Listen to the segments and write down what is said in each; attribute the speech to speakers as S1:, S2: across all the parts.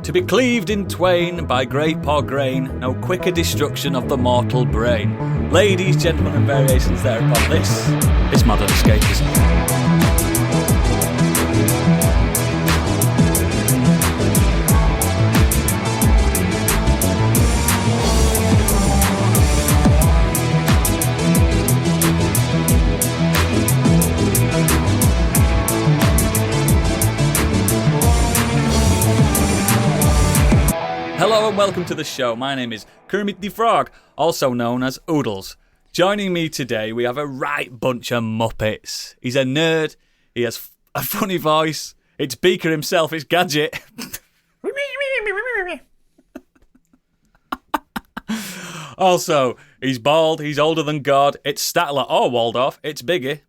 S1: To be cleaved in twain by grape or grain, no quicker destruction of the mortal brain. Ladies, gentlemen, and variations thereupon, this is modern escapism. Hello and welcome to the show. My name is Kermit the Frog, also known as Oodles. Joining me today, we have a right bunch of Muppets. He's a nerd, he has a funny voice, it's Beaker himself, it's Gadget. Also, he's bald, he's older than God, it's Statler or Waldorf, it's Biggie.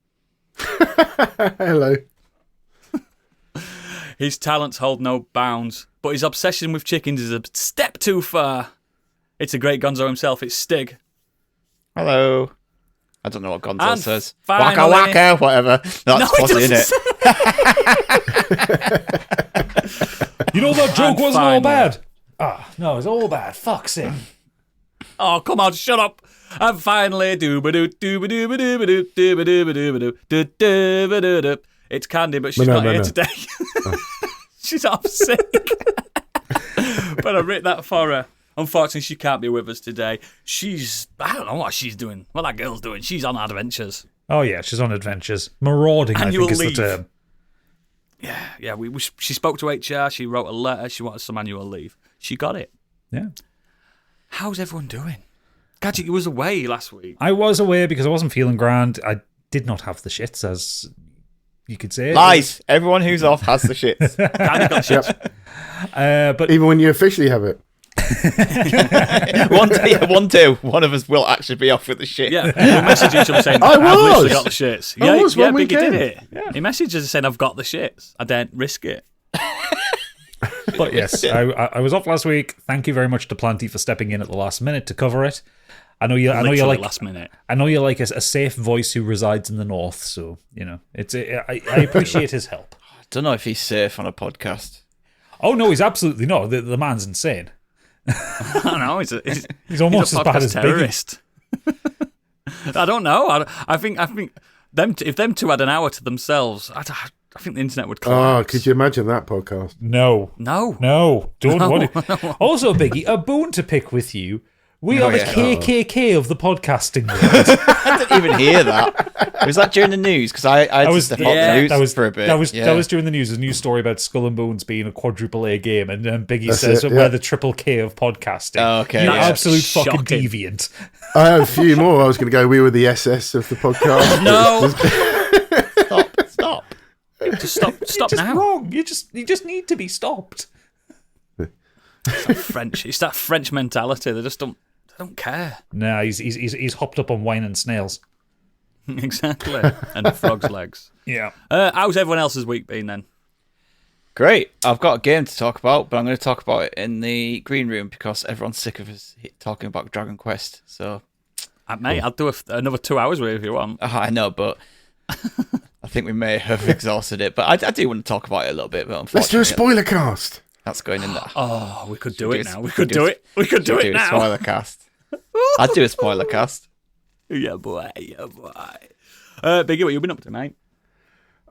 S2: Hello.
S1: His talents hold no bounds, but his obsession with chickens is a step too far. It's a great Gonzo himself, it's Stig.
S3: Hello. I don't know what Gonzo
S1: And
S3: says.
S1: finally-
S3: Waka waka, whatever. That's fuzzy, isn't it?
S4: You know that joke
S1: And
S4: wasn't all
S1: finally-
S4: bad. Ah, no, it's all bad. Fuck's sake.
S1: Oh, come on, shut up. And finally, doo-ba-doo-doo-ba-doo-ba-doo-ba-doo-ba-doo-ba-doo-ba-doo-ba-doo-ba-doo. It's Candy, but she's not here today. She's off sick. But I wrote that for her. Unfortunately, she can't be with us today. I don't know what she's doing. What that girl's doing. She's on adventures.
S4: Oh, yeah, she's on adventures. Marauding,
S1: Annual
S4: I think
S1: leave.
S4: is the term.
S1: Yeah. She spoke to HR. She wrote a letter. She wanted some annual leave. She got it.
S4: Yeah.
S1: How's everyone doing? Gadget, you was away last week.
S4: I was away because I wasn't feeling grand. I did not have the shits, as you could say.
S3: Lies. Everyone who's off has the shits.
S1: Candy got shit.
S4: But
S2: Even when you officially have it.
S3: One day, one of us will actually be off with the shit.
S1: Yeah, we'll message each other saying,
S2: I
S1: I've literally
S2: was.
S1: got the shits.
S2: I was one
S1: Biggie
S2: weekend.
S1: did it. Yeah. He messaged us saying, I've got the shits. I daren't risk it.
S4: But yes, I was off last week. Thank you very much to Planty for stepping in at the last minute to cover it. I know you're
S1: Literally
S4: like
S1: last minute.
S4: I know you're like a safe voice who resides in the north, so you know I appreciate his help.
S3: I don't know if he's safe on a podcast.
S4: Oh no, he's absolutely not. The man's insane.
S1: I don't know.
S4: He's almost
S1: a
S4: as bad
S1: podcast
S4: as
S1: terrorist. I don't know. I think them if them two had an hour to themselves, I think the internet would
S2: Oh,
S1: collapse.
S2: could you imagine that podcast?
S4: No,
S1: No.
S4: don't want it. Also, Biggie, a bone to pick with you. We are the KKK of the podcasting world.
S3: I didn't even hear that. Was that during the news? Because I had to step off the news for a bit.
S4: That was during the news. A news story about Skull and Bones being a quadruple A game, and Biggie
S2: That's
S4: says
S2: it,
S4: we're
S2: yeah.
S4: the triple K of podcasting.
S3: Oh, okay,
S4: You
S3: yeah.
S4: absolute fucking
S1: Shocking.
S4: deviant.
S2: I have a few more. I was going to go, we were the SS of the podcast.
S1: No.
S3: Stop.
S1: Just stop
S4: You're just
S1: now.
S4: wrong. You just need to be stopped.
S1: French. It's that French mentality. They just don't care.
S4: Nah, he's hopped up on wine and snails.
S1: Exactly. And frog's legs.
S4: Yeah.
S1: How's everyone else's week been then?
S3: Great. I've got a game to talk about, but I'm going to talk about it in the green room because everyone's sick of us talking about Dragon Quest. So,
S1: Mate, I'll do another 2 hours with you if you want.
S3: I know, but I think we may have exhausted it. But I do want to talk about it a little bit. But
S2: Let's do a
S3: unfortunately,
S2: spoiler cast.
S3: that's going in there.
S1: Oh, we could do
S3: Should
S1: it
S3: do
S1: now.
S3: a-
S1: We could do it. We could do it
S3: a
S1: now.
S3: spoiler cast. I'd do a spoiler cast.
S1: Yeah, boy. Biggie, what you been up to, mate?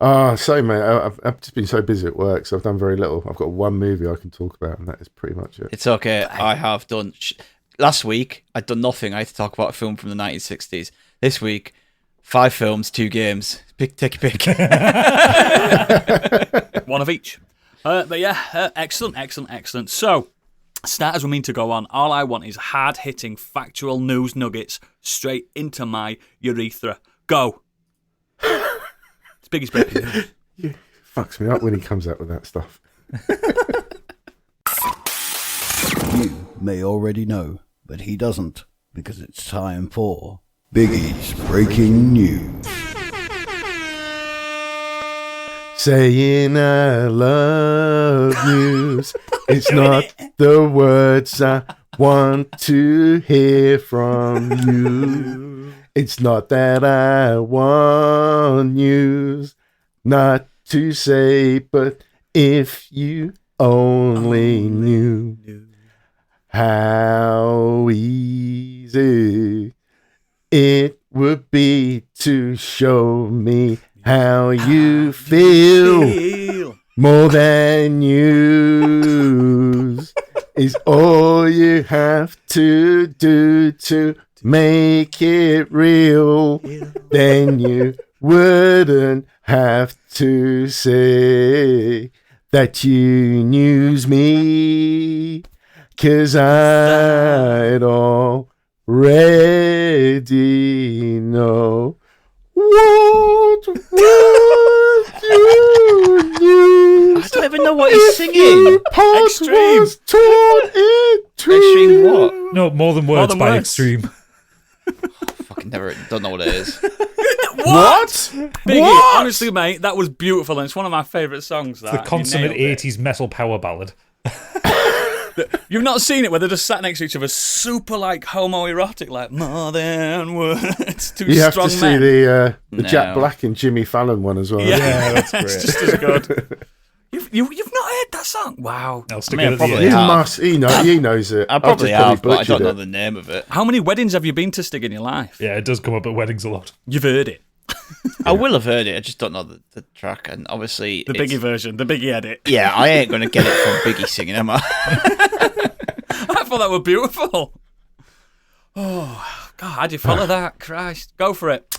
S2: So, mate, I've just been so busy at work, so I've done very little. I've got one movie I can talk about, and that is pretty much it.
S3: It's okay. I have done... Last week, I'd done nothing. I had to talk about a film from the 1960s. This week, 5 films, 2 games. Take a pick.
S1: One of each. But yeah, excellent. So, starters we mean to go on. All I want is hard-hitting, factual news nuggets straight into my urethra. Go. It's Biggie's breaking news.
S2: Fucks me up when he comes out with that stuff.
S5: You may already know, but he doesn't, because it's time for Biggie's Breaking News.
S2: Saying I love yous. It's not the words I want to hear from you. It's not that I want yous not to say, but if you only knew. how easy it would be to show me how you feel. More than use is all you have to do to make it real. Then you wouldn't have to say that you knew me, 'cause I'd already know what would you use.
S3: I don't even know what he's singing.
S1: Extreme.
S2: Was torn in two.
S3: Extreme what?
S4: No, More Than Words
S1: Than
S4: by
S1: Words.
S4: Extreme.
S3: Fucking never. Don't know what it is.
S1: What? Biggie,
S2: What?
S1: honestly, mate, that was beautiful, and it's one of my favourite songs.
S4: The consummate
S1: You nailed it.
S4: 80s metal power ballad.
S1: You've not seen it where they're just sat next to each other, super like homoerotic, like more than words. Two
S2: You have
S1: strong
S2: to see
S1: men.
S2: the
S3: No.
S2: Jack Black and Jimmy Fallon one as well.
S1: Yeah,
S4: that's great.
S1: It's just as good. You've not heard that song? Wow.
S4: I'll stick
S3: I mean,
S4: it at the
S3: probably
S4: end.
S2: He
S3: have.
S2: must. He knows it.
S3: I
S2: I've
S3: probably
S2: just
S3: have, but I
S2: butchered
S3: don't know
S2: it.
S3: the name of it.
S1: How many weddings have you been to, Stig, in your life?
S4: Yeah, it does come up at weddings a lot.
S1: You've heard it.
S3: I will have heard it. I just don't know the track, and obviously
S1: The
S3: it's-
S1: Biggie version, the Biggie edit.
S3: Yeah, I ain't gonna get it from Biggie singing, am I?
S1: I thought that were beautiful. Oh, God, how'd you follow that? Christ. Go for it.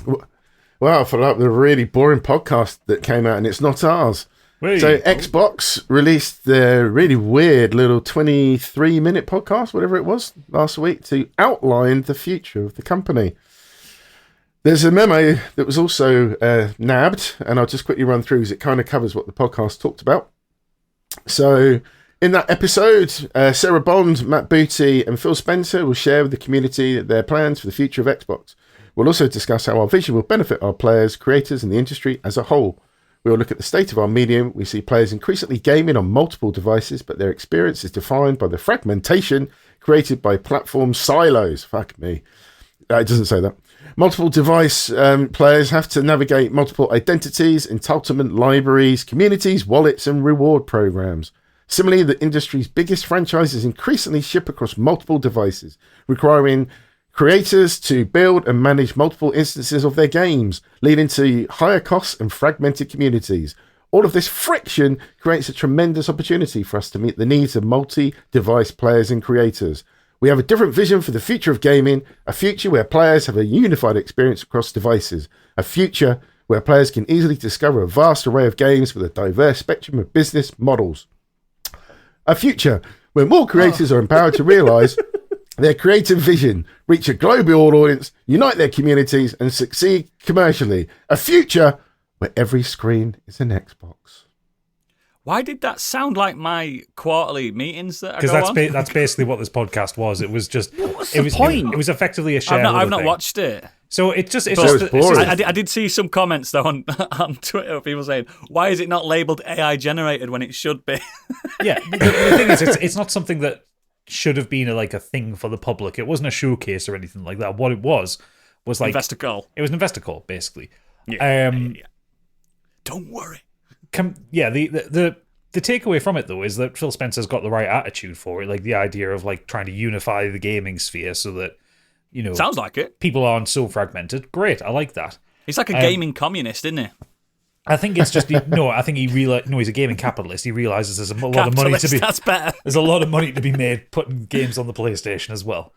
S2: Well, I followed up with a really boring podcast that came out, and it's not ours.
S4: Wait.
S2: So Xbox released their really weird little 23-minute podcast, whatever it was, last week to outline the future of the company. There's a memo that was also nabbed, and I'll just quickly run through because it kind of covers what the podcast talked about. So in that episode, Sarah Bond, Matt Booty, and Phil Spencer will share with the community their plans for the future of Xbox. We'll also discuss how our vision will benefit our players, creators, and the industry as a whole. We will look at the state of our medium. We see players increasingly gaming on multiple devices, but their experience is defined by the fragmentation created by platform silos. Fuck me. It doesn't say that. Multiple device players have to navigate multiple identities, entitlement libraries, communities, wallets, and reward programs. Similarly, the industry's biggest franchises increasingly ship across multiple devices, requiring creators to build and manage multiple instances of their games, leading to higher costs and fragmented communities. All of this friction creates a tremendous opportunity for us to meet the needs of multi-device players and creators. We have a different vision for the future of gaming, a future where players have a unified experience across devices, a future where players can easily discover a vast array of games with a diverse spectrum of business models. A future where more creators are empowered to realise their creative vision, reach a global audience, unite their communities, and succeed commercially. A future where every screen is an Xbox.
S1: Why did that sound like my quarterly meetings that I
S4: Because
S1: go
S4: that's
S1: on?
S4: that's basically what this podcast was. It was just
S3: What's
S4: it
S3: the
S4: was
S3: point?
S4: It was effectively a shareholder
S1: I've not
S4: thing.
S1: watched it.
S4: So it's just
S2: But- It's boring.
S1: I did see some comments though on Twitter of people saying, "Why is it not labelled AI generated when it should be?"
S4: yeah. The thing is, it's not something that should have been a thing for the public. It wasn't a showcase or anything like that. What it was like
S1: Investor call.
S4: it was an investor call basically.
S1: Yeah. Don't worry.
S4: The takeaway from it though is that Phil Spencer's got the right attitude for it, like the idea of trying to unify the gaming sphere so that
S1: Sounds like it.
S4: people aren't so fragmented. Great, I like that.
S1: He's like a gaming communist, isn't he?
S4: I think it's just I think he's a gaming capitalist. He realizes there's a lot of money to
S1: Capitalist,
S4: be
S1: that's better.
S4: there's a lot of money to be made putting games on the PlayStation as well.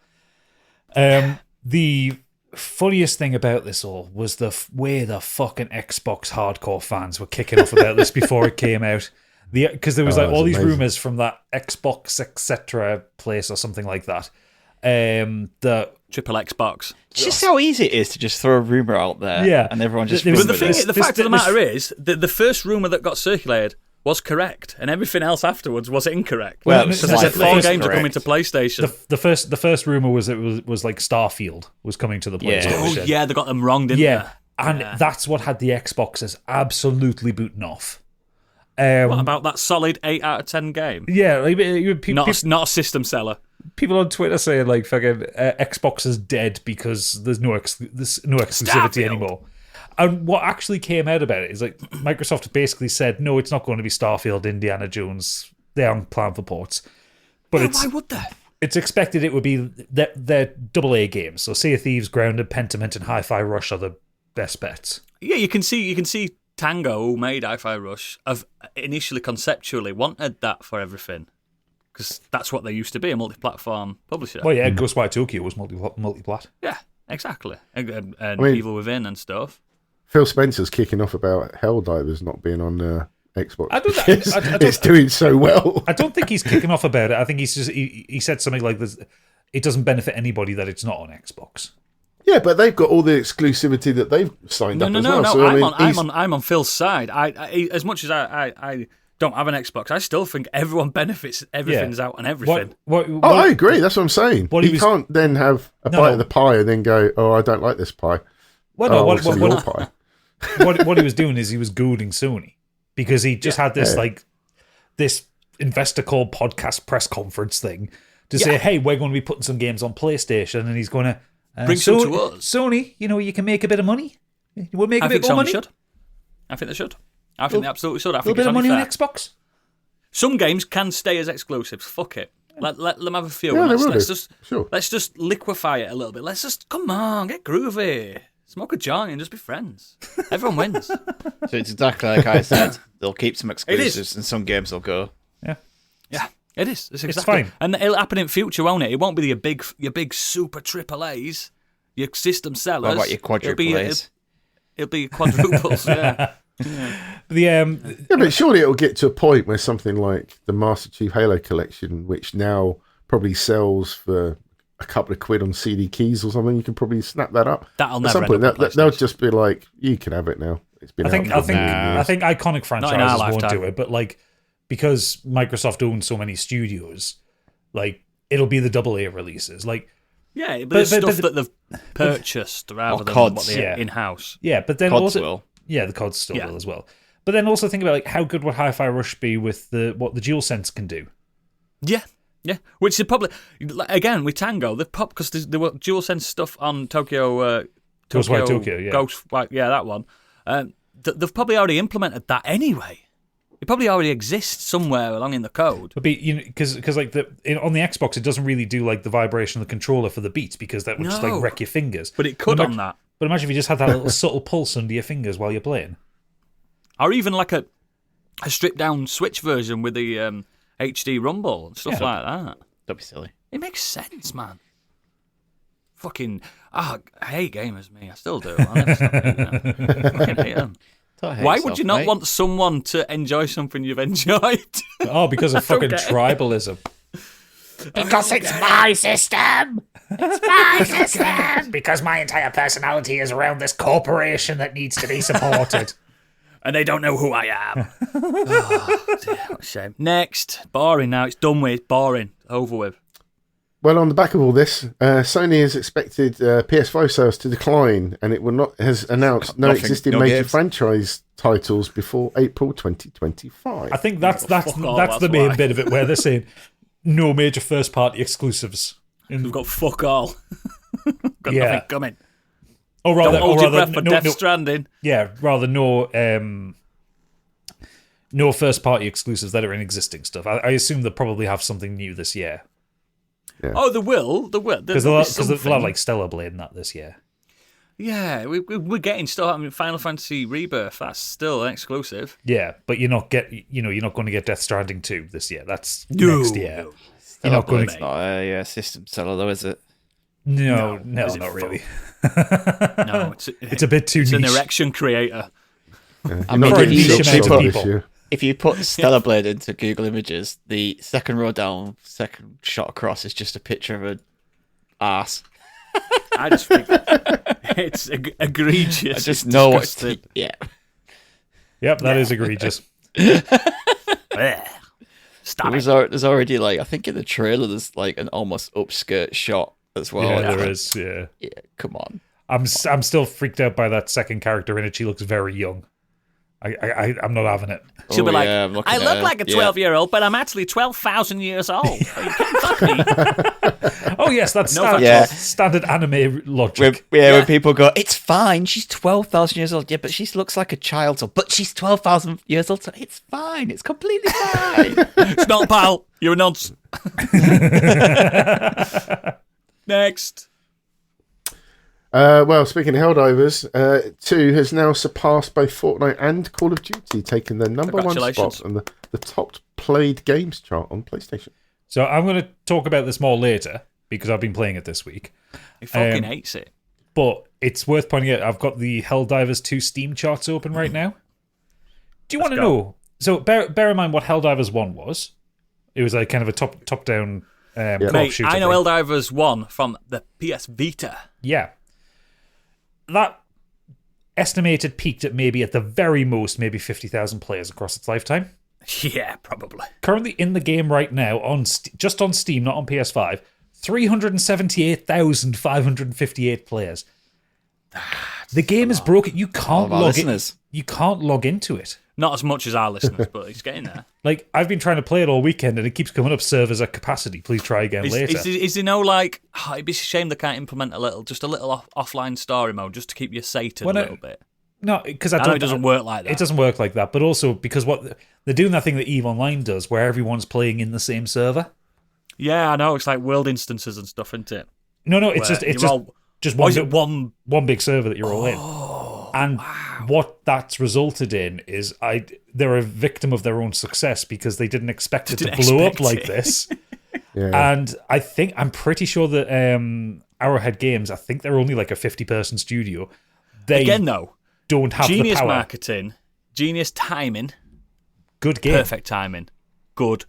S4: The funniest thing about this all was the way the fucking Xbox hardcore fans were kicking off about this before it came out. Because there was
S2: that's
S4: all these
S2: amazing.
S4: rumors from that Xbox etc. place or something like that. The
S1: Triple Xbox.
S3: It's just how easy it is to just throw a rumor out there,
S4: Yeah.
S3: and everyone just.
S4: But
S3: runs
S1: But the
S3: with
S1: thing,
S3: it.
S1: the fact of the matter is that the first rumor that got circulated was correct, and everything else afterwards was incorrect.
S3: Well,
S1: because
S3: it's
S1: they
S3: like
S1: said 4
S3: first
S1: games are
S3: correct.
S1: coming to PlayStation.
S4: the first rumor was it was like Starfield was coming to the
S3: Yeah.
S4: PlayStation.
S1: Oh yeah, they got them wrong, didn't
S4: Yeah,
S1: they?
S4: and that's what had the Xboxes absolutely booting off.
S1: What about that solid 8 out of 10 game?
S4: Yeah, people
S1: Not a system seller.
S4: people on Twitter saying fucking Xbox is dead because there's no exclusivity
S1: Starfield.
S4: anymore. And what actually came out about it is Microsoft basically said no, it's not going to be Starfield, Indiana Jones. They aren't planned for ports, but
S1: Yeah,
S4: it's
S1: why would they?
S4: it's expected it would be their AA games. So Sea of Thieves, Grounded, Pentiment, and Hi-Fi Rush are the best bets.
S1: Yeah, you can see Tango, who made Hi-Fi Rush, have initially conceptually wanted that for everything. Because that's what they used to be, a multi-platform publisher.
S4: Well, yeah, Ghostwire Tokyo was multi-plat.
S1: Yeah, exactly. And
S2: I mean,
S1: Evil Within and stuff.
S2: Phil Spencer's kicking off about Helldivers not being on Xbox.
S4: I don't-
S2: because
S4: I don't-
S2: it's doing so well.
S4: I don't think he's kicking off about it. I think he's just he said something like this. It doesn't benefit anybody that it's not on Xbox.
S2: Yeah, but they've got all the exclusivity that they've signed up as well. So,
S1: I'm on Phil's side. I as much as I don't have an Xbox, I still think everyone benefits. Everything's out on everything.
S2: I agree. That's what I'm saying. You can't then have a bite of the pie and then go, "Oh, I don't like this pie." Your pie.
S4: What he was doing is he was goading Sony because he just had this this investor call podcast press conference thing to say, "Hey, we're going to be putting some games on PlayStation," and he's going to
S1: bring some to us.
S4: Sony, you can make a bit of money. We'll make a bit more money.
S1: I think they should. I think they absolutely should. I think
S4: a bit
S1: it's
S4: of money
S1: fair.
S4: on Xbox.
S1: Some games can stay as exclusives. Fuck it. Let them have a few.
S2: Yeah,
S1: let's just liquefy it a little bit. Let's just come on, get groovy. Smoke a joint and just be friends. Everyone wins.
S3: So it's exactly like I said. They'll keep some exclusives and some games will go.
S1: Yeah, it is. It's exactly.
S4: fine.
S1: And it'll happen in future, won't it? It won't be your big super triple A's, your system sellers.
S3: What about your quadruple A's?
S1: It'll be quadruples, yeah.
S2: Yeah, but surely it'll get to a point where something like the Master Chief Halo collection, which now probably sells for a couple of quid on CD keys or something, you can probably snap that up.
S1: That'll
S2: At
S1: never
S2: some point,
S1: end up on
S2: they'll
S1: PlayStation.
S2: just be like, "You can have it now." It's been.
S4: I think iconic franchises won't
S1: lifetime.
S4: do it, but because Microsoft owns so many studios, it'll be the AA releases.
S1: Yeah, but stuff that they've purchased rather than
S3: CODs.
S1: what they in-house.
S4: Yeah, but then
S3: CODs
S4: also
S3: will.
S4: Yeah, the CODs still will as well. But then also think about how good would Hi-Fi Rush be with what the DualSense can do.
S1: Yeah. Which is probably again with Tango, they've popped because there were DualSense stuff on Ghostwire Tokyo, yeah. That one. They've probably already implemented that anyway. It probably already exists somewhere along in the code.
S4: But because on the Xbox it doesn't really do the vibration of the controller for the beats because that would just wreck your fingers.
S1: But it could on that.
S4: But imagine if you just had that little subtle pulse under your fingers while you're playing.
S1: Or even like a stripped down Switch version with the HD Rumble and stuff like that.
S3: Don't be silly.
S1: It makes sense, man. Fucking, I hate gamers, me. I still do. I never stop hating them. Fucking hate them. Why would you not want someone to enjoy something you've enjoyed?
S4: Oh, because of fucking tribalism.
S6: Because it's my system! It's my system! Because my entire personality is around this corporation that needs to be supported.
S1: And they don't know who I am. Oh, dear, what a shame. Next. Boring now. It's done with. It's boring. Over with.
S2: Well, on the back of all this, Sony has expected PS5 sales to decline, and has announced no existing major
S3: games.
S2: franchise titles before April 2025.
S4: I think that's the main bit of it where they're saying no major first-party exclusives.
S1: We've got fuck all. Got nothing coming.
S4: Or rather,
S1: Don't hold your breath for Death Stranding.
S4: Yeah, rather no first-party exclusives that are in existing stuff. I assume they'll probably have something new this year.
S2: Yeah.
S1: Oh, they will.
S4: Because they'll have Stellar Blade and that this year.
S1: Yeah, we're getting stuff. I mean, Final Fantasy Rebirth. That's still an exclusive.
S4: Yeah, but you're not going to get Death Stranding 2 this year. That's next year. You're not going to.
S3: It's not a system seller, though, is it?
S4: No, not really.
S1: No,
S4: it's a bit too niche.
S1: It's an erection creator.
S3: I mean,
S4: For a niche amount of people.
S3: If you put Stellar Blade into Google Images, the second row down, second shot across is just a picture of an arse.
S1: I just think it's egregious.
S3: I just
S1: It's
S3: know
S1: disgusting.
S3: yeah.
S4: Yep, that is egregious.
S1: Stop it.
S3: There's already I think in the trailer there's an almost upskirt shot as well.
S4: Yeah, there is. Yeah.
S3: Yeah, come on.
S4: I'm still freaked out by that second character in it. She looks very young. I'm not having it.
S1: She'll be like,
S3: I
S1: I look like a 12-year-old, but I'm actually 12,000 years old. You can't fuck me.
S4: Oh yes, that's
S1: No
S4: standard,
S3: Yeah.
S4: standard anime logic.
S3: When people go, it's fine, she's 12,000 years old. Yeah, but she looks like a child. So, but she's 12,000 years old, so it's fine. It's completely fine.
S1: It's not, pal. You're a nonce. Next.
S2: Well, speaking of Helldivers, 2 has now surpassed both Fortnite and Call of Duty, taking the number one
S1: Congratulations.
S2: spot on the top played games chart on PlayStation.
S4: So I'm going to talk about this more later because I've been playing it this week.
S1: He fucking hates it.
S4: But it's worth pointing out, I've got the Helldivers 2 Steam charts open right now. Do you want to know? So bear in mind what Helldivers 1 was. It was like kind of a top-down co-op
S1: Mate,
S4: shooter
S1: I know
S4: thing.
S1: Helldivers 1 from the PS Vita.
S4: Yeah. That estimated peaked at maybe at the very most, maybe 50,000 players across its lifetime.
S1: Yeah, probably.
S4: Currently in the game right now, just on Steam, not on PS5, 378,558 players. The game is broken. You can't
S3: All of our
S4: log in.
S3: listeners.
S4: You can't log into it.
S1: Not as much as our listeners, but he's getting there.
S4: Like, I've been trying to play it all weekend and it keeps coming up, servers at capacity. Please try again later.
S1: Is there no, like, it'd be a shame they can't implement a little offline story mode just to keep you sated a little bit.
S4: No, because
S1: I know it doesn't work like that.
S4: It doesn't work like that, but also because what they're doing that thing that EVE Online does where everyone's playing in the same server.
S1: Yeah, I know. It's like world instances and stuff, isn't it?
S4: No, it's just one big server that you're all in. And what that's resulted in is they're a victim of their own success because they didn't expect it to blow up like this.
S2: Yeah.
S4: And I'm pretty sure that Arrowhead Games, I think they're only like a 50-person studio. They
S1: Again, though,
S4: don't have
S1: genius
S4: the power.
S1: marketing, genius timing,
S4: Good game.
S1: perfect timing, good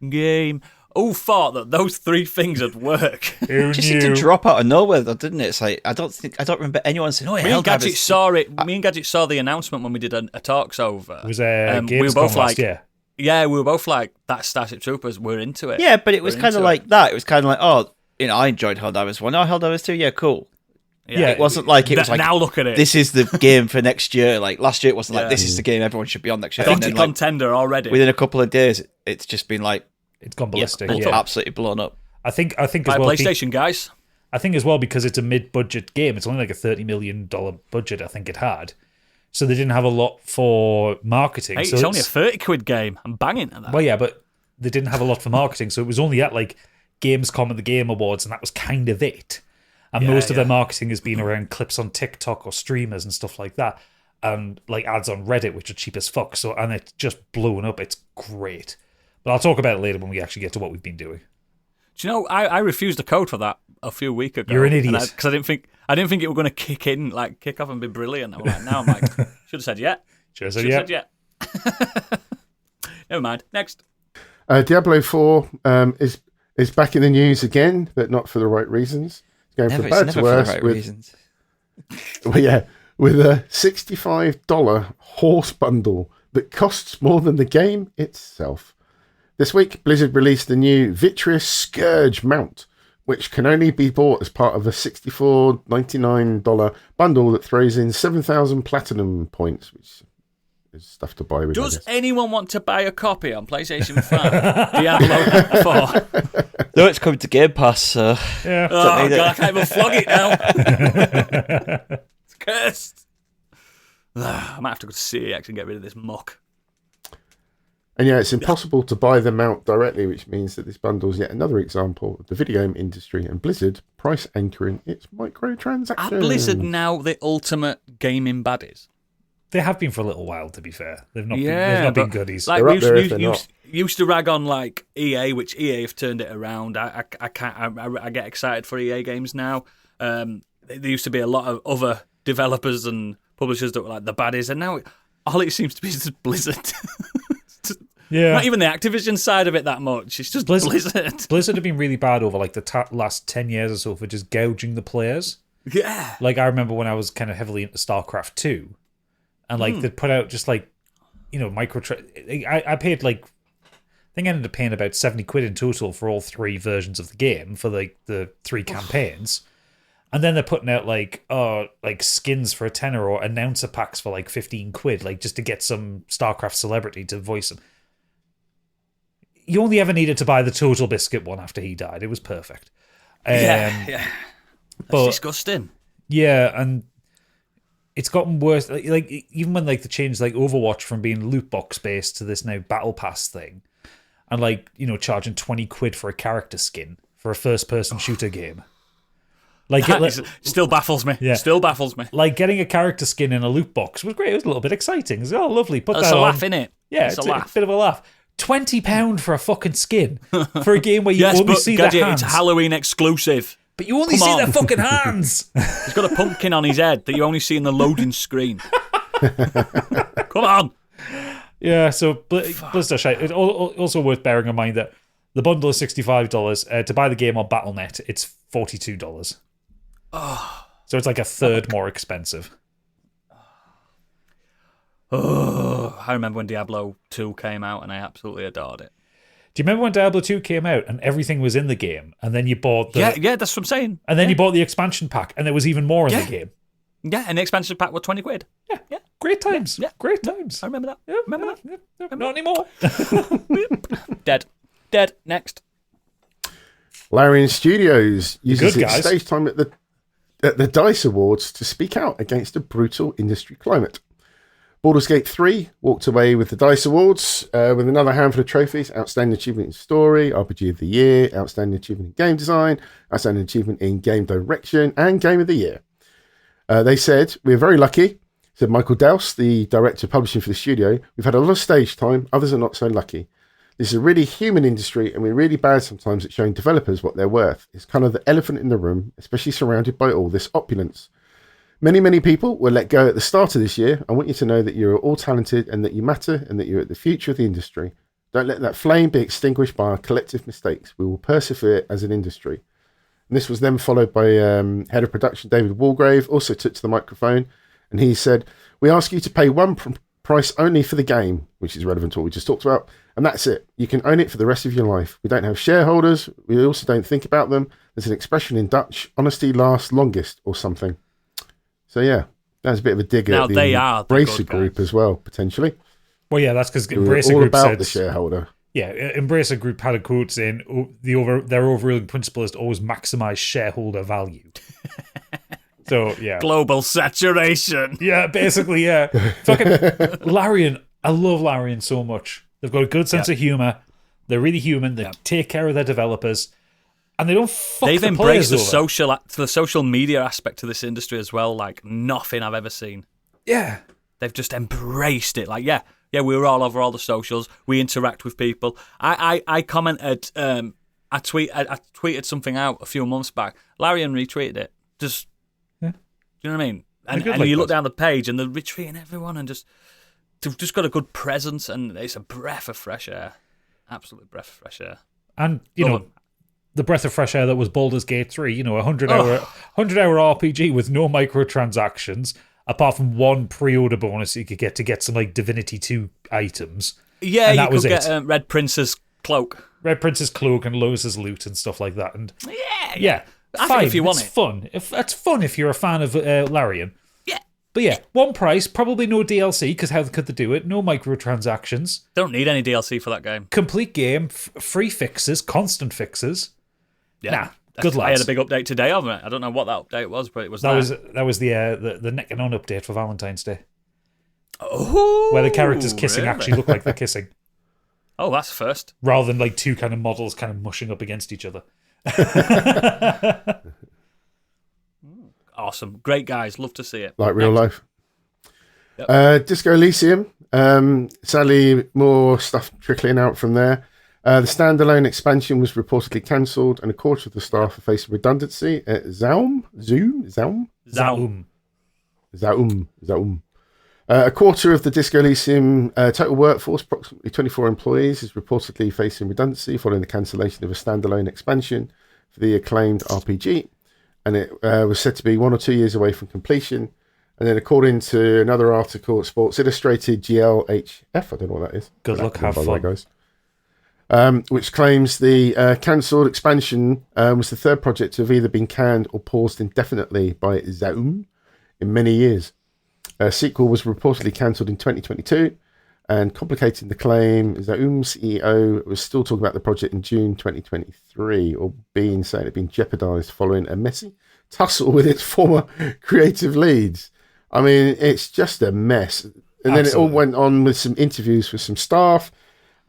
S1: game. Who thought that those three things would work?
S4: Who
S3: Just seemed to
S4: knew?
S3: drop out of nowhere, though, didn't it? It's like I don't remember anyone saying, "Oh, yeah,
S1: Me and Gadget
S3: Helldivers."
S1: saw it. Me and Gadget saw the announcement when we did a talks over.
S4: It was
S1: we were
S4: Gamescom
S1: both
S4: last
S1: like,
S4: year.
S1: yeah, we were both like, that's Starship Troopers. We're into it.
S3: Yeah, but it was
S1: We're
S3: kind of
S1: into
S3: like that. It was kind of like, oh, I enjoyed Helldivers 1. Oh, Helldivers 2, yeah, cool.
S4: Yeah,
S3: It wasn't like it was like,
S1: now look at it.
S3: this is the game for next year. Like last year, it wasn't like,
S1: Yeah.
S3: this is the game everyone should be on next year.
S1: Got
S3: And
S1: to
S3: then, like,
S1: contender already.
S3: within a couple of days, it's just been like,
S4: It's gone ballistic.
S3: yeah,
S4: Yeah,
S3: absolutely blown up.
S4: I think as
S1: By
S4: well.
S1: PlayStation, guys.
S4: I think as well because it's a mid-budget game. It's only like a $30 million budget. I think it had, so they didn't have a lot for marketing.
S1: Hey,
S4: so
S1: it's only a 30 quid game. I'm banging at that.
S4: well, yeah, but they didn't have a lot for marketing, so it was only at like Gamescom and the Game Awards, and that was kind of it. And most of their marketing has been around clips on TikTok or streamers and stuff like that, and like ads on Reddit, which are cheap as fuck. So, and it's just blown up. It's great, but I'll talk about it later when we actually get to what we've been doing.
S1: Do you know, I refused a code for that a few weeks ago.
S4: You're an idiot.
S1: Because I didn't think it were going to kick off and be brilliant. I'm like, should have said yeah.
S4: Cheers,
S1: Should have said yeah. Never mind. Next.
S2: Diablo 4 is back in the news again, but not for the right reasons. It's going
S3: Never,
S2: from
S3: it's
S2: bad
S3: never
S2: to
S3: for the
S2: worse
S3: right
S2: with
S3: reasons.
S2: well, yeah, with a $65 horse bundle that costs more than the game itself. This week, Blizzard released the new Vitreous Scourge mount, which can only be bought as part of a $64.99 bundle that throws in 7,000 platinum points, which is stuff to buy with.
S1: Does anyone want to buy a copy on PlayStation 5? Diablo 4.
S3: No, it's coming to Game Pass, so
S4: Yeah.
S1: Oh, God, I can't even flog it now. It's cursed. I might have to go to CEX and get rid of this muck.
S2: And yeah, it's impossible to buy them out directly, which means that this bundle is yet another example of the video game industry and Blizzard price anchoring its microtransactions.
S1: Are Blizzard now the ultimate gaming baddies?
S4: They have been for a little while, to be fair. They've not
S1: Yeah,
S4: been
S1: but
S4: goodies.
S1: Like
S2: They're
S1: we
S2: up there if they're not.
S1: used to rag on like EA, which EA have turned it around. I get excited for EA games now. There used to be a lot of other developers and publishers that were like the baddies, and now all it seems to be is just Blizzard.
S4: Yeah.
S1: Not even the Activision side of it that much. It's just Blizzard.
S4: Blizzard have been really bad over like the last 10 years or so for just gouging the players.
S1: Yeah.
S4: Like I remember when I was kind of heavily into StarCraft 2 and like they'd put out just like, I paid like, I think I ended up paying about 70 quid in total for all three versions of the game for like the three campaigns. And then they're putting out like skins for a tenner or announcer packs for like 15 quid, like just to get some StarCraft celebrity to voice them. You only ever needed to buy the Total Biscuit one after he died. It was perfect.
S1: That's
S4: but
S1: disgusting.
S4: yeah, and it's gotten worse. Like even when like they changed like Overwatch from being loot box based to this now battle pass thing, and like charging £20 for a character skin for a first person shooter game. Like
S1: Still baffles me.
S4: Yeah.
S1: Still baffles me.
S4: like getting a character skin in a loot box was great. It was a little bit exciting. It was, oh, lovely. Put
S1: That's
S4: that
S1: a
S4: on.
S1: laugh, innit?
S4: Yeah,
S1: it's a laugh.
S4: bit of a laugh. £20 for a fucking skin for a game where you
S1: Yes,
S4: only
S1: but
S4: see
S1: Gadget,
S4: their hands.
S1: it's Halloween exclusive.
S4: But you only
S1: Come
S4: see
S1: on.
S4: their fucking hands.
S1: He's got a pumpkin on his head that you only see in the loading screen. Come on.
S4: Yeah, so Blizzard shite. It's also worth bearing in mind that the bundle is $65. To buy the game on Battle.net, it's $42.
S1: Oh.
S4: So it's like a third more expensive.
S1: Oh, I remember when Diablo 2 came out and I absolutely adored it.
S4: Do you remember when Diablo 2 came out and everything was in the game, and then you bought the
S1: Yeah, that's what I'm saying.
S4: and then you bought the expansion pack, and there was even more in the game?
S1: Yeah, and the expansion pack was £20.
S4: Yeah, great times.
S1: Yeah.
S4: Great times.
S1: I remember that.
S4: Yeah,
S1: Remember that?
S4: yeah, not anymore.
S1: Dead. Next.
S2: Larian Studios uses
S4: good
S2: its
S4: guys.
S2: stage time at the DICE Awards to speak out against a brutal industry climate. Baldur's Gate 3 walked away with the DICE Awards with another handful of trophies: Outstanding Achievement in Story, RPG of the Year, Outstanding Achievement in Game Design, Outstanding Achievement in Game Direction, and Game of the Year. They said, "We're very lucky," said Michael Dowse, the director of publishing for the studio. "We've had a lot of stage time, others are not so lucky. This is a really human industry, and we're really bad sometimes at showing developers what they're worth. It's kind of the elephant in the room, especially surrounded by all this opulence. Many people were let go at the start of this year. I want you to know that you're all talented and that you matter and that you're at the future of the industry. Don't let that flame be extinguished by our collective mistakes. We will persevere as an industry." And this was then followed by head of production David Walgrave, also took to the microphone, and he said, "We ask you to pay one price only for the game," which is relevant to what we just talked about, "and that's it. You can own it for the rest of your life. We don't have shareholders. We also don't think about them. There's an expression in Dutch, honesty lasts longest," or something. So yeah, that's a bit of a dig
S1: Now
S2: at the
S1: they are the
S2: Embracer
S1: good
S2: Group
S1: guys.
S2: as well, potentially.
S4: Well, yeah, that's because
S2: Who are
S4: Embracer
S2: all
S4: Group
S2: about
S4: said
S2: the shareholder.
S4: Yeah, Embracer Group had a quote saying their overruling principle is to always maximize shareholder value. So yeah,
S1: Global saturation.
S4: yeah, basically, yeah. Fucking Larian, I love Larian so much. They've got a good sense of humor. They're really human. They take care of their developers, and they don't fuck
S1: They've
S4: the
S1: embraced
S4: players over.
S1: the social media aspect to this industry as well, like nothing I've ever seen.
S4: Yeah,
S1: They've just embraced it. Like, yeah, we're all over all the socials. We interact with people. I commented, I tweeted something out a few months back. Larian retweeted it. Just,
S4: Yeah.
S1: do you know what I mean? And
S4: good like
S1: you look
S4: that.
S1: down the page and they're retweeting everyone and they've just got a good presence and it's a breath of fresh air. Absolute breath of fresh air.
S4: and the breath of fresh air that was Baldur's Gate 3. A 100-hour RPG with no microtransactions, apart from one pre-order bonus you could get to get some like Divinity 2 items.
S1: Yeah,
S4: And
S1: you
S4: that was
S1: could get
S4: it.
S1: Red Prince's cloak.
S4: Red Prince's cloak and Lois's loot and stuff like that. And
S1: Yeah. I
S4: fine,
S1: think if you want
S4: it's
S1: it.
S4: fun. That's fun if you're a fan of Larian.
S1: Yeah.
S4: But yeah, one price, probably no DLC, because how could they do it? No microtransactions.
S1: Don't need any DLC for that game.
S4: Complete game, free fixes, constant fixes.
S1: Yeah.
S4: Nah, good
S1: I had
S4: lads.
S1: a big update today of it. I don't know what that update was, but it was
S4: That
S1: there.
S4: was the neck and on update for Valentine's Day,
S1: Oh,
S4: where the characters kissing
S1: really?
S4: actually look like they're kissing,
S1: Oh, that's first.
S4: rather than like two kind of models kind of mushing up against each other.
S1: Awesome. Great guys. Love to see it.
S2: Like real life.
S1: Yep.
S2: Disco Elysium. Sadly, more stuff trickling out from there. The standalone expansion was reportedly cancelled, and a quarter of the staff are facing redundancy at Zaum. A quarter of the Disco Elysium total workforce, approximately 24 employees, is reportedly facing redundancy following the cancellation of a standalone expansion for the acclaimed RPG, and it was said to be 1 or 2 years away from completion. And then, according to another article at Sports Illustrated, GLHF, I don't know what that is.
S4: Good luck, have
S2: By the way,
S4: fun.
S2: guys. Which claims the cancelled expansion was the third project to have either been canned or paused indefinitely by Zaum in many years. A sequel was reportedly cancelled in 2022, And complicating the claim, Zaum CEO was still talking about the project in June 2023, or being saying it had been jeopardized following a messy tussle with its former creative leads. I mean, it's just a mess. And then it all went on with some interviews with some staff,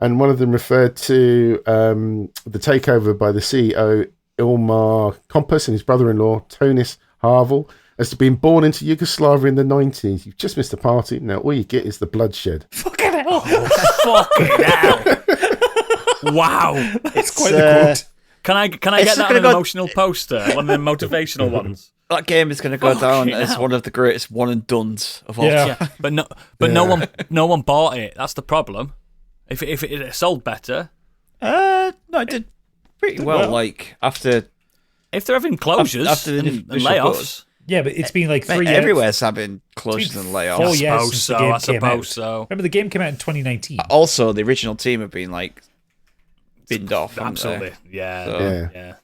S2: and one of them referred to the takeover by the CEO, Ilmar Kompas, and his brother-in-law, Tonis Harvel, as to being born into Yugoslavia in the 90s. You've just missed the party. Now all you get is the bloodshed.
S6: Fucking hell.
S1: Fucking hell. Wow.
S4: It's quite the quote.
S1: Can I get that on an emotional poster? One of the motivational ones.
S3: That game is going to go down as one of the greatest one and dones of all time.
S1: Yeah. But no one bought it. That's the problem. If it had sold better.
S3: No, it did pretty well. Like after,
S1: if they're having closures
S3: after the
S1: and layoffs.
S4: Yeah, but it's been like 3 years.
S3: Everywhere's having closures and layoffs.
S4: 4 years
S1: I
S4: since the game came out.
S1: so.
S4: Remember, the game came out in 2019.
S3: Also, the original team have been like binned off.
S1: Absolutely. Yeah.
S3: So-
S1: Yeah.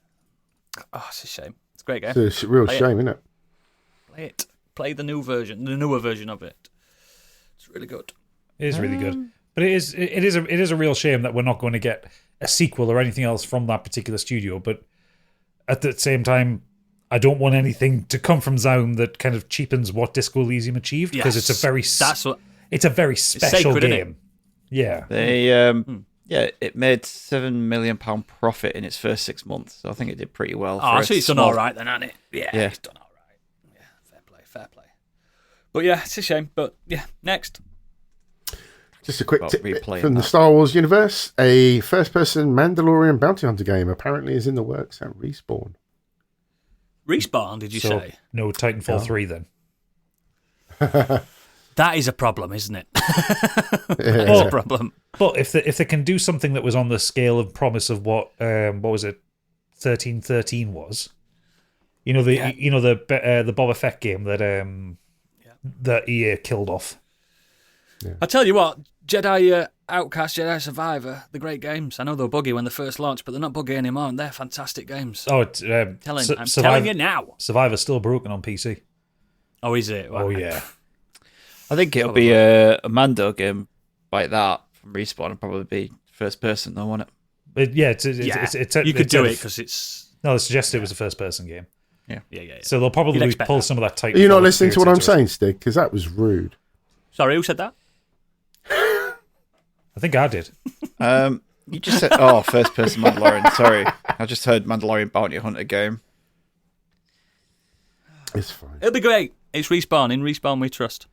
S1: Oh, it's a shame. It's a great game.
S2: It's a real shame, isn't it?
S1: Play it. Play the newer version of it. It's really good.
S4: It is really good, but it is a real shame that we're not going to get a sequel or anything else from that particular studio. But at the same time, I don't want anything to come from Zaum that kind of cheapens what Disco Elysium achieved, because it's a very special
S1: sacred, isn't
S4: game. Yeah,
S3: They it made £7 million profit in its first 6 months, so I think it did pretty well.
S1: Oh, so it's done all right then, hasn't it? Yeah, it's done all right. Yeah, fair play. But yeah, it's a shame. But yeah, next.
S2: Just a quick
S3: Well,
S2: tip
S3: replaying
S2: from the
S3: that.
S2: Star Wars universe. A first-person Mandalorian bounty hunter game apparently is in the works at Respawn.
S1: Respawn, did you say?
S4: No Titanfall 3 then.
S1: That is a problem, isn't it? That's a problem.
S4: But if they can do something that was on the scale of promise of what was it, 1313 was, the Boba Fett game that EA killed off.
S1: I tell you what, Jedi Outcast, Jedi Survivor, the great games. I know they were buggy when they first launched, but they're not buggy anymore, and they're fantastic games.
S4: Oh,
S1: I'm telling you now.
S4: Survivor's still broken on PC.
S1: Oh, is it? Wow.
S4: Oh yeah.
S3: I think it'll be a Mando game like that from Respawn. It'll probably be first person, though, won't it?
S1: You could do it because it's...
S4: No, they suggested it was a first person game.
S3: Yeah.
S4: So they'll probably pull some of that Titanfall.
S2: Are you not listening to what I'm
S4: experience
S2: saying, Stig? Because that was rude.
S1: Sorry, who said that?
S4: I think I did.
S3: You just said, first person Mandalorian. Sorry. I just heard Mandalorian Bounty Hunter game.
S2: It's fine.
S1: It'll be great. It's Respawn. In Respawn we trust.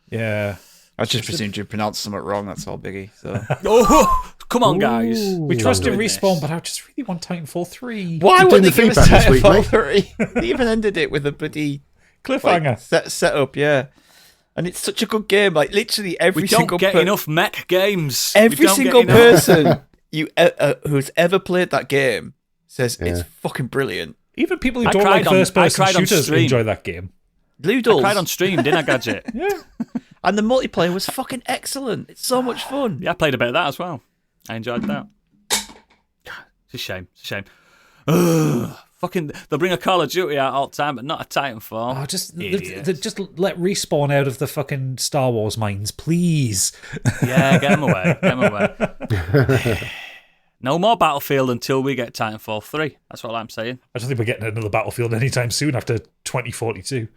S4: Yeah.
S3: I just presumed you pronounced something wrong. That's all, Biggie. So
S1: Oh, come on, guys.
S4: We trust in
S1: Goodness.
S4: Respawn, but I just really want Titanfall 3.
S3: why
S2: You're
S3: would
S2: doing
S3: they
S2: the
S3: give us
S2: feedback this week,
S3: Titanfall 3? They even ended it with a bloody
S4: Cliffhanger.
S3: setup, yeah. And it's such a good game. Like literally every
S1: We don't
S3: single
S1: get enough mech games.
S3: every
S1: We don't
S3: single
S1: get enough.
S3: person who's ever played that game says it's fucking brilliant.
S4: Even people who
S1: I
S4: don't like
S1: cried on-
S4: first person
S1: I cried on
S4: shooters
S1: stream.
S4: enjoy that game.
S3: Doodles.
S1: I cried on stream, didn't I, Gadget?
S4: Yeah.
S3: And the multiplayer was fucking excellent. It's so much fun.
S1: Yeah, I played a bit of that as well. I enjoyed that. It's a shame. Ugh, fucking, they'll bring a Call of Duty out all the time, but not a Titanfall.
S4: Oh, just
S1: Idiots.
S4: just let Respawn out of the fucking Star Wars minds, please.
S1: Yeah, get them away. No more Battlefield until we get Titanfall 3. That's what I'm saying.
S4: I don't think we're getting another Battlefield anytime soon after 2042.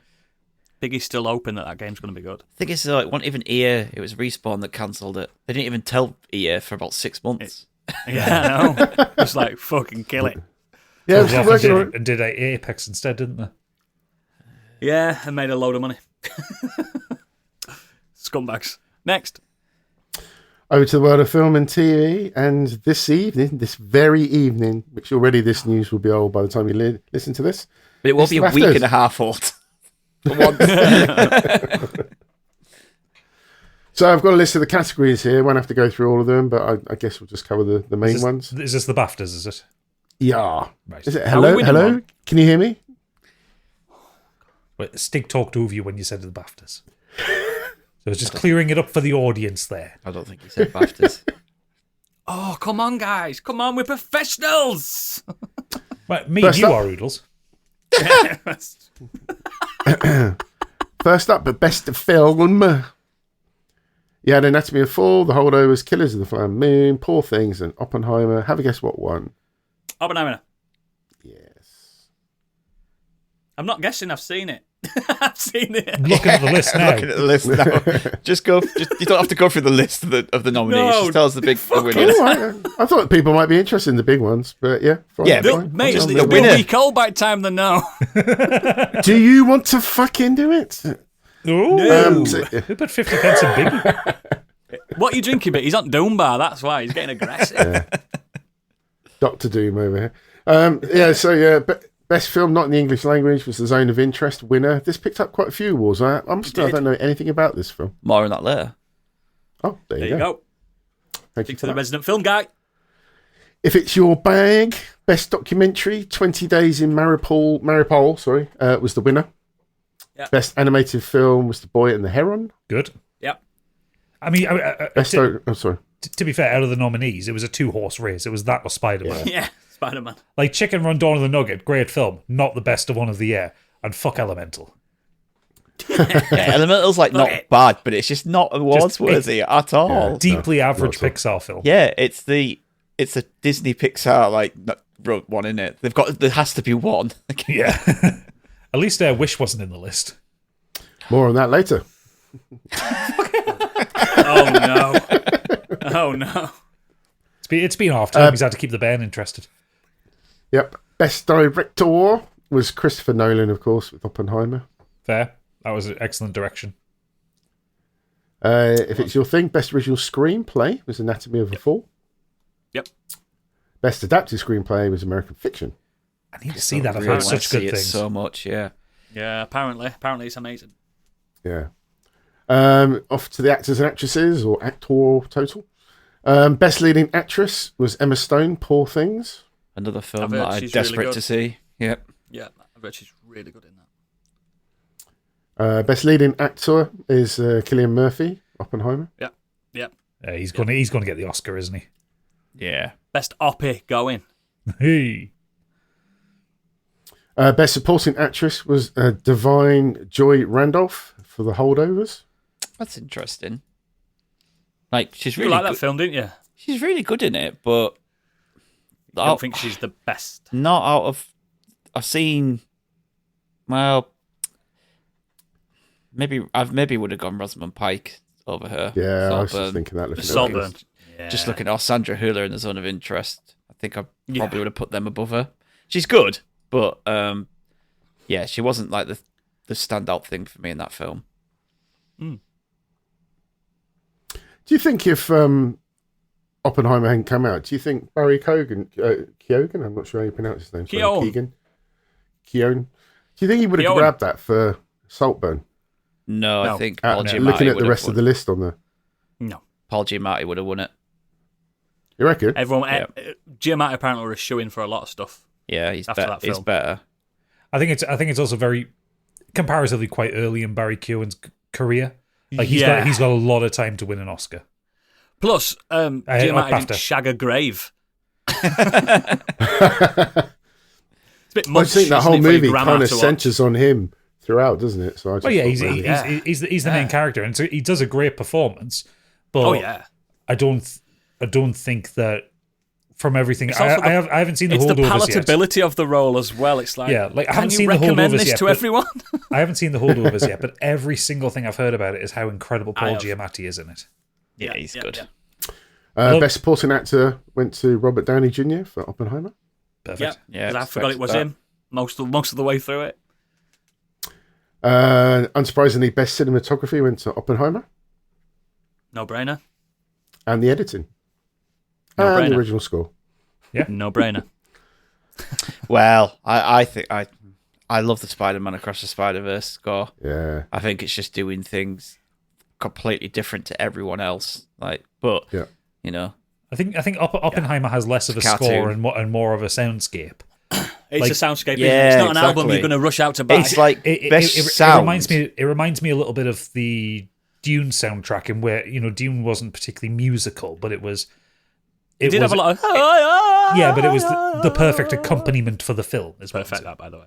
S1: Biggie's still hoping that game's going to be good.
S3: I think it's like, it wasn't even EA, it was Respawn that cancelled it. They didn't even tell EA for about 6 months.
S1: Yeah, I know. Just like, fucking kill it.
S2: Yeah,
S4: They
S2: it's
S4: often
S2: working on it.
S4: and did Apex instead, didn't they?
S1: Yeah, and made a load of money. Scumbags. Next.
S2: Over to the world of film and TV, and this very evening, which already this news will be old by the time you listen to this.
S3: But it won't
S2: It's
S3: be a
S2: left
S3: week
S2: us.
S3: and a half old. For once.
S2: So I've got a list of the categories here. Won't have to go through all of them, but I guess we'll just cover the main ones.
S4: Is this the BAFTAs, is it?
S2: Yeah.
S4: Right.
S2: Is it
S1: How are we
S2: hello?
S1: winning
S2: Hello?
S1: one?
S2: Can you hear me?
S4: Wait, Stig talked over you when you said the BAFTAs. So it's just clearing it up for the audience there.
S3: I don't think he said BAFTAs.
S1: Oh, come on, guys. Come on, we're professionals.
S4: Right, me
S2: First
S4: and you
S2: up.
S4: are Oodles.
S2: First up, the best film. You had Anatomy of a Fall, The Holdovers, Killers of the Flower Moon, Poor Things, and Oppenheimer. Have a guess what one?
S1: Oppenheimer.
S2: Yes.
S1: I'm not guessing. I've seen it. I've seen it.
S4: I'm looking at the list now.
S3: Looking at the list now. Just go. You don't have to go through the list of the nominees.
S1: No,
S3: just tell us the winners.
S2: Oh, I thought people might be interested in the big ones, but yeah. Fine,
S3: Yeah,
S2: fine.
S1: Mate,
S3: Just
S1: it's
S3: the
S1: been a
S3: winner.
S1: week old by the time they know.
S2: Do you want to fucking do it?
S4: Ooh,
S2: so-
S4: who put 50 pence in Biggie?
S1: What are you drinking, bit? He's on Doom Bar, that's why. He's getting aggressive.
S2: Dr. Doom over here. Best film not in the English language was The Zone of Interest winner. This picked up quite a few awards. I don't know anything about this film.
S3: More on that later.
S2: Oh, there
S1: There
S2: you
S1: you
S2: go.
S1: go.
S2: Thank
S1: Stick
S2: you
S1: to
S2: for
S1: the
S2: that.
S1: resident film guy.
S2: If it's your bag, best documentary, 20 Days in Maripol, was the winner.
S1: Yeah.
S2: Best animated film was The Boy and the Heron.
S4: Good.
S1: Yep.
S4: I mean,
S2: Sorry.
S4: to be fair, out of the nominees, it was a 2-horse race. It was that or Spider-Man.
S1: Yeah, Spider-Man.
S4: Like Chicken Run Dawn of the Nugget, great film, not the best of one of the year. And fuck Elemental.
S3: Yeah, Elemental's not bad, but it's just not awards worthy at all.
S4: Deeply average
S2: not at
S4: Pixar film.
S3: Yeah, it's a Disney Pixar wrote one in it. There has to be one.
S4: Yeah. At least Wish wasn't in the list.
S2: More on that later.
S1: Oh, no. Oh, no.
S4: It's been half time. He's had to keep the band interested.
S2: Yep. Best director was Christopher Nolan, of course, with Oppenheimer.
S4: Fair. That was an excellent direction.
S2: If it's your thing, best original screenplay was Anatomy of a Fall.
S1: Yep.
S2: Best adapted screenplay was American Fiction.
S4: I need to see that. I've
S3: Really
S4: heard
S3: wanna
S4: such good
S3: see it
S4: things.
S3: so much, yeah.
S1: Yeah, apparently it's amazing.
S2: Yeah. Off to the actors and actresses, or actor total. Best leading actress was Emma Stone, Poor Things.
S3: Another film
S1: I've heard
S3: that I'm
S1: she's really
S3: desperate
S1: good.
S3: to see. Yep.
S1: Yeah, I bet she's really good in that.
S2: Best leading actor is Cillian Murphy, Oppenheimer.
S1: Yep.
S4: He's going to get the Oscar, isn't he?
S3: Yeah.
S1: Best Oppie going.
S4: Hey.
S2: Best supporting actress was Divine Joy Randolph for The Holdovers.
S3: That's interesting. She's
S1: You
S3: really
S1: like that
S3: good.
S1: film, didn't you?
S3: She's really good in it, but
S1: I don't think she's the best.
S3: not out of. I've seen. Well, maybe would have gone Rosamund Pike over her.
S2: Yeah, I was
S3: Saltburn.
S2: just thinking that. looking at
S1: Saltburn.
S2: this.
S1: Yeah.
S3: Just looking at Sandra Hüller in The Zone of Interest, I think I probably would have put them above her. She's good, but yeah, she wasn't like the standout thing for me in that film.
S2: Do you think if Oppenheimer hadn't come out, do you think Barry Keoghan, I'm not sure how you pronounce his name.
S1: Keoghan.
S2: Keoghan. Do you think he would have
S1: Keoghan.
S2: grabbed that for Saltburn?
S3: No,
S1: No.
S3: I think Paul Giamatti
S2: Looking at
S3: would
S2: the rest
S3: have
S2: of the list on there.
S1: No.
S3: Paul Giamatti would have won it.
S2: You reckon?
S1: Everyone,
S3: Yeah.
S1: Giamatti apparently was showing for a lot of stuff.
S3: Yeah, he's
S1: After
S3: better.
S1: that
S3: He's
S1: film.
S3: better.
S4: I think it's also very comparatively quite early in Barry Keoghan's career. He's
S1: Yeah.
S4: got a lot of time to win an Oscar.
S1: Plus, Giamatti
S4: BAFTA.
S1: didn't shag a grave. It's a bit
S2: I
S1: much.
S2: think that
S1: isn't
S2: whole
S1: it, for your
S2: movie
S1: grandma
S2: kind of
S1: to watch?
S2: centres on him throughout, doesn't it? So I just
S4: Well, yeah,
S2: thought maybe-
S4: he's the main character, and so he does a great performance. But
S1: Oh yeah,
S4: I don't think that from everything
S1: It's also
S4: I haven't seen the
S1: it's the
S4: holdovers yet.
S1: palatability of the role as well. It's like,
S4: Yeah, I
S1: can
S4: haven't
S1: you
S4: seen the
S1: recommend
S4: holdovers
S1: this
S4: yet,
S1: to
S4: but-
S1: everyone?
S4: I haven't seen the holdovers yet, but every single thing I've heard about it is how incredible Paul
S1: have.
S4: Giamatti is in it.
S3: Yeah, he's good.
S1: Yeah.
S2: Best supporting actor went to Robert Downey Jr. for Oppenheimer.
S4: Perfect.
S1: Yeah,
S3: Yeah,
S1: 'cause I forgot it was
S3: expected
S1: him most of the way through it.
S2: Unsurprisingly, best cinematography went to Oppenheimer,
S1: No brainer.
S2: and the editing,
S1: No
S2: and
S1: brainer.
S2: the original score.
S1: No brainer.
S3: Well, I think I love the Spider-Man Across the Spider-Verse score.
S2: Yeah,
S3: I think it's just doing things completely different to everyone else. But
S2: yeah.
S3: you know,
S4: I think Oppenheimer has less of a
S3: Cartoon.
S4: score and more of a soundscape.
S1: It's
S4: Like-
S1: a soundscape.
S3: Yeah,
S1: It's not an album
S3: exactly.
S1: you're going to rush out to buy.
S3: it's like best sound.
S4: It reminds me a little bit of the Dune soundtrack, in where Dune wasn't particularly musical, but it was.
S1: it did
S4: was,
S1: have a lot of.
S4: yeah, but it was the perfect accompaniment for the film. Is what I'm
S1: Perfect,
S4: saying.
S1: that by the way.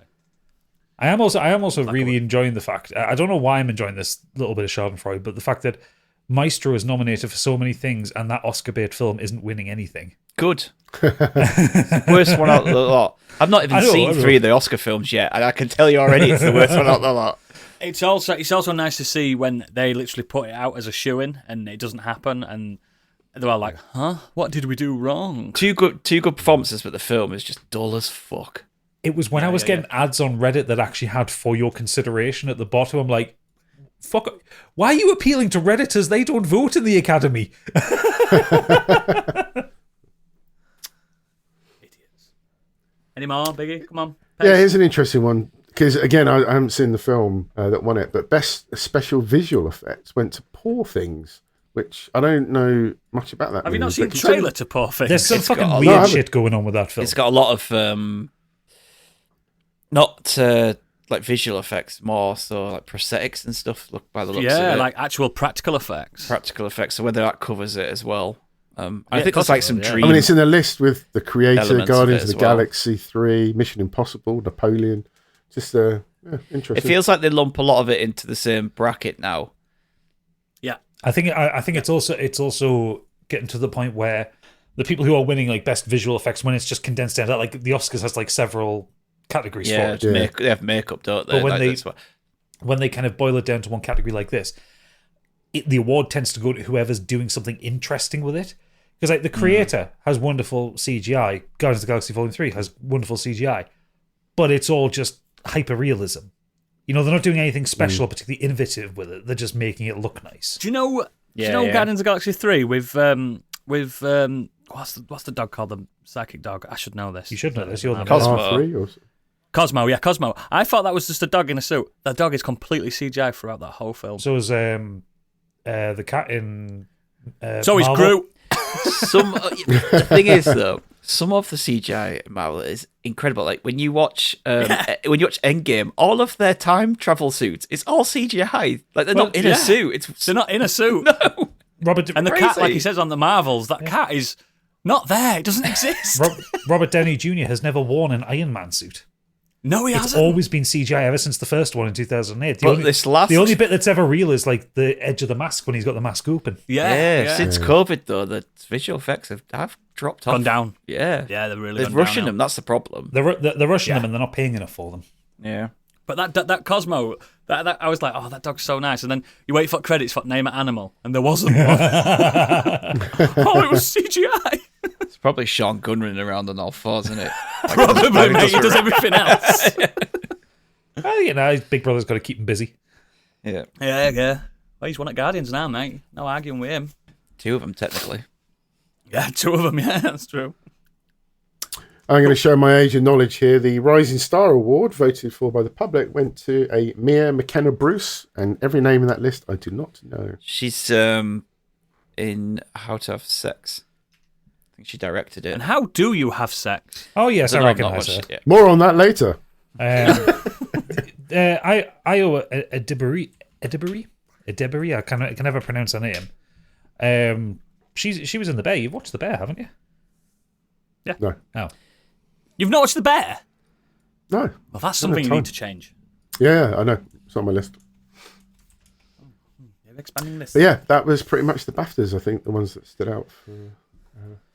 S4: I am also really enjoying the fact. I don't know why I'm enjoying this little bit of Schadenfreude, but the fact that Maestro is nominated for so many things, and that Oscar bait film isn't winning anything.
S3: Good. It's the worst one out of the lot. I've not even seen 3 of the Oscar films yet, and I can tell you already it's the worst one out of the lot.
S1: It's also nice to see when they literally put it out as a shoo-in and it doesn't happen, and they're all like, "Huh? What did we do wrong?"
S3: Two good performances, but the film is just dull as fuck.
S4: It was when I was getting ads on Reddit that actually had "for your consideration" at the bottom. I'm like, "Fuck! Why are you appealing to Redditors? They don't vote in the Academy."
S1: Idiots. Any more, Biggie? Come on.
S2: Yeah, here's an interesting one. Because, again, I haven't seen the film that won it, but Best Special Visual Effects went to Poor Things, which I don't know much about that.
S1: Have you not
S2: movie,
S1: seen the trailer to Poor Things?
S4: There's some
S3: It's got
S4: fucking
S3: a
S4: weird
S2: lot-
S4: shit going on with that film.
S3: It's got a lot of not like visual effects, more so like prosthetics and stuff. Look by the looks of
S1: Yeah,
S3: it.
S1: like actual practical effects.
S3: Practical effects. So whether that covers it as well. I
S1: Yeah,
S3: think there's like some
S1: possibly, yeah.
S3: dream.
S2: I mean, it's in the list with The Creator,
S3: Elements of
S2: Guardians
S3: it
S2: of
S3: as
S2: the
S3: well.
S2: Galaxy 3, Mission Impossible, Napoleon. Just interesting.
S3: It feels like they lump a lot of it into the same bracket now.
S1: Yeah.
S4: I think it's also getting to the point where the people who are winning like best visual effects, when it's just condensed down, like the Oscars has like several categories for
S3: Yeah,
S4: it.
S3: they have makeup, don't they?
S4: But when
S3: Like,
S4: they-
S3: that's what-
S4: When they kind of boil it down to one category like this, the award tends to go to whoever's doing something interesting with it. Because like the Creator has wonderful CGI, Guardians of the Galaxy Volume 3 has wonderful CGI, but it's all just hyper realism. You know, they're not doing anything special or particularly innovative with it. They're just making it look nice.
S1: Do you know Guardians of the Galaxy 3 with what's the dog called? The psychic dog. I should know this.
S4: You should know this. You're the
S3: Cosmo.
S2: R3 or
S1: Cosmo, yeah, Cosmo. I thought that was just a dog in a suit. That dog is completely CGI throughout that whole film.
S4: So is the cat in
S1: So is
S4: Marvel.
S1: Groot.
S3: the thing is though, some of the CGI in Marvel is incredible. Like when you watch Endgame, all of their time travel suits, it's all CGI. Like they're not in a suit.
S1: They're not in a suit.
S3: No.
S4: Robert
S1: And the cat,
S3: Crazy.
S1: like he says on the Marvels, that cat is not there. It doesn't exist.
S4: Robert Downey Jr. has never worn an Iron Man suit.
S1: No, he
S4: It's
S1: hasn't.
S4: always been CGI ever since the first one in 2008.
S3: But this last-
S4: the only bit that's ever real is like the edge of the mask when he's got the mask open.
S1: Yeah.
S3: Since COVID though, the visual effects have dropped off.
S1: Gone down.
S3: Yeah,
S1: Yeah, they're really
S3: they're
S1: gone
S3: rushing
S1: downhill.
S3: them. That's the problem.
S4: They're rushing them and they're not paying enough for them.
S3: Yeah.
S1: But that Cosmo, that I was like, oh, that dog's so nice. And then you wait for credits for name an animal, and there wasn't one. Oh, it was CGI.
S3: It's probably Sean Gunn running around on all fours, isn't it?
S1: Probably, mate. He does everything else.
S4: Well, you know, his big brother's got to keep him busy.
S3: Yeah.
S1: Yeah. Well, he's one at Guardians now, mate. No arguing with him.
S3: 2 of them technically.
S1: Yeah, 2 of them. Yeah, that's true.
S2: I'm going to show my age and knowledge here. The Rising Star Award, voted for by the public, went to a Mia McKenna Bruce, and every name in that list I do not know.
S3: She's in How to Have Sex. I think she directed it.
S1: And how do you have sex?
S4: Oh, yes, I
S3: Don't know, not
S4: recognise her.
S3: much- yeah.
S2: More on that later.
S4: I owe a Debris. I can never pronounce her name. She was in The Bear. You've watched The Bear, haven't you?
S2: No.
S4: Oh.
S1: You've not watched The Bear?
S2: No.
S1: Well, that's something you
S2: time.
S1: need to change.
S2: Yeah, I know. It's on my list.
S1: You're expanding this.
S2: But yeah, that was pretty much the BAFTAs, I think, the ones that stood out.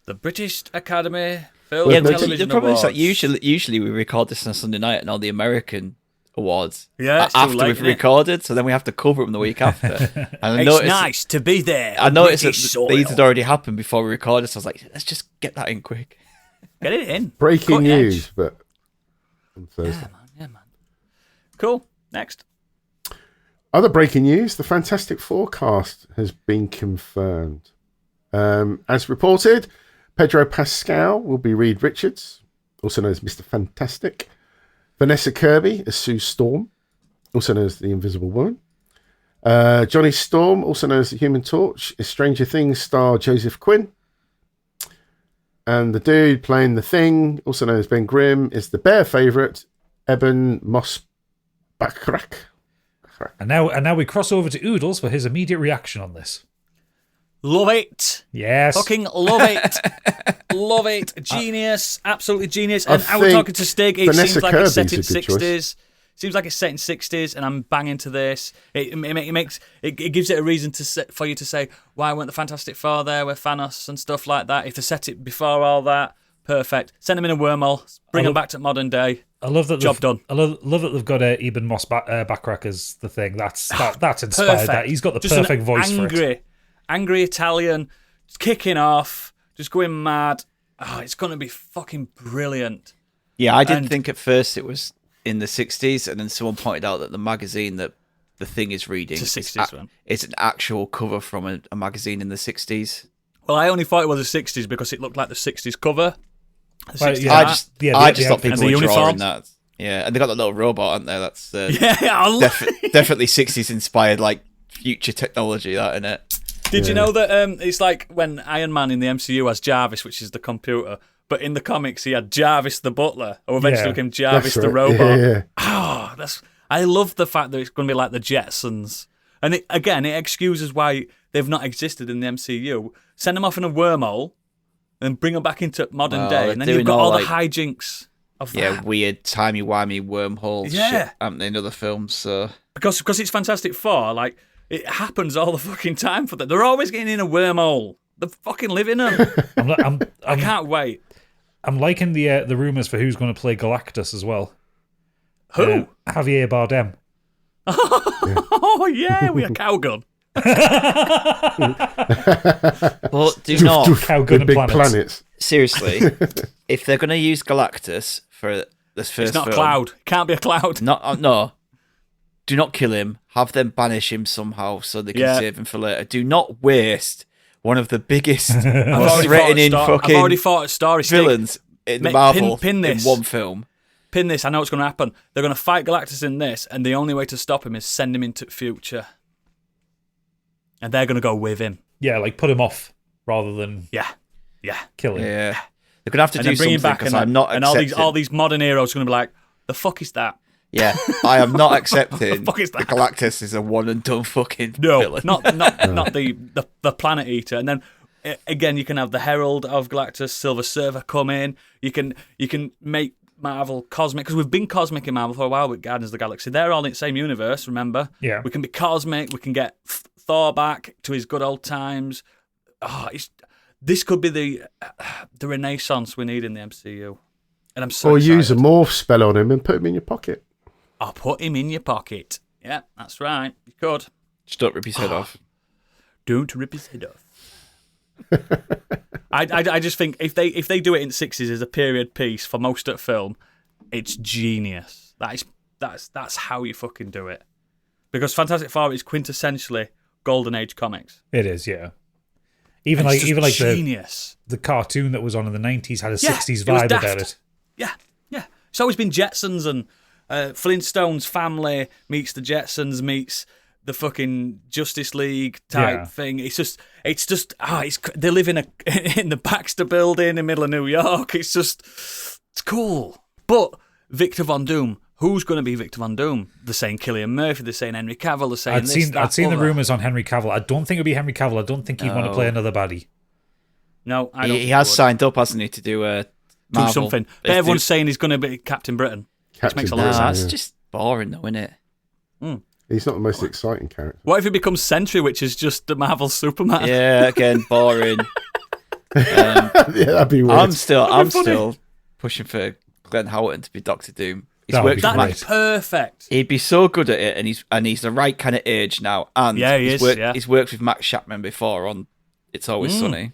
S1: The British Academy Film
S2: Yeah,
S1: and
S2: but
S1: Television
S3: the problem is
S1: Awards.
S3: that usually we record this on a Sunday night and all the American awards
S1: Yeah,
S3: are
S1: it's too
S3: after
S1: late,
S3: we've
S1: isn't it?
S3: recorded, so then we have to cover them the week after. And I
S1: It's
S3: noticed,
S1: nice to be there.
S3: I
S1: on
S3: noticed
S1: British
S3: that
S1: soil.
S3: these had already happened before we recorded, so I was like, let's just get that in quick.
S1: Get it in.
S2: Breaking
S1: Cutting edge.
S2: news, but on Thursday.
S1: Yeah, man. Cool. Next.
S2: Other breaking news, the Fantastic Four cast has been confirmed. As reported, Pedro Pascal will be Reed Richards, also known as Mr. Fantastic. Vanessa Kirby as Sue Storm, also known as the Invisible Woman. Johnny Storm, also known as the Human Torch, is Stranger Things star Joseph Quinn. And the dude playing the Thing, also known as Ben Grimm, is the Bear favourite, Eben Mosbachrak.
S4: And now we cross over to Oodles for his immediate reaction on this.
S1: Love it.
S4: Yes.
S1: Fucking love it. Love it. Genius. Absolutely genius. And
S2: I
S1: I was
S2: think
S1: talking to Stig. It
S2: Vanessa
S1: seems like it's set in
S2: Kirby's a good
S1: 60s. seems like it's set in 60s, and I'm banging to this. It gives it a reason for you to say, why weren't the Fantastic Four there with Thanos and stuff like that? If they set it before all that, perfect. Send them in a wormhole, bring them back to modern day.
S4: I love that.
S1: Job done.
S4: I love that they've got Eben Moss Backrack as the thing. That's inspired.
S1: Perfect.
S4: That he's got the
S1: Just
S4: perfect voice for it.
S1: Angry Italian, just kicking off, just going mad. Oh, it's going to be fucking brilliant.
S3: Yeah, I didn't think at first it was in the 60s, and then someone pointed out that the magazine that the thing is reading
S1: It's a 60s one.
S3: It's an actual cover from a magazine in the 60s.
S1: Well, I only thought it was the 60s because it looked like the 60s cover. The
S4: Well,
S1: 60s
S4: yeah.
S1: art.
S3: I just thought people
S1: and the
S3: were drawing
S1: uniforms.
S3: that. Yeah, and they got that little robot, aren't they? That's definitely 60s inspired, like future technology. That in it.
S1: Did you know that it's like when Iron Man in the MCU has Jarvis, which is the computer, but in the comics he had Jarvis the butler, or eventually became Jarvis
S2: That's
S1: the
S2: right.
S1: robot.
S2: Yeah.
S1: Oh, I love the fact that it's going to be like the Jetsons. And it excuses why they've not existed in the MCU. Send them off in a wormhole and bring them back into modern day. And then you've got all the hijinks of that.
S3: Yeah, weird timey-wimey wormhole shit, haven't they, in other films? So.
S1: Because it's Fantastic Four, like, it happens all the fucking time for them. They're always getting in a wormhole. They fucking live in them. I can't wait.
S4: I'm liking the rumours for who's going to play Galactus as well.
S1: Who?
S4: Javier Bardem.
S1: Oh, yeah, we are Cowgun.
S3: But do not...
S4: Cowgun
S2: Big
S4: and
S2: planets.
S3: Seriously, if they're going to use Galactus for this first
S1: It's not
S3: film...
S1: a cloud. It can't be a cloud.
S3: No. Do not kill him. Have them banish him somehow so they can save him for later. Do not waste one of the biggest, most threatening fucking
S1: I've already thought a story.
S3: villains in Marvel
S1: pin this.
S3: in one film.
S1: Pin this. I know what's going to happen. They're going to fight Galactus in this, and the only way to stop him is send him into the future. And they're going to go with him.
S4: Yeah, like put him off rather than
S1: kill him.
S3: Yeah. They're going to have to
S1: And
S3: do
S1: then bring him
S3: something
S1: back,
S3: because I'm not
S1: and
S3: accepting...
S1: all these modern heroes are going to be like, the fuck is that?
S3: Yeah, I am not accepting
S1: fuck is that?
S3: Galactus is a one and done fucking
S1: No,
S3: villain.
S1: not the Planet Eater. And then again, you can have the Herald of Galactus, Silver Surfer come in. You can make Marvel cosmic, because we've been cosmic in Marvel for a while with Guardians of the Galaxy. They're all in the same universe. Remember?
S4: Yeah.
S1: We can be cosmic. We can get Thor back to his good old times. Oh, this could be the renaissance we need in the MCU. And I'm so excited.
S2: Use a morph spell on him and put him in your pocket.
S1: I'll put him in your pocket. Yeah, that's right. You could.
S3: Just don't rip his head off.
S1: Don't rip his head off. I just think if they do it in 60s as a period piece for most of the film, it's genius. That's how you fucking do it. Because Fantastic Four is quintessentially Golden Age comics.
S4: It is, yeah. Even like
S1: genius.
S4: the cartoon that was on in the 90s had a
S1: Yeah,
S4: 60s
S1: it was
S4: vibe
S1: daft.
S4: about it.
S1: Yeah. It's always been Jetsons and Flintstones family meets the Jetsons meets the fucking Justice League type thing. It's just they live in the Baxter Building in the middle of New York. It's cool. But Victor Von Doom, who's going to be Victor Von Doom? They're saying Cillian Murphy. They're saying Henry Cavill. They're saying
S4: I'd seen the rumours on Henry Cavill. I don't think it'd be Henry Cavill. I don't think he'd want to play another baddie.
S1: No, I don't.
S3: He has signed up, hasn't he, to do Marvel.
S1: something. But everyone's saying he's going to be Captain Britain. Which makes a lot of sense.
S3: That's just boring, though, isn't it?
S2: He's not the most exciting character.
S1: What if he becomes Sentry, which is just the Marvel Superman?
S3: Yeah, again, boring.
S2: Yeah, that'd be weird.
S3: I'm still pushing for Glenn Howerton to be Doctor Doom. He's
S4: That would
S3: worked
S4: be
S3: with
S1: That'd
S3: Max.
S1: be perfect.
S3: He'd be so good at it, and he's the right kind of age now. And
S1: Yeah, he
S3: he's
S1: is,
S3: He's worked with Max Chapman before on It's Always Sunny.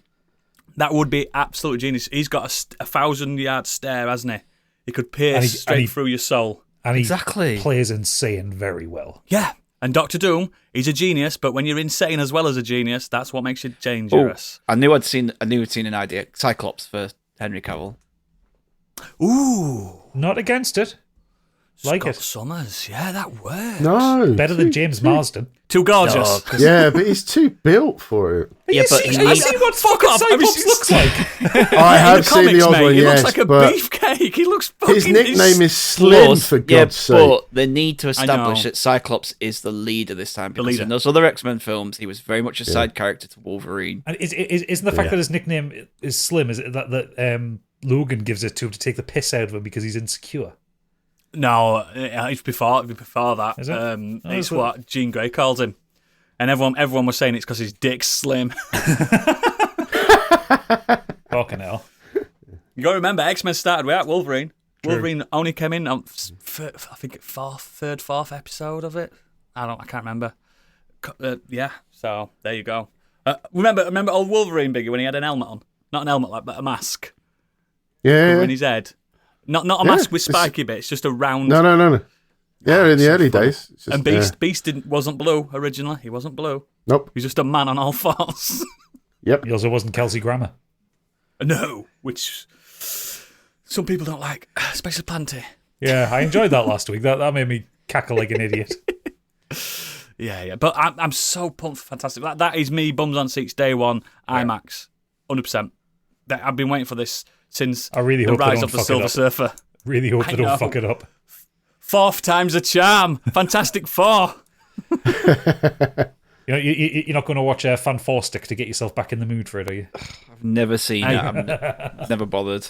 S1: That would be absolute genius. He's got a 1,000-yard stare, hasn't he? He could pierce straight through your soul.
S4: And he
S3: Exactly.
S4: plays insane very well.
S1: Yeah. And Doctor Doom, he's a genius, but when you're insane as well as a genius, that's what makes you dangerous.
S3: I knew I'd seen an idea. Cyclops for Henry Cavill.
S1: Ooh.
S4: Not against it. Like
S1: Scott
S4: it.
S1: Summers. Yeah, that works.
S2: No.
S4: Better than James Marsden.
S1: Too gorgeous.
S2: Yeah, but he's too built for it.
S3: Yeah, but
S4: Have
S3: he
S4: you
S3: needs-
S4: seen what
S1: Fuck off. Have you
S4: Cyclops
S1: seen-
S4: looks like?
S2: I
S1: In
S2: have
S1: the
S2: seen
S1: comics,
S2: the old
S1: mate,
S2: one,
S1: he
S2: yes,
S1: looks like a
S2: but
S1: beefcake. He looks fucking...
S2: his nickname is Slim,
S3: Close.
S2: for
S3: Yeah,
S2: God's sake.
S3: but they need to establish
S1: know.
S3: that Cyclops is the leader this time. Because
S1: leader.
S3: in those other X-Men films, he was very much a side character to Wolverine.
S4: And isn't the fact that his nickname is Slim, is it that Logan gives it to him to take the piss out of him because he's insecure?
S1: No, it's before that.
S4: Is it?
S1: It's what Jean Grey calls him, and everyone was saying it's because his dick's slim.
S4: Fucking hell.
S1: You got to remember, X-Men started without Wolverine. True. Wolverine only came in on, I think, fourth episode of it. I can't remember. Yeah, so there you go. Remember old Wolverine, Biggie, when he had an helmet on? Not an helmet, but a mask.
S2: Yeah.
S1: Covering his head. Not a mask with spiky bits, just a round.
S2: No. Yeah, in the early days. It's just,
S1: and Beast wasn't blue originally. He wasn't blue.
S2: Nope.
S1: He was just a man on all fours.
S2: Yep.
S4: He also wasn't Kelsey Grammer.
S1: No, which some people don't like, especially Planty.
S4: Yeah, I enjoyed that last week. That made me cackle like an idiot.
S1: Yeah. But I'm so pumped for Fantastic. That is me, bums on seats, day one, IMAX, 100%. I've been waiting for this since
S4: I really
S1: the
S4: hope
S1: rise
S4: they
S1: of
S4: don't
S1: the
S4: fuck it
S1: Silver
S4: up.
S1: Surfer.
S4: Really hope they don't
S1: know.
S4: fuck it up.
S1: Fourth time's a charm. Fantastic Four.
S4: You're not going to watch a Fan 4 Stick to get yourself back in the mood for it, are you?
S3: I've never seen it. I'm never bothered.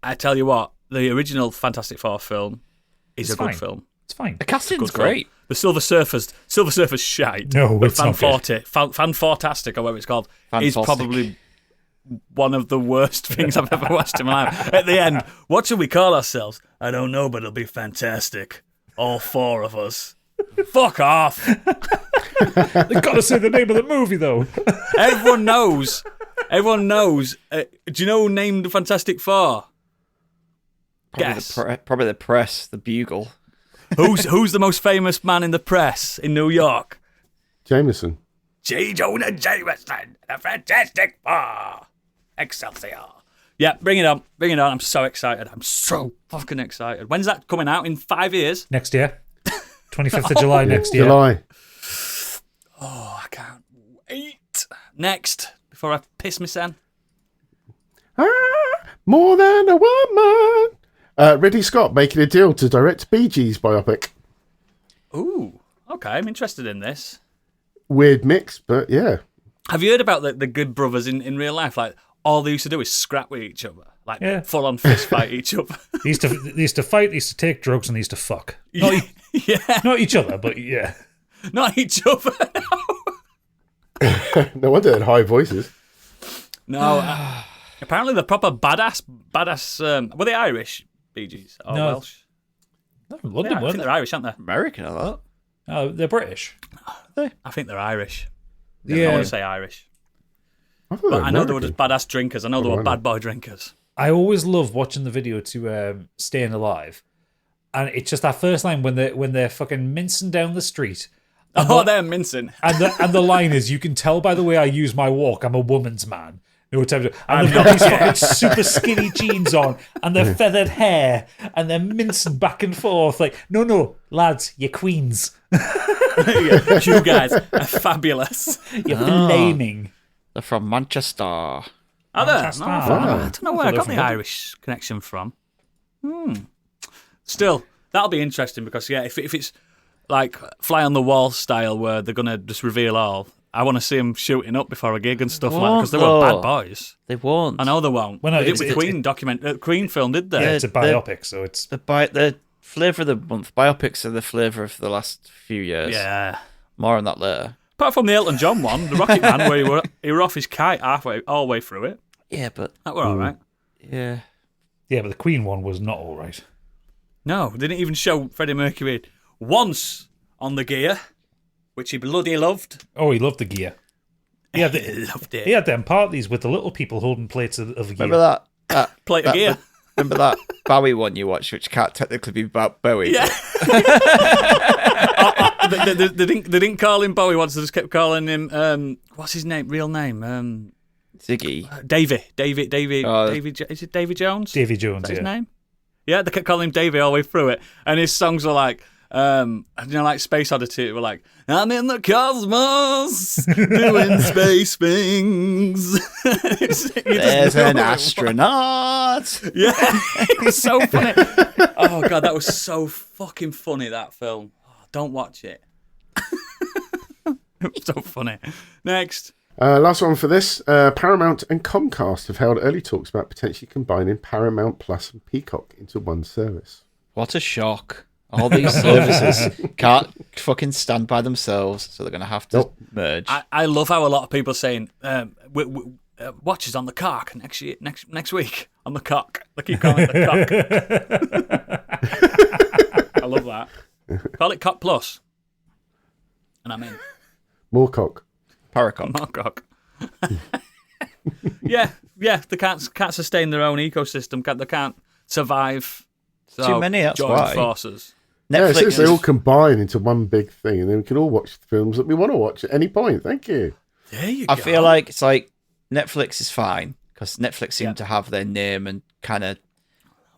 S1: I tell you what, the original Fantastic Four film is
S4: It's
S1: a
S4: fine.
S1: good film.
S4: It's fine.
S3: The casting's
S1: Good film.
S3: great.
S1: The Silver Surfer's shite.
S4: No,
S1: but
S4: it's not good.
S1: Fantastic, or whatever it's called, is
S3: Fantastic.
S1: probably one of the worst things I've ever watched in my life. At the end, what should we call ourselves? I don't know, but it'll be fantastic. All four of us. Fuck off.
S4: They've got to say the name of the movie, though.
S1: Everyone knows. Do you know who named the Fantastic Four? Guess.
S3: Probably the press, the Bugle.
S1: Who's the most famous man in the press in New York?
S2: Jameson.
S1: J. Jonah Jameson, the Fantastic Four. Excelsior. Yeah, bring it on. I'm so excited. I'm so fucking excited. When's that coming out? In 5 years?
S4: Next year. 25th of July next year.
S2: July.
S1: Oh, I can't wait. Next, before I piss myself.
S2: More than a woman. Ridley Scott making a deal to direct Bee Gees biopic.
S1: Ooh, okay, I'm interested in this.
S2: Weird mix, but yeah.
S1: Have you heard about the Good Brothers in real life? Like, all they used to do is scrap with each other. Like, full-on fist fight each other.
S4: They used to fight, they used to take drugs, and they used to fuck.
S1: Yeah.
S4: Not each other, but yeah.
S1: Not each other,
S2: No wonder they had high voices.
S1: no. Apparently they're proper badass. Were they Irish, Bee Gees? Or
S4: No.
S1: Welsh?
S4: No, London,
S1: I think
S4: weren't
S1: they're Irish, aren't they?
S3: American, I thought.
S4: they? Oh, they're British.
S1: I think they're Irish. I
S4: Yeah.
S1: want to say Irish.
S2: I thought
S1: But I know they were
S2: American.
S1: just badass drinkers. I know they were bad boy drinkers.
S4: I always love watching the video to Staying Alive. And it's just that first line when they're fucking mincing down the street.
S1: Oh, they're mincing.
S4: And the line is, you can tell by the way I use my walk, I'm a woman's man. No time and they've got these fucking super skinny jeans on and their feathered hair and they're mincing back and forth like, no, lads, you're queens.
S1: Yeah, you guys are fabulous.
S4: You're flaming.
S3: They're from Manchester.
S1: Are they?
S4: Manchester.
S1: No, I don't know where I got the Irish connection from. Still, that'll be interesting because, yeah, if it's like fly on the wall style where they're going to just reveal all, I want to see them shooting up before a gig and stuff like that because they were bad boys.
S3: They won't.
S1: I know they won't.
S4: Well, no,
S1: they did
S4: it's-
S1: with Queen film, did they?
S4: Yeah, it's a biopic, so it's...
S3: The flavour of the month. Biopics are the flavour of the last few years.
S1: Yeah.
S3: More on that later.
S1: Apart from the Elton John one, the Rocket Man, where he were off his kite all the way through it.
S3: Yeah, but...
S1: That were all right.
S3: Yeah.
S4: Yeah, but the Queen one was not all right.
S1: No, they didn't even show Freddie Mercury once on the gear, which he bloody loved.
S4: Oh, he loved the gear.
S1: He loved it.
S4: He had them parties with the little people holding plates of gear.
S3: Remember that
S1: Plate of gear.
S3: Remember that Bowie one you watched, which can't technically be about Bowie?
S1: Yeah. They didn't call him Bowie once. They just kept calling him. What's his name? Real name?
S3: Ziggy.
S1: Davy.
S3: Oh.
S1: Is it Davy Jones?
S4: Davy Jones,
S1: Is that his
S4: yeah.
S1: name? Yeah, they kept calling him Davy all the way through it, and his songs were like, like Space Oddity. Were like, I'm in the cosmos doing space things.
S3: There's an astronaut.
S1: Yeah, it's so funny. Oh god, that was so fucking funny. That film. Oh, don't watch it. It was so funny. Next.
S2: Last one for this. Paramount and Comcast have held early talks about potentially combining Paramount Plus and Peacock into one service.
S3: What a shock. All these services can't fucking stand by themselves, so they're going to have to merge.
S1: I love how a lot of people are saying, watch is on the cock next week. On the cock. They keep calling it the cock. I love that. Call it Cock Plus. And I'm in.
S2: More cock.
S3: Paracock.
S1: More cock. yeah, they can't sustain their own ecosystem. They can't survive. So
S3: Too many, that's
S1: join
S3: why.
S1: forces.
S2: Yeah,
S3: Netflix
S2: they all combine into one big thing, and then we can all watch the films that we want to watch at any point. Thank you.
S1: There you go.
S3: I feel like it's like Netflix is fine because Netflix seem to have their name and kind of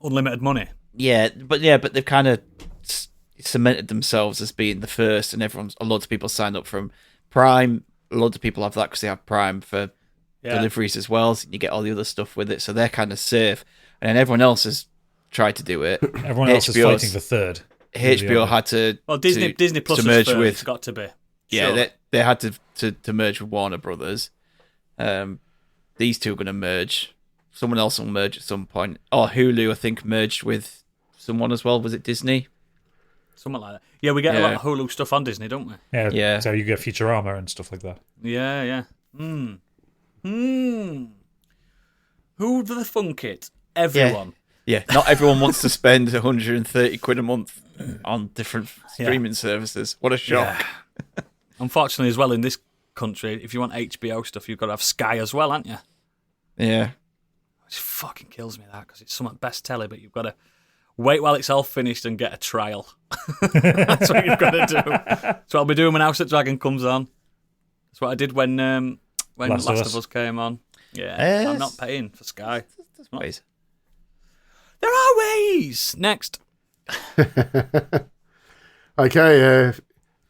S1: unlimited money.
S3: but they've kind of cemented themselves as being the first, and a lot of people signed up from Prime. A lot of people have that because they have Prime for deliveries as well. So you get all the other stuff with it, so they're kind of safe. And then everyone else has tried to do it.
S4: Everyone else is fighting for third.
S3: HBO had to.
S1: Well, Disney Plus
S3: to merge
S1: is
S3: with.
S1: got to be.
S3: Yeah, they had to merge with Warner Brothers. These two are going to merge. Someone else will merge at some point. Oh, Hulu, I think, merged with someone as well. Was it Disney?
S1: Something like that. Yeah, we get a lot of Hulu stuff on Disney, don't we?
S4: Yeah. So you get Futurama and stuff like that.
S1: Yeah. Who the funk it? Everyone.
S3: Yeah, not everyone wants to spend 130 quid a month on different streaming services. What a shock.
S1: Yeah. Unfortunately, as well, in this country, if you want HBO stuff, you've got to have Sky as well, haven't you?
S3: Yeah.
S1: Which fucking kills me, that, because it's some of the best telly, but you've got to wait while it's all finished and get a trial. That's what you've got to do. That's what I'll be doing when House of Dragon comes on. That's what I did when Last of Us came on. Yeah, I'm not paying for Sky.
S3: There's ways.
S1: There are ways. Next.
S2: Okay,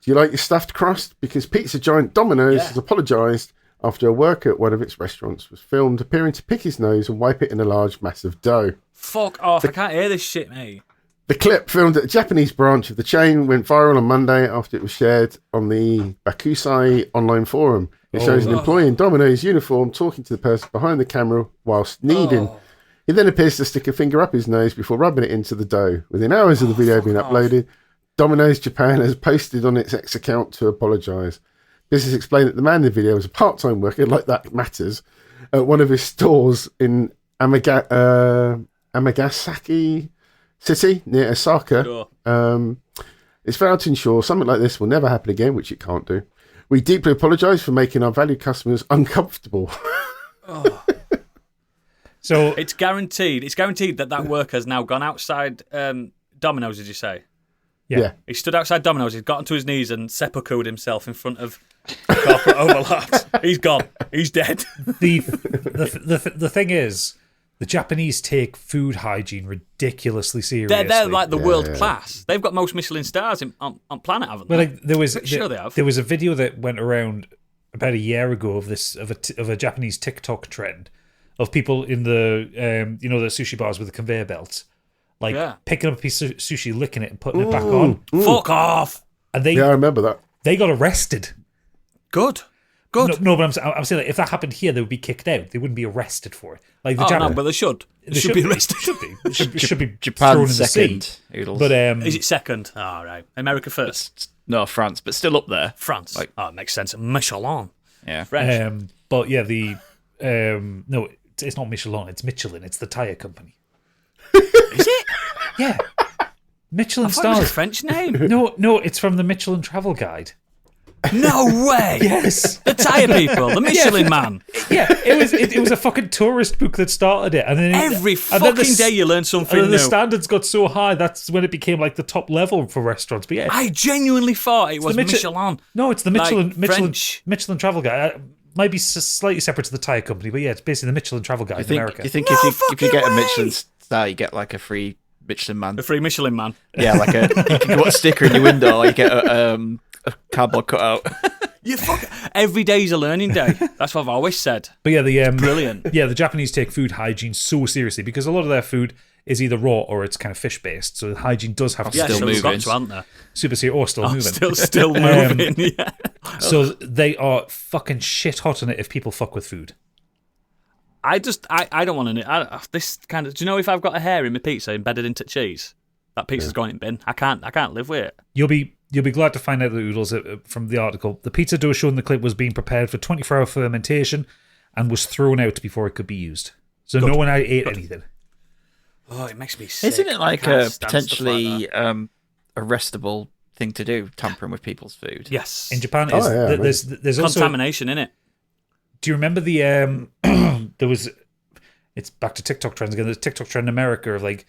S2: do you like your stuffed crust? Because pizza giant Domino's has apologised after a worker at one of its restaurants was filmed appearing to pick his nose and wipe it in a large mass of dough.
S1: Fuck off, I can't hear this shit, mate.
S2: The clip, filmed at a Japanese branch of the chain, went viral on Monday after it was shared on the Bakusai online forum. It shows an employee in Domino's uniform talking to the person behind the camera whilst kneading. He then appears to stick a finger up his nose before rubbing it into the dough. Within hours of the video being uploaded, Domino's Japan has posted on its X account to apologise. This has explained that the man in the video was a part-time worker, like that matters, at one of his stores in Amagasaki City near Osaka. Sure. It's vowed to ensure something like this will never happen again, which it can't do. We deeply apologise for making our valued customers uncomfortable.
S1: So it's guaranteed. It's guaranteed that worker has now gone outside Domino's. Did you say?
S2: Yeah.
S1: He stood outside Domino's. He's got onto his knees and seppuku'd himself in front of corporate overlords. He's gone. He's dead.
S4: The thing is, the Japanese take food hygiene ridiculously seriously.
S1: They're like the world class. They've got most Michelin stars on planet, haven't they?
S4: But like,
S1: sure they have.
S4: There was a video that went around about a year ago of a Japanese TikTok trend of people in the the sushi bars with the conveyor belts, picking up a piece of sushi, licking it, and putting it back on.
S1: Fuck off!
S4: And
S2: I remember that.
S4: They got arrested.
S1: Good.
S4: No, but I'm saying that if that happened here, they would be kicked out. They wouldn't be arrested for it. Like
S1: no, but they should. They should be arrested.
S4: Should be
S3: Japan
S4: thrown in
S3: second.
S4: The sea. But
S1: is it second? Oh, right. America first.
S3: No, France, but still up there.
S1: France. It makes sense. Michelin.
S3: Yeah.
S1: French.
S4: But yeah, no, it's not Michelin. It's Michelin. It's the tire company.
S1: Is it?
S4: Yeah. Michelin
S1: I thought it was
S4: stars.
S1: a French name.
S4: No, it's from the Michelin Travel Guide.
S1: No way.
S4: Yes.
S1: The tyre people, the Michelin man.
S4: Yeah, it was a fucking tourist book that started it, and then
S1: Every fucking day you learn something
S4: and then
S1: new.
S4: the standards got so high that's when it became like the top level for restaurants. But yeah,
S1: I genuinely thought it was Michelin.
S4: No, it's the Michelin
S1: French.
S4: Michelin Travel Guide. Might be slightly separate to the tire company, but yeah, it's basically the Michelin Travel Guide in America.
S3: You think if you get a Michelin star, you get like a free Michelin man?
S1: A free Michelin man.
S3: Yeah, like you can put a sticker in your window, or you get a cardboard cutout.
S1: Every day's a learning day. That's what I've always said.
S4: But yeah,
S1: brilliant.
S4: Yeah, the Japanese take food hygiene so seriously because a lot of their food is either raw or it's kind of fish based. So the hygiene does have to
S3: still moving.
S4: Super serious or still moving.
S1: Still moving. Yeah.
S4: So they are fucking shit hot on it if people fuck with food. I
S1: don't want to. This kind of. Do you know if I've got a hair in my pizza embedded into cheese? That pizza's going in bin. I can't live with it.
S4: You'll be glad to find out that Oodles from the article. The pizza dough shown in the clip was being prepared for 24-hour fermentation and was thrown out before it could be used. So no one ate anything.
S1: Oh, it makes me sick.
S3: Isn't it like
S1: I can't
S3: a
S1: stand
S3: potentially
S1: stuff like
S3: arrestable thing to do, tampering with people's food?
S1: that. Yes.
S4: In Japan, there's also
S1: contamination in it.
S4: Do you remember the there was? It's back to TikTok trends again. There's a TikTok trend in America of like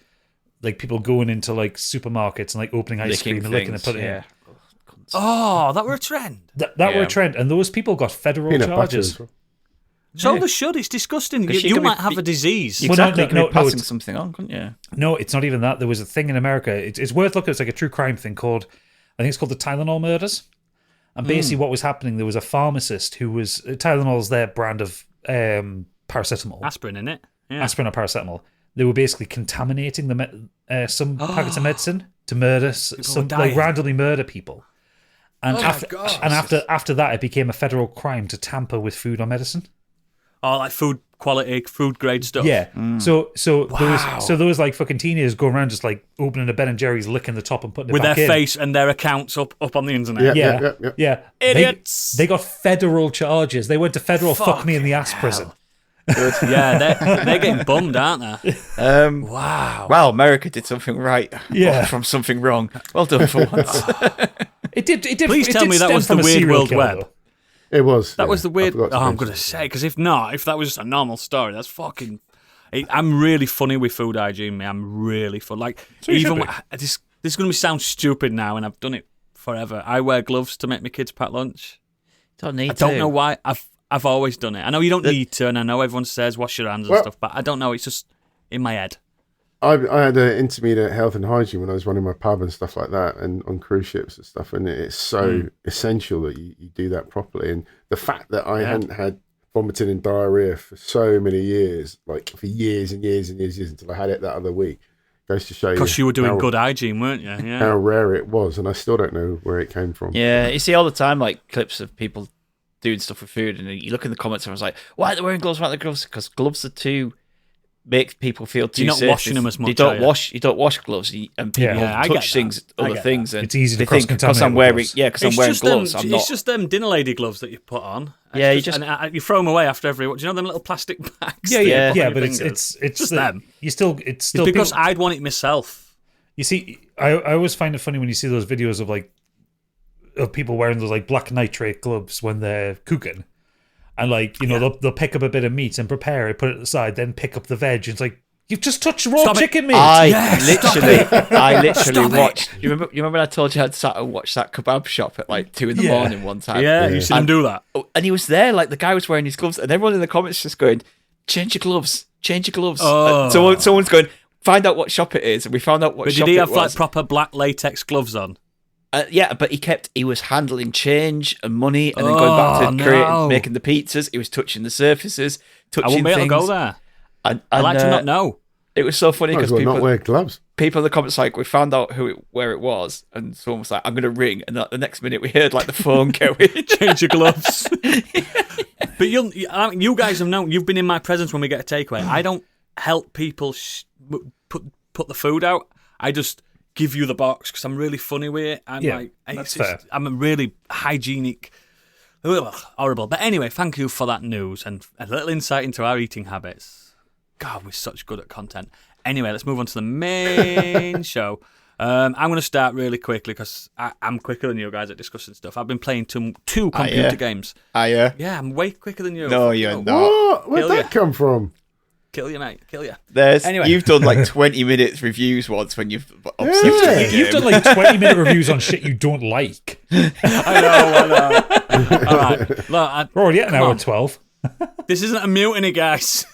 S4: people going into like supermarkets and like opening ice cream and licking and putting it in.
S1: Oh, that were a trend.
S4: That were a trend, and those people got federal
S2: Peanut butter
S4: charges.
S2: as well.
S1: So they should. It's disgusting. You might have a disease.
S3: Exactly,
S4: no,
S3: you could be passing
S4: it's-
S3: something on, couldn't you?
S4: No, it's not even that. There was a thing in America. It's worth looking. It's like a true crime thing called, I think it's called the Tylenol murders. And basically, what was happening? There was a pharmacist who was Tylenol's their brand of paracetamol,
S1: Aspirin in it. Yeah.
S4: aspirin or paracetamol. They were basically contaminating some packets of medicine to murder randomly murder people. And after that, it became a federal crime to tamper with food or medicine.
S1: Oh, like food quality, food grade stuff.
S4: Yeah. So there was like fucking teenagers going around just like opening a Ben and Jerry's, licking the top and putting it
S1: With
S4: back
S1: their
S4: in.
S1: face and their accounts up on the internet.
S4: Yeah.
S1: Idiots.
S4: They got federal charges. They went to federal fuck me in the ass prison.
S1: Yeah, they're getting bummed, aren't they? Wow.
S3: Wow, America did something right.
S4: Yeah.
S3: From something wrong. Well done for once.
S4: It did.
S1: Please
S4: it
S1: tell
S4: did
S1: me that
S4: stem
S1: was the
S4: from a
S1: Weird
S4: serial
S1: World
S4: killer,
S1: Web.
S4: though.
S2: It was.
S1: That was the weird.
S2: I forgot to
S1: I'm
S2: mention
S1: going to
S2: that.
S1: say, because if that was just a normal story, that's fucking. I'm really funny with food hygiene, me. I'm really fun. Like,
S4: So you
S1: even
S4: should
S1: this is going to sound stupid now, and I've done it forever. I wear gloves to make my kids pack lunch.
S3: Don't need
S1: I don't know why. I've always done it. I know you don't need to, and I know everyone says wash your hands and
S2: Well-
S1: stuff, but I don't know. It's just in my head.
S2: I had an intermediate health and hygiene when I was running my pub and stuff like that, and on cruise ships and stuff. And it's so essential that you do that properly. And the fact that I hadn't had vomiting and diarrhea for so many years, like for years and years and years, until I had it that other week, goes to show you.
S1: Because you were doing
S2: how,
S1: good hygiene, weren't you? Yeah.
S2: how rare it was. And I still don't know where it came from.
S3: Yeah, you see all the time like clips of people doing stuff with food, and you look in the comments and I was like, why are they wearing gloves? Why are they gloves? Because gloves are too make people feel too
S1: You're not
S3: safe.
S1: washing them as much,
S3: You don't
S1: are you?
S3: wash. You don't wash gloves, and people
S4: Yeah,
S1: I get
S3: touch
S1: that.
S3: things,
S1: I
S3: other
S1: get
S3: things,
S1: that.
S3: and
S4: It's easy to
S3: they think because
S4: cross-contaminate
S3: I'm
S4: with
S3: wearing
S4: gloves.
S3: because I'm wearing gloves. I'm
S1: It's
S3: not.
S1: just them dinner lady gloves that you put on.
S3: Yeah, you
S1: you throw them away after every. Do you know them little plastic bags?
S4: Yeah,
S1: that you put on
S4: but
S1: your
S4: it's
S1: fingers?
S4: it's
S1: just
S4: the-
S1: them.
S4: It's still
S1: It's because
S4: people-
S1: I'd want it myself.
S4: You see, I always find it funny when you see those videos of people wearing those like black nitrate gloves when they're cooking, and they'll pick up a bit of meat and prepare it, put it aside, then pick up the veg. And it's like you've just touched raw
S1: Stop it.
S4: chicken meat.
S3: I literally
S1: Stop it.
S3: watched. You remember when I told you I'd sat and watched that kebab shop at like 2 a.m. morning one time?
S1: Yeah, you seen him do that.
S3: And he was there, like the guy was wearing his gloves, and everyone in the comments just going, "Change your gloves, change your gloves."
S1: Oh.
S3: And someone's going, "Find out what shop it is," and we found out what
S1: But
S3: shop
S1: did he
S3: it
S1: have
S3: was.
S1: like proper black latex gloves on?
S3: Yeah, but he was handling change and money, and then going back to making the pizzas. He was touching the surfaces,
S1: I
S3: touching
S1: won't be able to
S3: things.
S1: go there.
S3: And,
S1: I like to
S3: uh,
S1: not know.
S3: It was so funny
S2: Might
S3: because
S2: as well not wear gloves.
S3: people in the comments like, we found out where it was, and someone was like, "I'm going to ring," and the next minute we heard like the phone going.
S1: Change your gloves. But you guys have known. You've been in my presence when we get a takeaway. I don't help people put the food out. I just give you the box because I'm really funny with it.
S4: That's fair.
S1: I'm a really hygienic. Ugh, horrible. But anyway, thank you for that news and a little insight into our eating habits. God, we're such good at content. Anyway, let's move on to the main show. I'm going to start really quickly because I'm quicker than you guys at discussing stuff. I've been playing two computer games.
S3: Yeah.
S1: Yeah, I'm way quicker than you.
S3: No, you're not.
S2: What? Where'd
S1: Kill
S2: that come from?
S1: Kill you, mate. Kill you.
S3: Anyway. You've done like 20 minutes reviews once when you've
S4: You've done like 20-minute reviews on shit you don't like.
S1: I know. All right. Look,
S4: We're already at an
S1: Come
S4: hour
S1: on.
S4: 12.
S1: this isn't a mutiny, guys.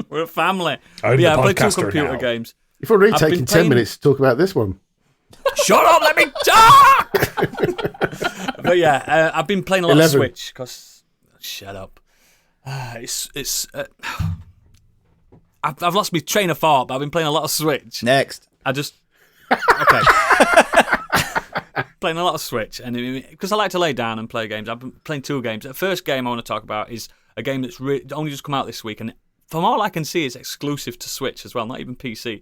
S1: We're a family.
S4: I'm
S1: I
S4: the
S1: played 2
S4: podcaster
S1: computer
S4: now.
S1: games.
S2: You've already
S1: I've
S2: taken
S1: been
S2: 10
S1: playing-
S2: minutes to talk about this one.
S1: Shut up, let me talk! But yeah, I've been playing a lot
S2: 11.
S1: of Switch because... Shut up. I've lost my train of thought, but I've been playing a lot of Switch.
S3: Next.
S1: I just... Okay. Playing a lot of Switch, and because I like to lay down and play games, I've been playing 2 games. The first game I want to talk about is a game that's only just come out this week, and from all I can see, it's exclusive to Switch as well, not even PC.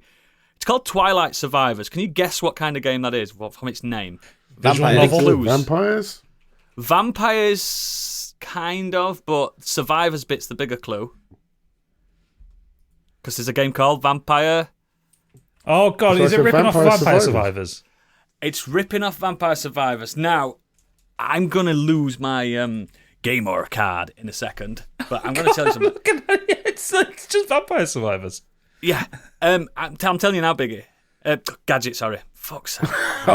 S1: It's called Twilight Survivors. Can you guess what kind of game that is from its name?
S4: Visual
S3: Vampire.
S4: novel.
S1: Clues.
S2: Vampires?
S1: Vampires, kind of, but Survivors bit's the bigger clue. Because there's a game called Vampire.
S4: Oh god,
S2: It's
S4: is
S2: like
S4: it
S2: a
S4: ripping off
S2: Vampire
S4: Vampire
S2: Survivors.
S4: Survivors?
S1: It's ripping off Vampire Survivors. Now, I'm going to lose my Gamer card in a second, but I'm going to tell you something.
S4: Look at that. It's just Vampire Survivors.
S1: Yeah, I'm telling you now, Biggie. Gadget, sorry. Fuck's sake.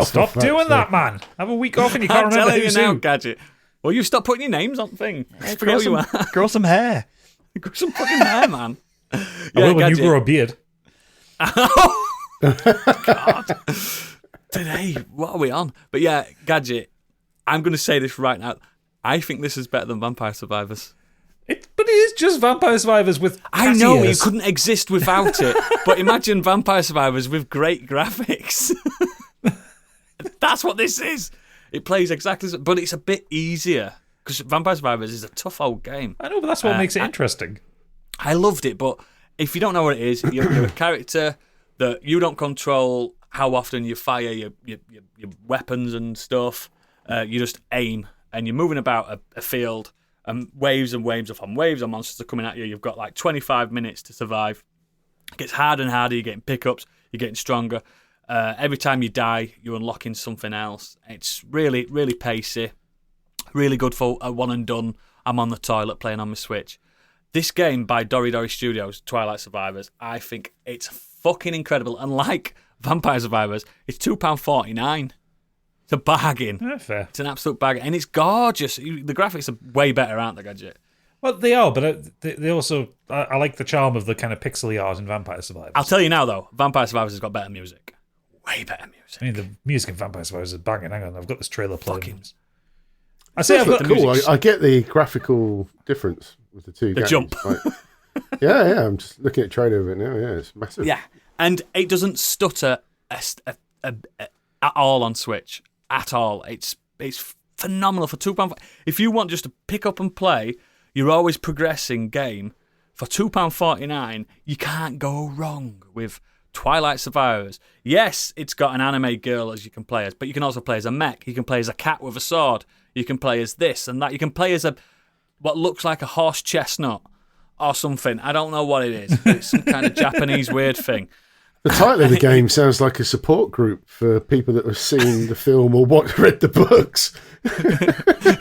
S4: Stop doing that, man. Have a week off and you can't
S1: I'm
S4: remember
S1: telling you
S4: who's
S1: now,
S4: who.
S1: Gadget. Well, you stop putting your names on thing. I forget who you are.
S3: Grow some hair.
S1: Grow some fucking hair, man.
S4: I will when you grow a beard.
S1: God. Today, what are we on? But yeah, Gadget, I'm going to say this right now. I think this is better than Vampire Survivors.
S4: But it is just Vampire Survivors with
S1: I know
S4: cat
S1: it
S4: ears.
S1: couldn't exist without it, but imagine Vampire Survivors with great graphics. That's what this is. It plays exactly, but it's a bit easier because Vampire Survivors is a tough old game.
S4: I know, but that's what makes it interesting.
S1: I loved it, but if you don't know what it is, you're a character that you don't control how often you fire your weapons and stuff. You just aim, and you're moving about a field, and waves upon waves of monsters are coming at you. You've got like 25 minutes to survive. It gets harder and harder. You're getting pickups. You're getting stronger. Every time you die, you're unlocking something else. It's really, really pacey. Really good for a one and done. I'm on the toilet playing on my Switch. This game by Dory Dory Studios, Twilight Survivors, I think it's fucking incredible. And like Vampire Survivors, it's £2.49. It's a bargain.
S4: Yeah, fair.
S1: It's an absolute bargain. And it's gorgeous. The graphics are way better, aren't they, Gadget?
S4: Well, they are, but they also... I like the charm of the kind of pixely art in Vampire Survivors.
S1: I'll tell you now, though, Vampire Survivors has got better music. Way better music.
S4: I mean, the music in Vampire Survivors is banging. Hang on, I've got this trailer playing.
S1: Fucking-
S4: I say I've got
S2: That's
S4: the
S2: cool.
S4: music.
S2: I get the graphical difference with the two games.
S1: jump.
S2: Like, yeah. I'm just looking at a trailer of it now. Yeah, it's massive.
S1: Yeah. And it doesn't stutter at all on Switch. At all. It's phenomenal for £2. If you want just to pick up and play, you're always progressing game for £2.49. You can't go wrong with Twilight Survivors. Yes, it's got an anime girl as you can play as, but you can also play as a mech. You can play as a cat with a sword. You can play as this and that. You can play as what looks like a horse chestnut or something. I don't know what it is. It's some kind of Japanese weird thing.
S2: The title of the game sounds like a support group for people that have seen the film or read the books.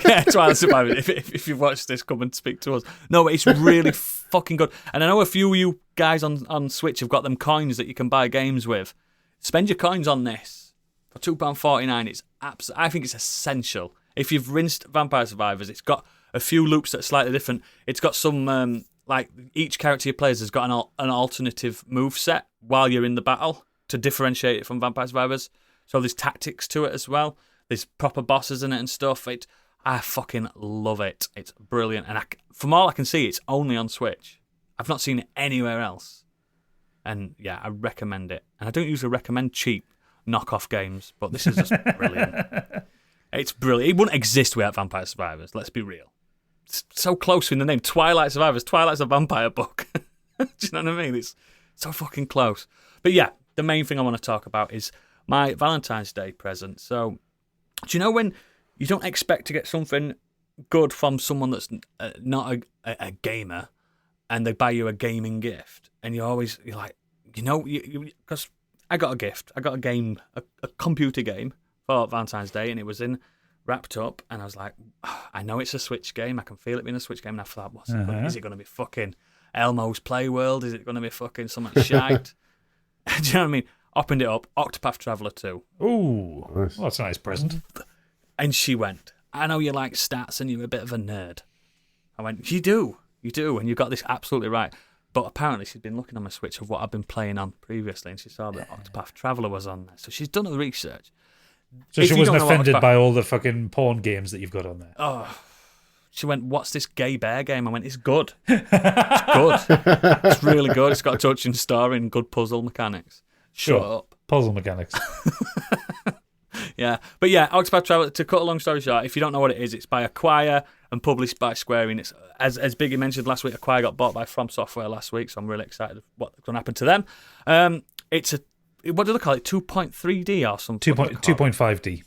S1: Yeah, Twilight Survivors. If you've watched this, come and speak to us. No, it's really fucking good. And I know a few of you guys on Switch have got them coins that you can buy games with. Spend your coins on this for £2.49. It's I think it's essential. If you've rinsed Vampire Survivors, it's got a few loops that are slightly different. It's got some like each character you play has got an alternative move set while you're in the battle to differentiate it from Vampire Survivors. So there's tactics to it as well. There's proper bosses in it and stuff. I fucking love it. It's brilliant. And from all I can see, it's only on Switch. I've not seen it anywhere else. And yeah, I recommend it. And I don't usually recommend cheap knockoff games, but this is just brilliant. It's brilliant. It wouldn't exist without Vampire Survivors, let's be real. It's so close in the name. Twilight Survivors. Twilight's a vampire book. Do you know what I mean? It's so fucking close. But yeah, the main thing I want to talk about is my Valentine's Day present. So, do you know when you don't expect to get something good from someone that's not a gamer and they buy you a gaming gift and you're like, because I got a gift. I got a game, a computer game for Valentine's Day, and it was wrapped up, and I was like, I know it's a Switch game. I can feel it being a Switch game. And I thought, is it going to be fucking Elmo's Playworld? Is it going to be fucking something shite? Do you know what I mean? Opened it up, Octopath Traveler 2.
S4: Ooh,
S2: Nice.
S4: well, that's a nice present.
S1: And she went, I know you like stats and you're a bit of a nerd. I went, you do, and you got this absolutely right. But apparently she'd been looking on my Switch of what I've been playing on previously, and she saw that Octopath Traveler was on there. So she's done the research.
S4: So
S1: If
S4: she
S1: you
S4: wasn't
S1: don't know
S4: offended
S1: Octopath-
S4: by all the fucking porn games that you've got on there.
S1: Oh, she went, what's this gay bear game? I went, it's good. It's good. It's really good. It's got a touching story and good puzzle mechanics. Shut up.
S4: Puzzle mechanics.
S1: Yeah. But yeah, Octopath Traveler, to cut a long story short, if you don't know what it is, it's by Acquire and published by Square Enix. As Biggie mentioned last week, Acquire got bought by From Software last week, so I'm really excited what's going to happen to them. It's what do they call it? 2.3D or something?
S4: 2.5D.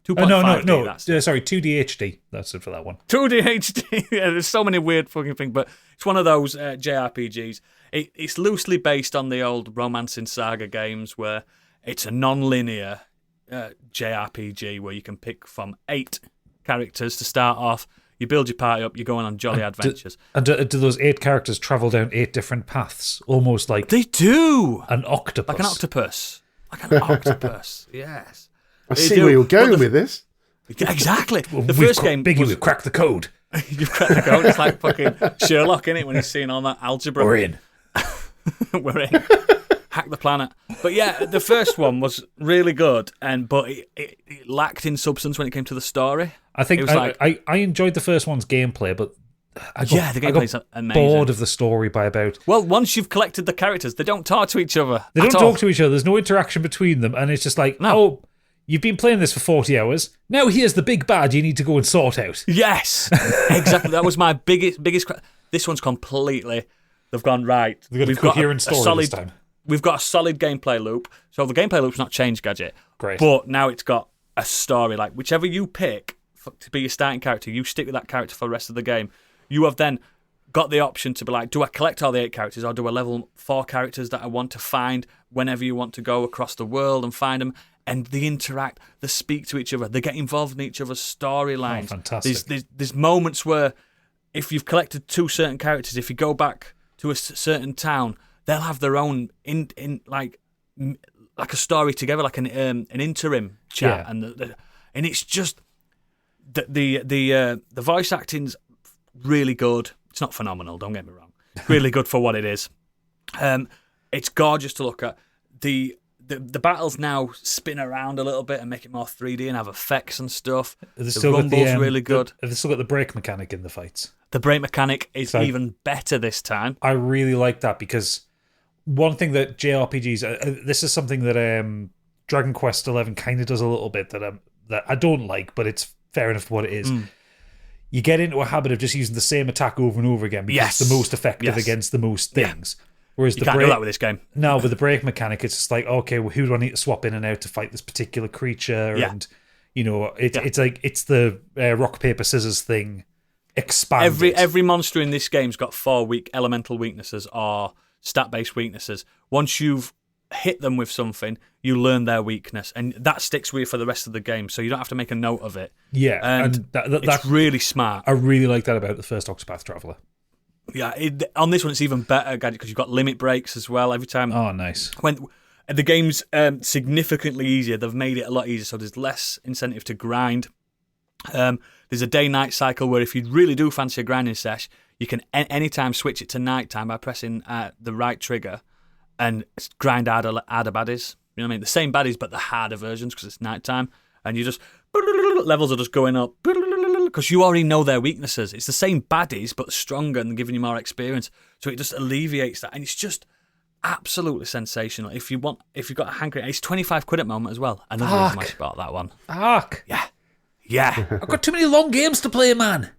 S1: 2.5D.
S4: No.
S1: That's it.
S4: Sorry, 2D HD. That's it for that one.
S1: 2D HD. Yeah, there's so many weird fucking things, but it's one of those JRPGs. It's loosely based on the old Romancing Saga games, where it's a non-linear JRPG where you can pick from 8 characters to start off. You build your party up, you're going on jolly adventures.
S4: Do those 8 characters travel down 8 different paths? Almost like
S1: They do!
S4: an octopus.
S1: Like an octopus. Like an octopus, yes.
S2: I
S1: They
S2: see
S1: do.
S2: where you're
S1: But
S2: going with this.
S1: Exactly.
S4: Well,
S1: The
S4: we've
S1: first game
S4: Biggie,
S1: was...
S4: we've cracked the code.
S1: You've cracked the code. It's like fucking Sherlock, innit, when he's seeing all that algebra.
S4: We're in.
S1: We're in. Hack the planet. But yeah, the first one was really good, but it lacked in substance when it came to the story.
S4: I think
S1: It was
S4: I enjoyed the first one's gameplay, but the
S1: gameplay's amazing.
S4: bored of the story by about.
S1: Well, once you've collected the characters, they don't talk to each other.
S4: They don't talk to each other. There's no interaction between them, and it's just like, oh, you've been playing this for 40 hours. Now here's the big bad you need to go and sort out.
S1: Yes, exactly. That was my biggest. This one's completely. They've gone right.
S4: They've got a coherent story this time.
S1: We've got a solid gameplay loop. So the gameplay loop's not changed, Gadget.
S4: Great.
S1: But now it's got a story. Like, whichever you pick to be your starting character, you stick with that character for the rest of the game. You have then got the option to be like, do I collect all the 8 characters, or do I level 4 characters that I want to find whenever you want to go across the world and find them? And they interact, they speak to each other, they get involved in each other's storylines.
S4: Oh, fantastic.
S1: There's moments where if you've collected 2 certain characters, if you go back to a certain town, they'll have their own like a story together, like an interim chat,
S4: Yeah.
S1: and it's just the voice acting's really good. It's not phenomenal, don't get me wrong. Really good for what it is. It's gorgeous to look at. The battles now spin around a little bit and make it more 3D and have effects and stuff. The rumble's really good.
S4: They've still got the brake mechanic in the fights.
S1: The brake mechanic is even better this time.
S4: I really like that, because one thing that JRPGs, this is something that Dragon Quest XI kind of does a little bit that I don't like, but it's fair enough for what it is. You get into a habit of just using the same attack over and over again because it's the most effective against the most things. Whereas
S1: You can't do that with this game.
S4: No, with the brake mechanic, it's just like, okay, well, who do I need to swap in and out to fight this particular creature?
S1: Yeah.
S4: And, it's like, it's the rock, paper, scissors thing expanded.
S1: Every monster in this game's got 4 elemental weaknesses or stat-based weaknesses. Once you've hit them with something, you learn their weakness, and that sticks with you for the rest of the game, so you don't have to make a note of it.
S4: Yeah,
S1: and that's really smart.
S4: I really like that about the first Octopath Traveler.
S1: Yeah, on this one it's even better, Gadget, because you've got limit breaks as well every time.
S4: Oh, nice.
S1: When the game's significantly easier, they've made it a lot easier, so there's less incentive to grind. There's a day-night cycle where if you really do fancy a grinding sesh, you can anytime switch it to nighttime by pressing the right trigger and grind harder baddies. You know what I mean? The same baddies, but the harder versions because it's nighttime. And you just... levels are just going up because you already know their weaknesses. It's the same baddies, but stronger and giving you more experience. So it just alleviates that. And it's just absolutely sensational. If you've got a hankering... It's 25 quid at the moment as well. Another reason why I bought that one.
S4: Fuck.
S1: Yeah.
S4: I've got too many long games to play, man.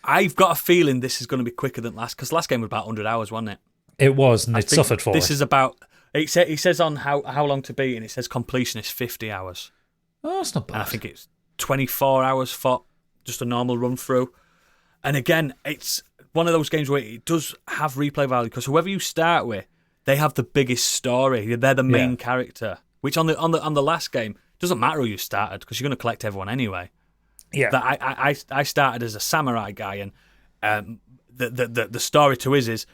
S1: I've got a feeling this is going to be quicker than last, because last game was about 100 hours, wasn't it?
S4: It was, and it suffered for
S1: this
S4: it.
S1: is about... It says on how long to beat, and it says completion is 50 hours.
S4: Oh, it's not bad.
S1: And I think it's 24 hours for just a normal run through. And again, it's one of those games where it does have replay value, because whoever you start with, they have the biggest story. They're the main character. Which on the last game, doesn't matter who you started, because you're going to collect everyone anyway.
S4: Yeah.
S1: I started as a samurai guy, and the story to is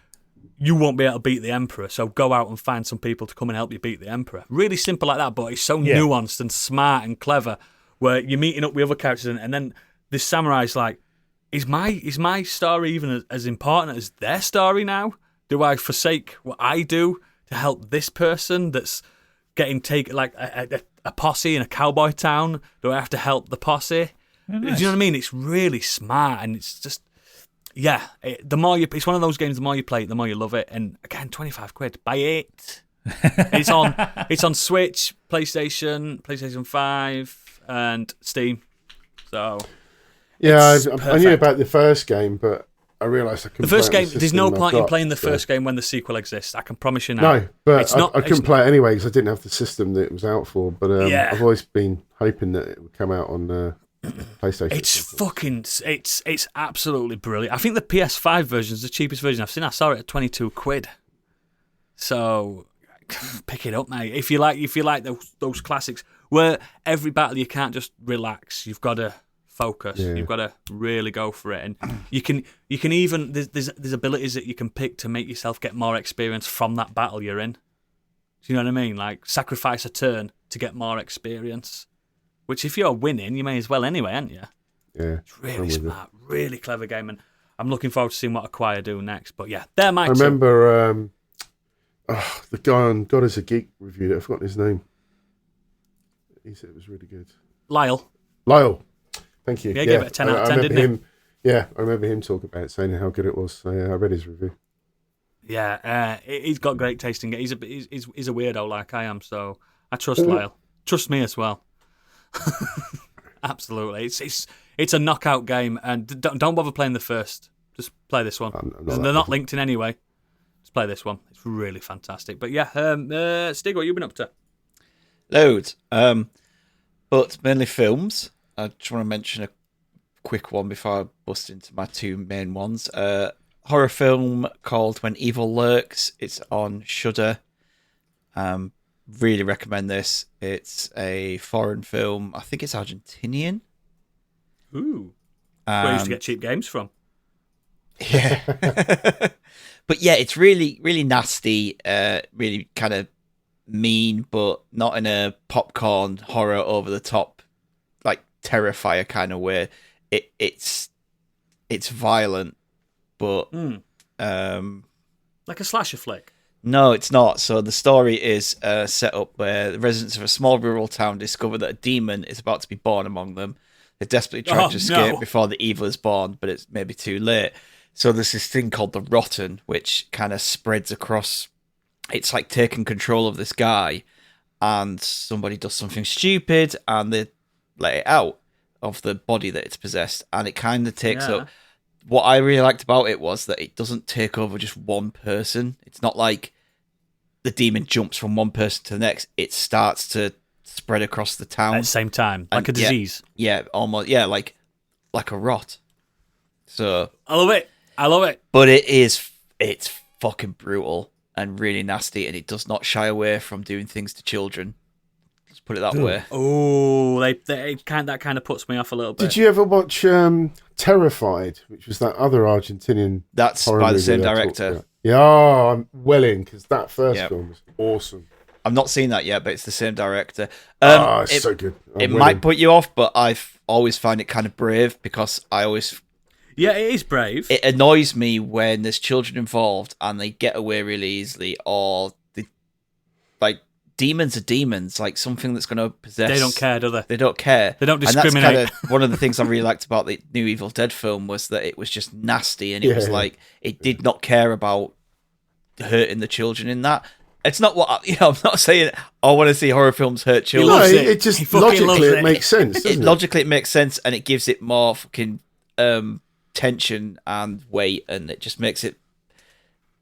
S1: you won't be able to beat the Emperor, so go out and find some people to come and help you beat the Emperor. Really simple like that, but it's so nuanced and smart and clever, where you're meeting up with other characters, and then this samurai's like, is my story even as important as their story now? Do I forsake what I do to help this person that's getting taken, like a posse in a cowboy town? Do I have to help the posse?
S4: Oh, nice.
S1: Do you know what I mean? It's really smart, and it's just... Yeah, it's one of those games, the more you play it, the more you love it. And again, 25 quid, buy it. It's on Switch, PlayStation 5, and Steam. So
S2: yeah, I knew about the first game, but I realised I couldn't
S1: The first
S2: play it on
S1: game,
S2: the
S1: there's no
S2: system
S1: point in
S2: I've
S1: playing the
S2: got, so-
S1: first game when the sequel exists. I can promise you now.
S2: No, but
S1: It's not-
S2: I couldn't
S1: it's-
S2: play it anyway because I didn't have the system that it was out for. But
S1: Yeah.
S2: I've always been hoping that it would come out on PlayStation.
S1: It's fucking, it's absolutely brilliant. I think the PS5 version is the cheapest version I've seen. I saw it at 22 quid. So pick it up, mate. If you like those classics where every battle you can't just relax. You've got to focus.
S2: Yeah.
S1: You've got to really go for it, and you can even there's abilities that you can pick to make yourself get more experience from that battle you're in. Do you know what I mean? Like sacrifice a turn to get more experience. Which if you're winning, you may as well anyway, aren't you?
S2: Yeah,
S1: It's really smart, really clever game, and I'm looking forward to seeing what Acquire do next. But yeah, they're my
S2: I
S1: two.
S2: remember the guy on God is a Geek reviewed it. I've forgotten his name. He said it was really good.
S1: Lyle.
S2: Thank you.
S1: Yeah, he gave it a 10 out of 10,
S2: remember
S1: didn't
S2: him. Yeah, I remember him talking about it, saying how good it was. So yeah, I read his review.
S1: Yeah, he's got great taste in games. He's a weirdo like I am, so I trust Lyle. Trust me as well. Absolutely, it's a knockout game, and don't bother playing the first. Just play this one. They're not linked in any way. Just play this one. It's really fantastic. But yeah, Stig, what you been up to?
S3: Loads. But mainly films. I just want to mention a quick one before I bust into my two main ones. Horror film called When Evil Lurks. It's on Shudder. Really recommend this. It's a foreign film. I think it's Argentinian.
S1: Ooh, where I used to get cheap games from.
S3: Yeah. But yeah, it's really, really nasty, really kind of mean, but not in a popcorn horror over the top, like Terrifier kind of way. It's violent, but
S1: Like a slasher flick.
S3: no, it's not. So the story is set up where the residents of a small rural town discover that a demon is about to be born among them. They're desperately trying to escape before the evil is born, but it's maybe too late. So there's this thing called the Rotten, which kind of spreads across. It's like taking control of this guy, and somebody does something stupid, and they let it out of the body that it's possessed, and it kind of takes up. What I really liked about it was that it doesn't take over just one person. It's not like the demon jumps from one person to the next. It starts to spread across the town
S1: At the same time, like a disease.
S3: Yeah, almost. Yeah, like a rot. So
S1: I love it.
S3: but it's fucking brutal and really nasty, and it does not shy away from doing things to children. Let's put it that way.
S1: Oh, that kind of puts me off a little bit.
S2: Did you ever watch Terrified, which was that other Argentinian?
S3: That's
S2: horror
S3: by the
S2: movie
S3: same
S2: that I
S3: director.
S2: talked about? Yeah, I'm well in because that first
S3: Yep.
S2: film was awesome.
S3: I've not seen that yet, but it's the same director.
S2: It's so good.
S3: It might put you off, but I've always found it kind of brave because
S1: Yeah, it is brave.
S3: it annoys me when there's children involved and they get away really easily, or like demons are demons, like something that's going to possess.
S1: They don't care, do they?
S3: They don't care.
S1: They don't
S3: And
S1: discriminate.
S3: that's kind of one of the things I really liked about the new Evil Dead film was that it was just nasty, and it was like it did not care about hurting the children in that. It's not what I'm not saying. I want to see horror films hurt children.
S1: loves
S2: No,
S1: it.
S2: it just
S1: He fucking loves
S2: logically
S1: it.
S2: it makes sense. Doesn't it?
S3: Logically, it makes sense, and it gives it more fucking tension and weight, and it just makes it.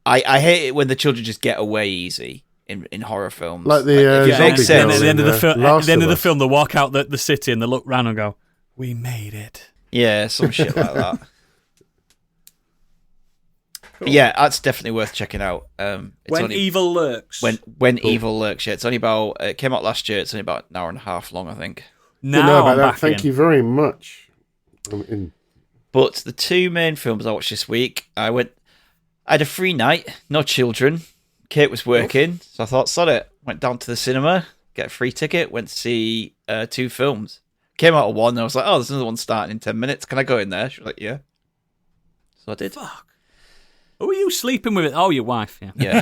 S3: I hate it when the children just get away easy in horror films.
S2: Like the
S3: it
S2: zombie
S3: makes
S1: And
S3: sense.
S1: at the end of the film,
S2: Last of Us.
S1: they walk out the city and they look round and go, "We made it."
S3: Yeah, some shit like that. But yeah, that's definitely worth checking out. It's
S1: When
S3: only,
S1: evil lurks.
S3: when evil lurks. Yeah, it's only about. It came out last year. It's only about an hour and a half long, I think.
S1: now
S2: Didn't know about
S1: I'm
S2: that.
S1: back
S2: Thank
S1: in.
S2: you very much. I'm in.
S3: But the two main films I watched this week, I had a free night, no children. Kate was working, so I thought, sod it. Went down to the cinema, get a free ticket, went to see two films. Came out of one, and I was like, oh, there's another one starting in 10 minutes. Can I go in there? She was like, yeah. So I did.
S1: Fuck. Who are you sleeping with? Oh, your wife. Yeah.
S3: Yeah.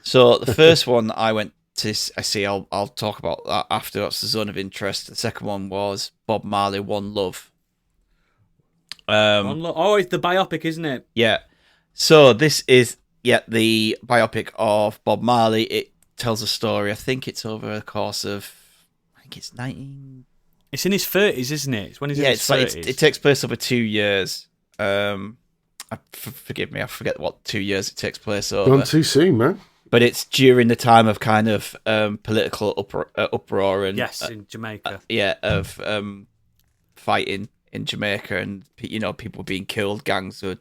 S3: So the first one I went to see, I'll talk about that after. That's the Zone of Interest. The second one was Bob Marley, One Love.
S1: Oh, it's the biopic, isn't it?
S3: Yeah. So this is the biopic of Bob Marley. It tells a story. I think it's over a course of, I think it's
S1: It's in his 30s, isn't it? It's when he's in
S3: Yeah,
S1: his
S3: it's like
S1: 30s.
S3: it takes place over 2 years. Forgive me, I forget what 2 years it takes place over.
S2: Gone too soon, man.
S3: But it's during the time of kind of political uproar and
S1: Yes, in Jamaica.
S3: of fighting in Jamaica, and people being killed, gangs were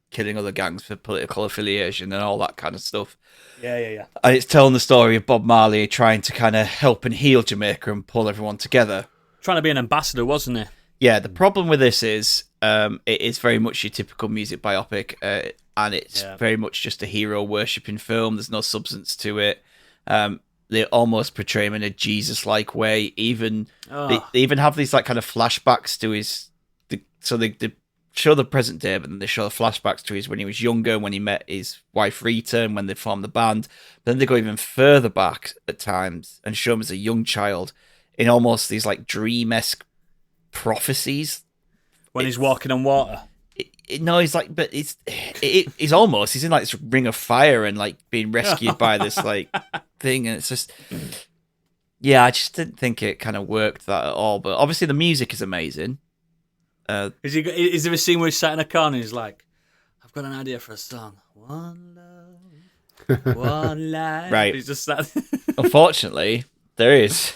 S3: killing other gangs for political affiliation and all that kind of stuff.
S1: Yeah.
S3: And it's telling the story of Bob Marley trying to kind of help and heal Jamaica and pull everyone together.
S1: Trying to be an ambassador, wasn't he?
S3: Yeah, the problem with this is it is very much your typical music biopic, and it's very much just a hero worshipping film. There's no substance to it. They almost portray him in a Jesus-like way. They even have these like kind of flashbacks to his. So they show the present day, but then they show the flashbacks to his when he was younger, when he met his wife Rita, and when they formed the band. Then they go even further back at times and show him as a young child in almost these like dream-esque prophecies.
S1: When he's walking on water.
S3: No, he's like, but he's in like this ring of fire and like being rescued by this like thing, and it's just, yeah, I just didn't think it kind of worked that at all. But obviously the music is amazing.
S1: Is there a scene where he's sat in a corner and he's like, I've got an idea for a song. One love, one life.
S3: Right.
S1: He's just sat.
S3: Unfortunately, there is.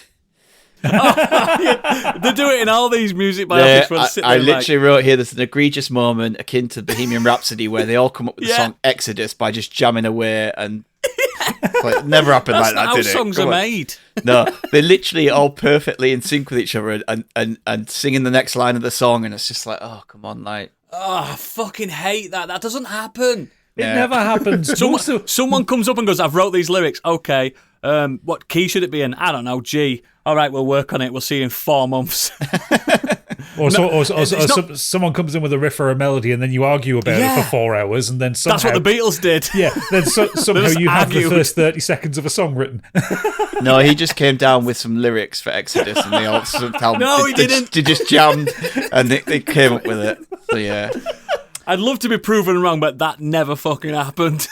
S1: They do it in all these music biopics. Where they sit
S3: I
S1: there
S3: literally wrote here, there's an egregious moment akin to Bohemian Rhapsody where they all come up with the song Exodus by just jamming away, and like, never happened like that, did it?
S1: That's how songs are made.
S3: No, they're literally all perfectly in sync with each other and singing the next line of the song, and it's just like, oh, come on, like.
S1: Oh, I fucking hate that. That doesn't happen.
S4: It never happens.
S1: Someone comes up and goes, I've wrote these lyrics. Okay, what key should it be in? I don't know, G. All right, we'll work on it. We'll see you in 4 months.
S4: Someone comes in with a riff or a melody, and then you argue about it for 4 hours, and then somehow...
S1: That's what the Beatles did.
S4: Yeah, then somehow you have the first 30 seconds of a song written.
S3: No, he just came down with some lyrics for Exodus, and they all somehow...
S1: No, he didn't.
S3: They just jammed, and they came up with it. So, yeah.
S1: I'd love to be proven wrong, but that never fucking happened.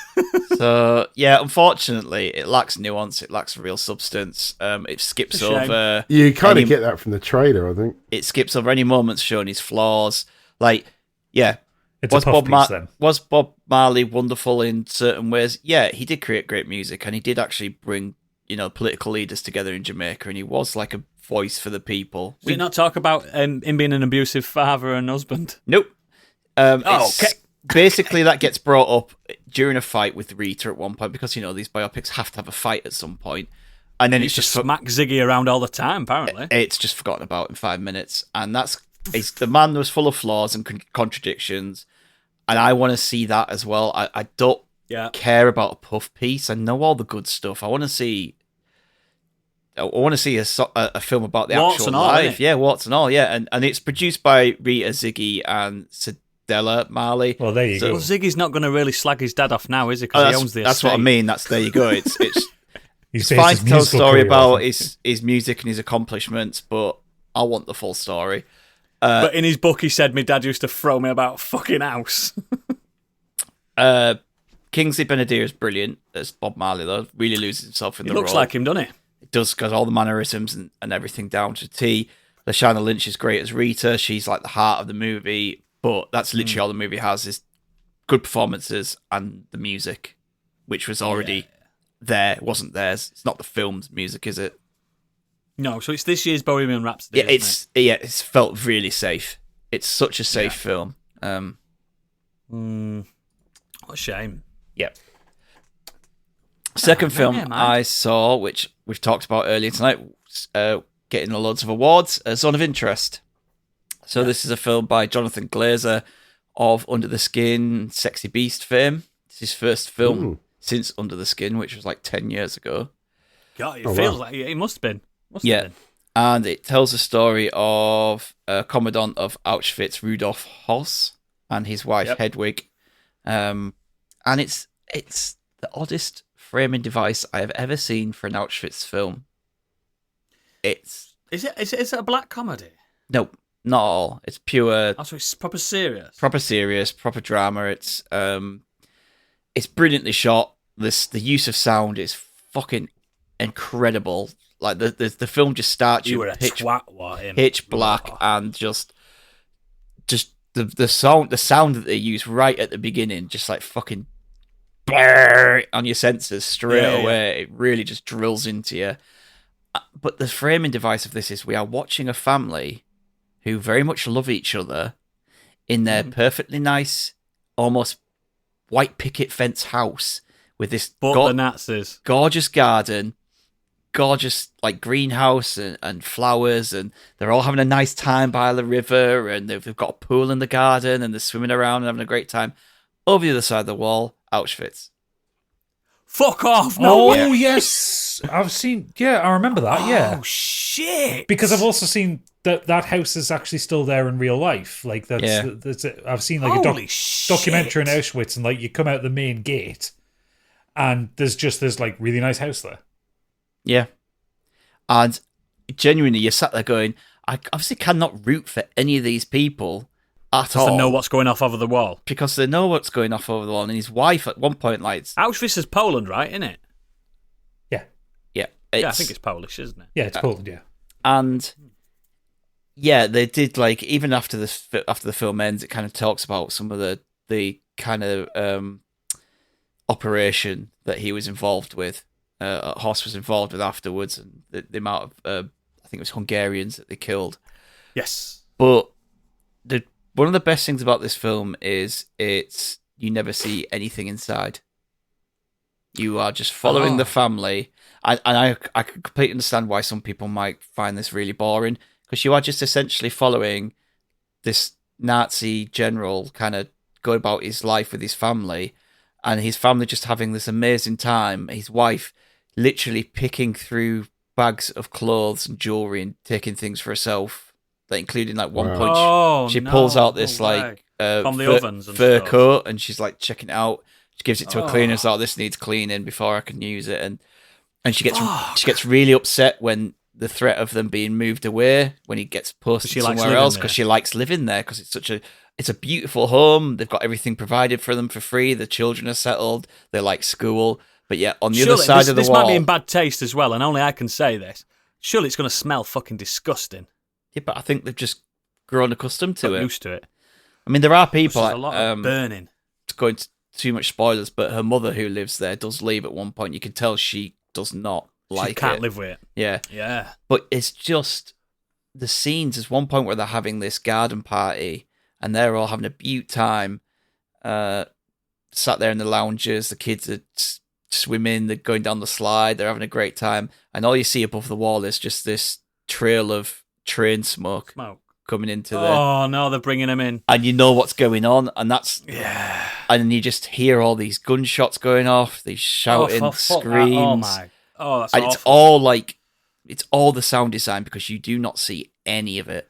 S3: So, yeah, unfortunately, it lacks nuance. It lacks real substance. It skips over...
S2: You kind of get that from the trailer, I think.
S3: It skips over any moments showing his flaws. Like, yeah.
S4: It's a puff piece, then.
S3: Was Bob Marley wonderful in certain ways? Yeah, he did create great music, and he did actually bring, political leaders together in Jamaica, and he was like a voice for the people.
S1: Did he not talk about him being an abusive father and husband?
S3: Nope.
S1: Okay.
S3: Basically, that gets brought up during a fight with Rita at one point, because, these biopics have to have a fight at some point. And then it's just
S1: smack Ziggy around all the time, apparently.
S3: It's just forgotten about in 5 minutes. And it's the man was full of flaws and contradictions. And I want to see that as well. I don't care about a puff piece. I know all the good stuff. I want to see a film about the
S1: warts
S3: actual
S1: and all,
S3: life. Yeah, warts and all, yeah. And it's produced by Rita, Ziggy, and Della Marley.
S4: Well, there you go.
S1: Well, Ziggy's not going to really slag his dad off now, is he? Because he owns the estate.
S3: That's what I mean. There you go. It's
S4: He's
S3: fine to tell a story about his music and his accomplishments, but I want the full story.
S1: But in his book, he said, my dad used to throw me about a fucking house.
S3: Kingsley Ben-Adir is brilliant as Bob Marley, though. Really loses himself in the role.
S1: He looks like him, doesn't he?
S3: It does, because all the mannerisms and everything down to T. Lashana Lynch is great as Rita. She's like the heart of the movie. But that's literally all the movie has, is good performances and the music, which was already there. It wasn't theirs. It's not the film's music, is it?
S1: No, so it's this year's Bohemian Rhapsody.
S3: Yeah, it's felt really safe. It's such a safe film.
S1: What a shame.
S3: Yeah. Second film I saw, which we've talked about earlier tonight, getting loads of awards, Zone of Interest. So this is a film by Jonathan Glazer of Under the Skin, Sexy Beast fame. It's his first film since Under the Skin, which was like 10 years ago.
S1: God, it feels like it must have been.
S3: And it tells the story of a commandant of Auschwitz, Rudolf Hoss, and his wife, Hedwig. And it's the oddest framing device I have ever seen for an Auschwitz film. Is
S1: it a black comedy?
S3: Nope. Not all. It's pure.
S1: Oh, so it's proper serious.
S3: Proper drama. It's brilliantly shot. The use of sound is fucking incredible. Like the film just starts
S1: You
S3: you
S1: were a
S3: pitch
S1: twat, what, him?
S3: pitch black,
S1: Oh.
S3: and just the sound that they use right at the beginning, just like fucking on your senses straight
S1: Yeah, yeah.
S3: away. It really just drills into you. But the framing device of this is we are watching a family who very much love each other in their perfectly nice, almost white picket fence house with this
S1: But the Nazis.
S3: gorgeous garden, gorgeous like greenhouse and flowers, and they're all having a nice time by the river, and they've got a pool in the garden, and they're swimming around and having a great time. Over the other side of the wall, Auschwitz.
S1: Fuck off! No.
S4: Oh, yes. I've seen... Yeah, I remember that, yeah.
S1: Oh shit!
S4: Because I've also seen that house is actually still there in real life. Like, that's I've seen like
S1: Holy
S4: a
S1: shit.
S4: documentary in Auschwitz, and like you come out the main gate, and there's just this like really nice house there.
S3: Yeah. And genuinely, you're sat there going, I obviously cannot root for any of these people at all.
S1: Doesn't know what's going off over the wall.
S3: Because they know what's going off over the wall. And his wife at one point, like,
S1: Auschwitz is Poland, right? Isn't it?
S4: Yeah.
S3: yeah.
S1: Yeah, I think it's Polish, isn't it?
S4: Yeah, it's Poland, yeah.
S3: And yeah, they did, like, even after the film ends, it kind of talks about some of the kind of operation that he was involved with, Horst was involved with afterwards, and the amount of, I think it was Hungarians that they killed.
S1: Yes.
S3: But one of the best things about this film is you never see anything inside. You are just following the family, and I can completely understand why some people might find this really boring, because you are just essentially following this Nazi general kind of go about his life with his family, and his family just having this amazing time. His wife literally picking through bags of clothes and jewelry and taking things for herself. Like, including like one point, she pulls out this like
S1: from the ovens and
S3: fur
S1: stuff.
S3: coat, and she's like checking it out. She gives it to a cleaner. It's like, this needs cleaning before I can use it, and she gets really upset when the threat of them being moved away, when he gets posted somewhere else, because she likes living there, because it's a beautiful home. They've got everything provided for them for free. The children are settled. They like school. But yeah, on the other side of the
S1: this
S3: wall,
S1: might be in bad taste as well, and only I can say this. Surely it's going to smell fucking disgusting.
S3: yeah, but I think they've just grown accustomed to it.
S1: Used to it.
S3: I mean, there are people.
S1: There's a lot of burning.
S3: Going to too much spoilers, but her mother who lives there does leave at one point. You can tell she does not like it.
S1: She can't live with it.
S3: Yeah.
S1: Yeah.
S3: But it's just the scenes. There's one point where they're having this garden party and they're all having a beaut time. Sat there in the lounges. The kids are swimming. They're going down the slide. They're having a great time. And all you see above the wall is just this trail of train smoke coming into the...
S1: Oh, no, they're bringing him in.
S3: And you know what's going on. And that's...
S1: Yeah.
S3: And then you just hear all these gunshots going off. These shouting, screams.
S1: Oh, my. Oh, that's
S3: and
S1: awful.
S3: it's all like... It's all the sound design, because you do not see any of it.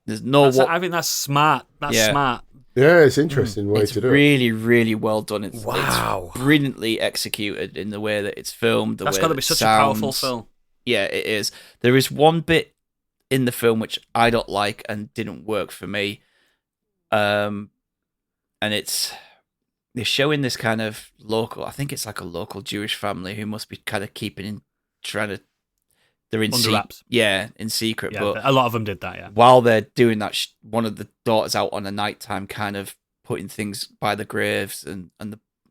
S3: There's no...
S1: I think that's smart. That's smart.
S2: Yeah, it's interesting way
S3: It's
S2: to do it.
S3: really, really well done. It's
S1: Wow.
S3: brilliantly executed in the way that it's filmed.
S1: That's got to be such a powerful film.
S3: Yeah, it is. There is one bit in the film which I don't like and didn't work for me. And it's... They're showing this kind of local... I think it's like a local Jewish family who must be kind of they're in
S1: Under wraps.
S3: in secret.
S1: Yeah,
S3: but
S1: a lot of them did that, yeah.
S3: while they're doing that, one of the daughters out on a nighttime, kind of putting things by the graves and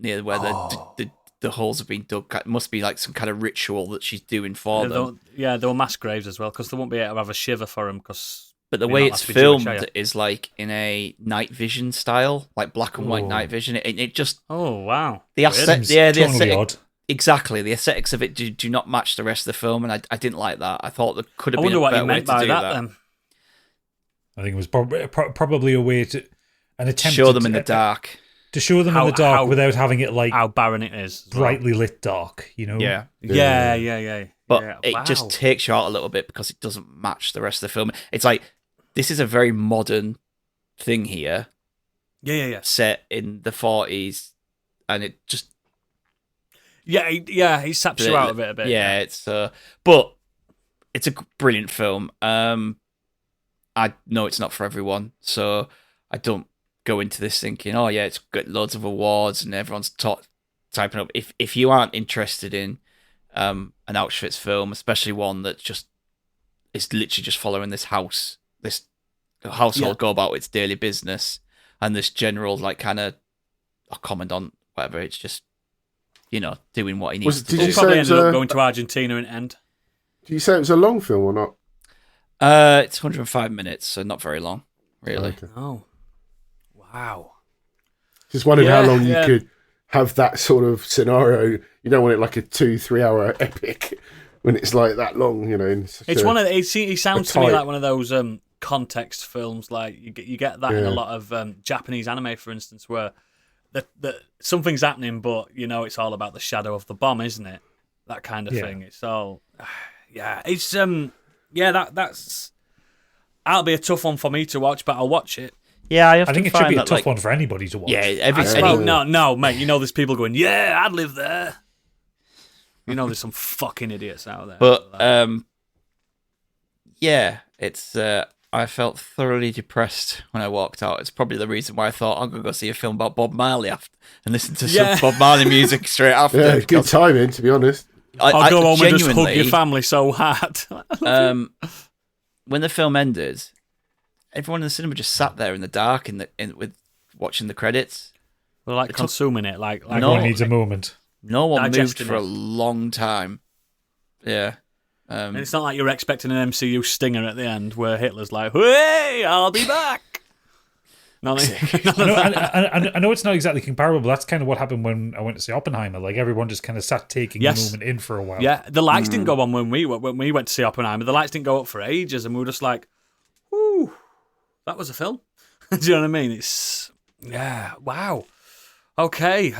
S3: near where the holes have been dug. It must be like some kind of ritual that she's doing for them.
S1: There were mass graves as well, because they won't be able to have a shiver for them.
S3: But the way it's filmed is like in a night vision style, like black and white night vision. It just...
S1: Oh, wow.
S3: The aesthetic,
S4: odd.
S3: exactly. The aesthetics of it do not match the rest of the film, and I didn't like that. I thought there could have
S1: I
S3: been
S1: wonder
S3: a
S1: what
S3: better
S1: you
S3: way
S1: meant
S3: to
S1: by
S3: do
S1: that,
S3: that.
S1: then.
S4: I think it was probably a way to... An attempt
S3: Show them in the dark.
S4: To show them in the dark without having it like...
S1: How barren it is.
S4: Brightly lit dark, you know?
S3: Yeah.
S1: But
S3: it just takes you out a little bit because it doesn't match the rest of the film. It's like, this is a very modern thing here.
S1: Yeah.
S3: Set in the 40s, and it just...
S1: Yeah, he saps you out of it a bit.
S3: Yeah, but it's a brilliant film. I know it's not for everyone, so I don't go into this thinking, oh yeah, it's got loads of awards and everyone's typing up. If you aren't interested in an Auschwitz film, especially one that is literally just following this household go about its daily business, and this general like kind of a commandant, whatever. It's just doing what he needs to do.
S1: He probably ended up going to Argentina in the end.
S2: Did you say it was a long film or not?
S3: It's 105 minutes, so not very long, really.
S2: Okay.
S1: Oh, wow.
S2: Just wondering how long you could have that sort of scenario. You don't want it like a 2-3 hour epic when it's like that long,
S1: It's one of the, it sounds to me like one of those context films. Like you get that in a lot of Japanese anime, for instance, where something's happening, but it's all about the shadow of the bomb, isn't it? That kind of thing. It's all, it's that's. That'll be a tough one for me to watch, but I'll watch it.
S3: Yeah, I
S4: think it should be a tough one for anybody to watch.
S3: Yeah,
S1: no, mate. There's people going, yeah, I'd live there. There's some fucking idiots out there.
S3: But it's. I felt thoroughly depressed when I walked out. It's probably the reason why I thought I'm gonna go see a film about Bob Marley after and listen to some Bob Marley music straight after.
S2: Yeah, good timing, to be honest.
S1: I'll go home and just hug your family so hard.
S3: When the film ended, everyone in the cinema just sat there in the dark with watching the credits.
S1: They're like consuming it. Like
S4: everyone needs a moment.
S3: No one moved for a long time. Yeah.
S1: And it's not like you're expecting an MCU stinger at the end where Hitler's like, hey, I'll be back. I
S4: know it's not exactly comparable, but that's kind of what happened when I went to see Oppenheimer. Like everyone just kind of sat taking the moment in for a while.
S1: Yeah, the lights didn't go on when we went to see Oppenheimer. The lights didn't go up for ages, and we were just like, "Ooh, that was a film." Do you know what I mean? It's wow. Okay,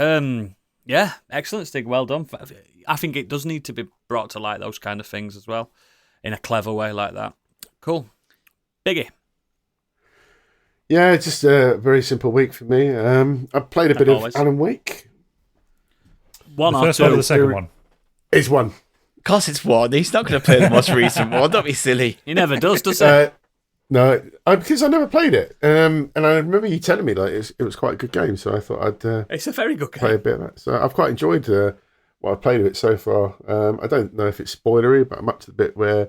S1: excellent, Stig. Well done. I think it does need to be brought to light, those kind of things as well, in a clever way like that. Cool, Biggie.
S2: Yeah, just a very simple week for me. I played a bit of Alan Wake.
S4: The first one or the second one?
S2: It's one.
S3: Of course it's one. He's not going to play the most recent one. Don't be silly.
S1: He never does he?
S2: No, because I never played it. And I remember you telling me like it was quite a good game, so I thought I'd
S1: it's a very good game.
S2: Play a bit of that. So I've quite enjoyed what I've played of it so far. I don't know if it's spoilery, but I'm up to the bit where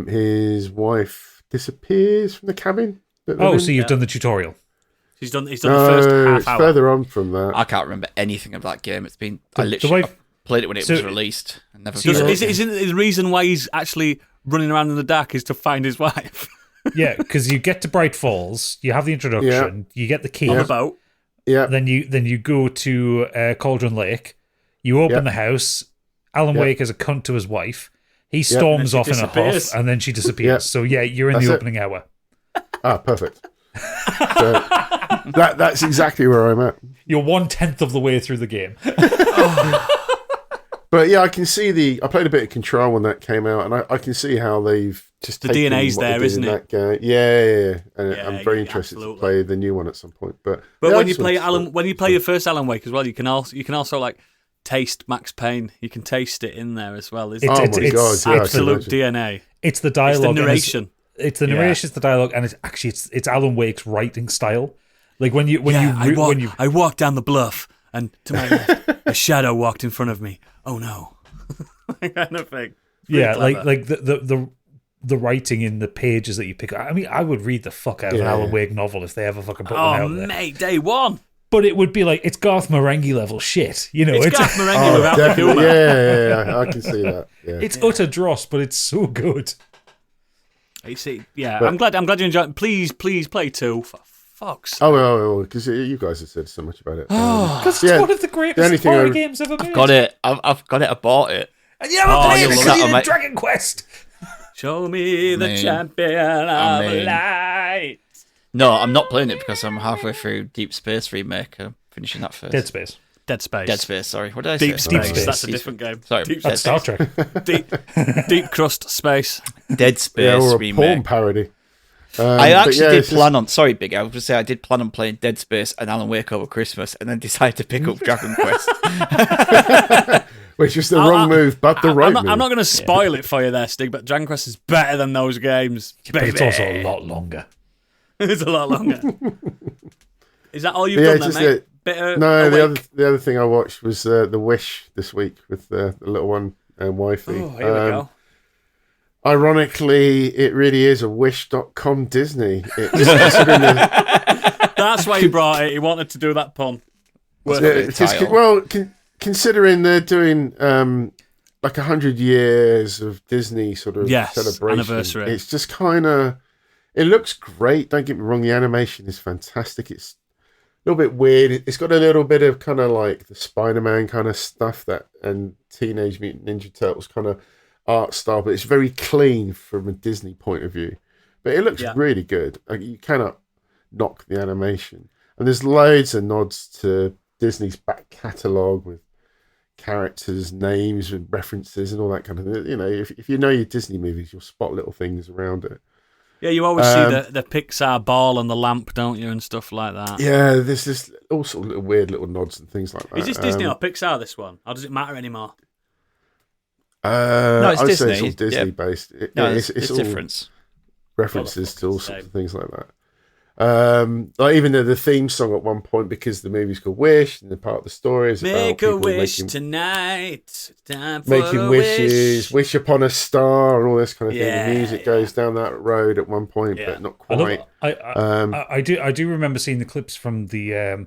S2: his wife disappears from the cabin.
S4: So you've done the tutorial.
S1: He's done the first half hour.
S2: Further on from that.
S3: I can't remember anything of that game. It's been I played it when it was released. And never
S1: isn't the reason why he's actually running around in the dark is to find his wife?
S4: Yeah, because you get to Bright Falls, you have the introduction, you get the key
S1: on the boat.
S2: Yeah.
S4: Then you go to Cauldron Lake, you open the house. Alan Wake is a cunt to his wife. He storms off in a huff, and then she disappears. So you're in the opening hour.
S2: Perfect. So, that's exactly where I'm at.
S4: You're 1/10 of the way through the game.
S2: But yeah, I can see I played a bit of Control when that came out, and I can see how they've just
S1: the DNA's there, isn't it?
S2: That game. Yeah. And I'm very interested to play the new one at some point. But
S1: when you play your first Alan Wake as well, you can also like taste Max Payne. You can taste it in there as well. It's absolute DNA.
S4: It's the dialogue.
S1: It's the narration.
S4: It's the narration, it's the dialogue, and it's Alan Wake's writing style. Like when you
S1: I walked down the bluff, and to my left, a shadow walked in front of me. Oh no, that kind of thing.
S4: Yeah, clever. like the writing in the pages that you pick up. I mean, I would read the fuck out of an Alan Wake novel if they ever fucking put one out there.
S1: Oh mate, day one.
S4: But it would be like it's Garth Marenghi level shit,
S1: It's Garth Marenghi without the humor.
S2: Yeah, I can see that. Yeah.
S4: It's utter dross, but it's so good.
S1: You see, I'm glad you enjoyed it. Please play 2. For fuck's sake.
S2: Oh, because you guys have said so much about it.
S4: Because it's one of the greatest horror games ever made.
S3: I've got it. I've got it. I bought it.
S4: And you haven't played it because you did Dragon Quest.
S1: Show me the champion of light.
S3: No, I'm not playing it because I'm halfway through Deep Space Remake. I'm finishing that first.
S4: Dead Space.
S3: Sorry. What did I say?
S1: Deep Space. That's a different game.
S3: Sorry.
S4: That's Star Trek.
S1: Deep Crust Space.
S3: Dead Space
S2: or a
S3: Remake.
S2: porn parody.
S3: I actually did plan on... Sorry, Big. I was going to say I did plan on playing Dead Space and Alan Wake over Christmas and then decided to pick up Dragon Quest.
S2: Which was the wrong move, but the right move.
S1: I'm not going to spoil it for you there, Stig, but Dragon Quest is better than those games.
S4: But it's also a lot longer.
S1: It's a lot longer. Is that all you've done then, mate? bit of
S2: No,
S1: awake?
S2: the other thing I watched was The Wish this week with the little one and wifey.
S1: Oh, here we go.
S2: Ironically, it really is a Wish.com Disney. Considering
S1: That's why he brought it. He wanted to do that pun.
S2: considering they're doing like 100 years of Disney sort of celebration,
S1: anniversary.
S2: It's just kind of. It looks great. Don't get me wrong. The animation is fantastic. It's a little bit weird. It's got a little bit of kind of like the Spider-Man kind of stuff and Teenage Mutant Ninja Turtles kind of art style, but it's very clean from a Disney point of view. But it looks really good. Like, you cannot knock the animation. And there's loads of nods to Disney's back catalogue with characters, names, and references and all that kind of thing. You know, if you know your Disney movies, you'll spot little things around it.
S1: Yeah, you always see the Pixar ball and the lamp, don't you, and stuff like that.
S2: Yeah, there's this all sort of little weird little nods and things like that.
S1: Is this Disney or Pixar, this one? Or does it matter anymore?
S3: No, it's
S2: I'd
S3: Disney.
S2: say it's all Disney based.
S3: It's
S2: all
S3: different.
S2: references to all sorts of things like that. Like even the theme song at one point, because the movie's called Wish, and the part of the story is
S1: Make
S2: about
S1: a
S2: people
S1: wish
S2: tonight,
S1: time for
S2: making
S1: a
S2: wishes, wish upon a star, and all this kind of thing.
S1: Yeah,
S2: The music goes down that road at one point, but not quite.
S4: I do remember seeing the clips from the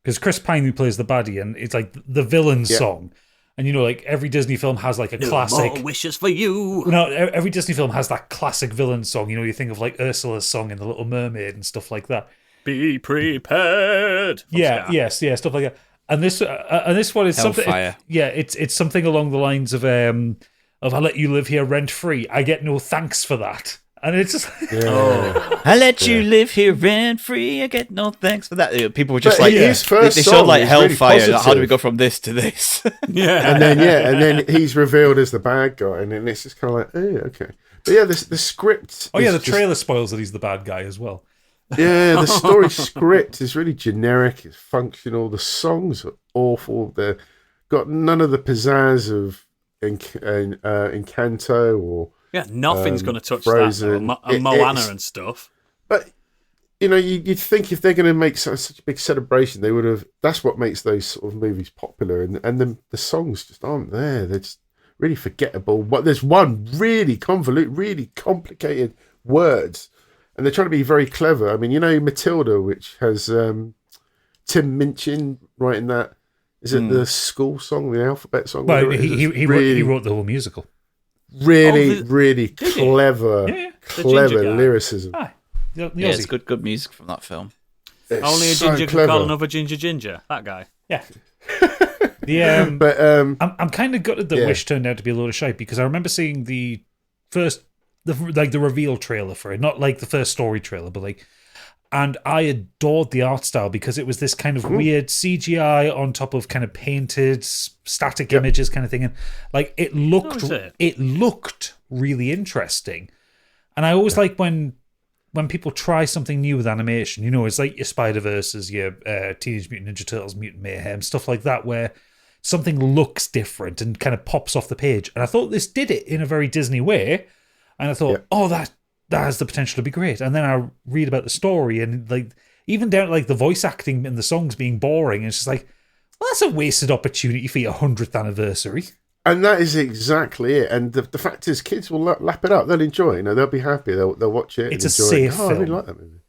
S4: because Chris Pine, who plays the baddie, and it's like the villain song. And, you know, like every Disney film has like a classic.
S1: More wishes for you.
S4: No, every Disney film has that classic villain song. You know, you think of like Ursula's song in The Little Mermaid and stuff like that.
S1: Be prepared.
S4: Stuff like that. And this one is
S3: Hellfire.
S4: something. It's something along the lines of I let you live here rent free. I get no thanks for that. And it's just
S3: I let you live here rent free. I get no thanks for that. People were just
S2: But
S3: like,
S2: his first
S3: they showed
S2: song
S3: like
S2: is really
S3: Hellfire. Like, how do we
S2: positive.
S3: go from this to this?
S2: And then he's revealed as the bad guy, and then it's just kind of like, oh, okay. But yeah, the script.
S4: the
S2: is
S4: trailer spoils that he's the bad guy as well.
S2: Yeah, the story script is really generic. It's functional. The songs are awful. They've got none of the pizzazz of Encanto or.
S1: Yeah, nothing's going to touch
S2: Frozen.
S1: that. And Moana and stuff.
S2: But, you know, you'd think if they're going to make such a big celebration, they would have. That's what makes those sort of movies popular. And the songs just aren't there. They're just really forgettable. But there's one really convoluted, really complicated words. And they're trying to be very clever. I mean, you know, Matilda, which has Tim Minchin writing that. Is it the school song, the alphabet song?
S4: Well, he wrote the whole musical.
S2: Really clever
S1: guy.
S2: lyricism.
S3: Yeah, it's good music from that film.
S2: It's
S1: Only a
S2: so
S1: ginger can
S2: clever.
S1: call another ginger. That guy.
S4: Yeah.
S2: But
S4: I'm kind of gutted that Wish turned out to be a load of shite, because I remember seeing the reveal trailer for it, not like the first story trailer, but like, and I adored the art style, because it was this kind of weird CGI on top of kind of painted static images kind of thing, and like it looked really interesting. And I always like when people try something new with animation. You know, it's like your Spider-Verses, your Teenage Mutant Ninja Turtles, Mutant Mayhem, stuff like that, where something looks different and kind of pops off the page. And I thought this did it in a very Disney way. And I thought, that has the potential to be great. And then I read about the story, and like even down to like the voice acting and the songs being boring. And it's just like, well, that's a wasted opportunity for your 100th anniversary.
S2: and that is exactly it. And the fact is, kids will lap it up. They'll enjoy it. You know, they'll be happy. They'll watch it.
S4: It's
S2: and
S4: a
S2: enjoy
S4: safe
S2: it. Oh, I really
S4: film.
S2: like that movie.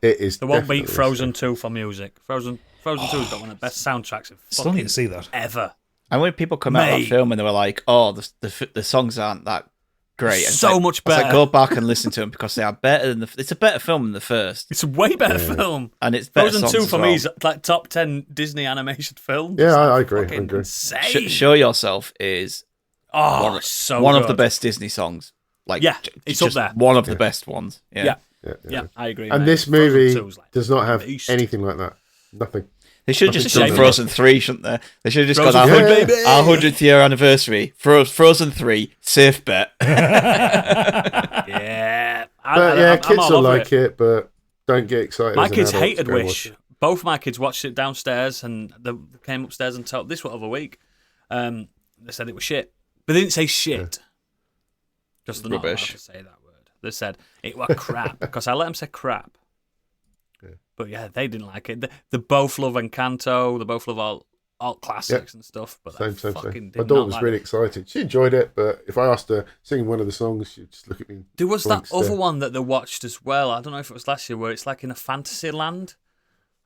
S2: It is.
S1: They won't beat
S2: definitely
S1: Frozen
S2: safe.
S1: 2 for music. Frozen 2's got one of the best soundtracks of
S4: Still need
S1: fucking
S4: to see that.
S1: ever.
S3: And when people come out of
S1: Mate.
S3: that film and they were like, "Oh, the songs aren't that great," it's
S1: So
S3: like,
S1: much
S3: I was like,
S1: better.
S3: go back and listen to them because they are better than it's a better film than the first,
S1: It's a way better film.
S3: and it's better
S1: Frozen
S3: songs
S1: 2
S3: as
S1: for
S3: well.
S1: me is like top 10 Disney animation films.
S2: Yeah,
S1: It's
S2: I
S1: like
S2: agree. I
S1: fucking
S2: agree.
S1: Insane.
S3: Show Yourself is
S1: one
S3: one of the best Disney songs. Like,
S1: Yeah, it's up
S3: just
S1: there.
S3: one of the best ones.
S1: Yeah.
S2: Yeah,
S1: Yeah, I agree.
S2: And
S1: mate.
S2: this
S1: Frozen
S2: movie
S1: 2's like
S2: does not have
S1: beast.
S2: anything like that. Nothing.
S3: They should have
S1: It's
S3: just
S1: a
S3: done
S1: shame.
S3: Frozen 3, shouldn't they? They should have just
S1: Frozen
S3: got
S1: 3, baby!
S3: our 100th year anniversary. Frozen 3, safe bet.
S1: Yeah.
S2: But yeah,
S1: I'm
S2: kids
S1: all
S2: will
S1: over
S2: like it, but don't get excited.
S1: My
S2: as an
S1: kids
S2: adult to
S1: hated
S2: go and
S1: Wish.
S2: watch it.
S1: Both my kids watched it downstairs, and they came upstairs and told this one other week. They said it was shit, but they didn't say shit. Just they're not allowed
S3: Rubbish.
S1: to say that word. They said it was crap because I let them say crap. But yeah, they didn't like it. They both love Encanto. They both love all classics and stuff. But
S2: Same.
S1: did
S2: My
S1: not
S2: daughter was
S1: like
S2: really
S1: it.
S2: excited. She enjoyed it, but if I asked her sing one of the songs, she'd just look at me.
S1: There was
S2: blank
S1: that other
S2: stare.
S1: one that they watched as well. I don't know if it was last year, where it's like in a fantasy land,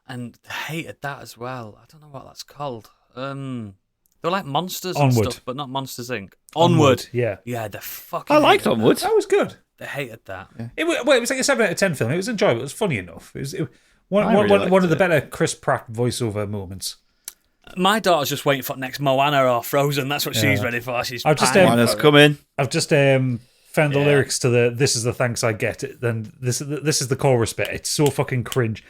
S1: and they hated that as well. I don't know what that's called. They're like monsters and
S4: Onward.
S1: stuff, but not Monsters Inc. Onward.
S4: Yeah.
S1: Yeah, they fucking.
S3: I liked
S1: hated
S3: Onward.
S4: That was good.
S1: That. They hated that.
S4: It was like a 7 out of 10 film. It was enjoyable. It was funny enough. It was one
S3: really
S4: of the
S3: liked
S4: better Chris Pratt voiceover moments.
S1: My daughter's just waiting for next Moana or Frozen. That's what she's ready for. She's
S4: I've just,
S1: pining
S3: Moana's
S1: for it.
S3: coming.
S4: I've just found the lyrics to the "This is the thanks I get." Then this is the chorus bit. It's so fucking cringe.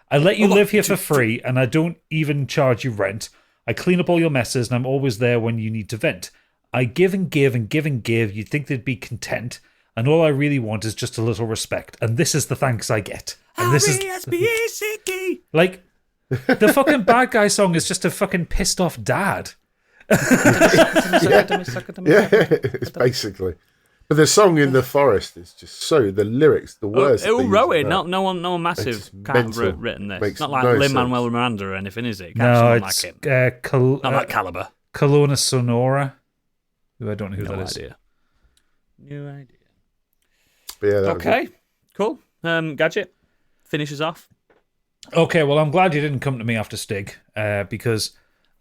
S4: I let you live here for free, and I don't even charge you rent. I clean up all your messes, and I'm always there when you need to vent. I give and give and give and give. You'd think they'd be content, and all I really want is just a little respect. And this is the thanks I get. And this is
S1: R-E-S-P-E-C-T.
S4: like the fucking bad guy song is just a fucking pissed off dad.
S2: Yeah, it's basically. But the song in the forest is just so the lyrics, the words. that
S1: Who
S2: they
S1: wrote
S2: use
S1: it?
S2: in that.
S1: No one massive
S2: It's
S1: can't have
S2: mental.
S1: written this.
S2: Makes
S1: Not like
S2: no
S1: Lin-Manuel
S2: sense.
S1: Miranda or anything, is it? It can't
S4: No,
S1: someone
S4: it's
S1: like him. Not that caliber.
S4: Colonna Sonora. Who I don't know who
S1: No
S4: that is.
S1: idea. No idea.
S2: But yeah, that was it.
S1: Okay, cool. Gadget finishes off.
S4: Okay, well, I'm glad you didn't come to me after Stig, because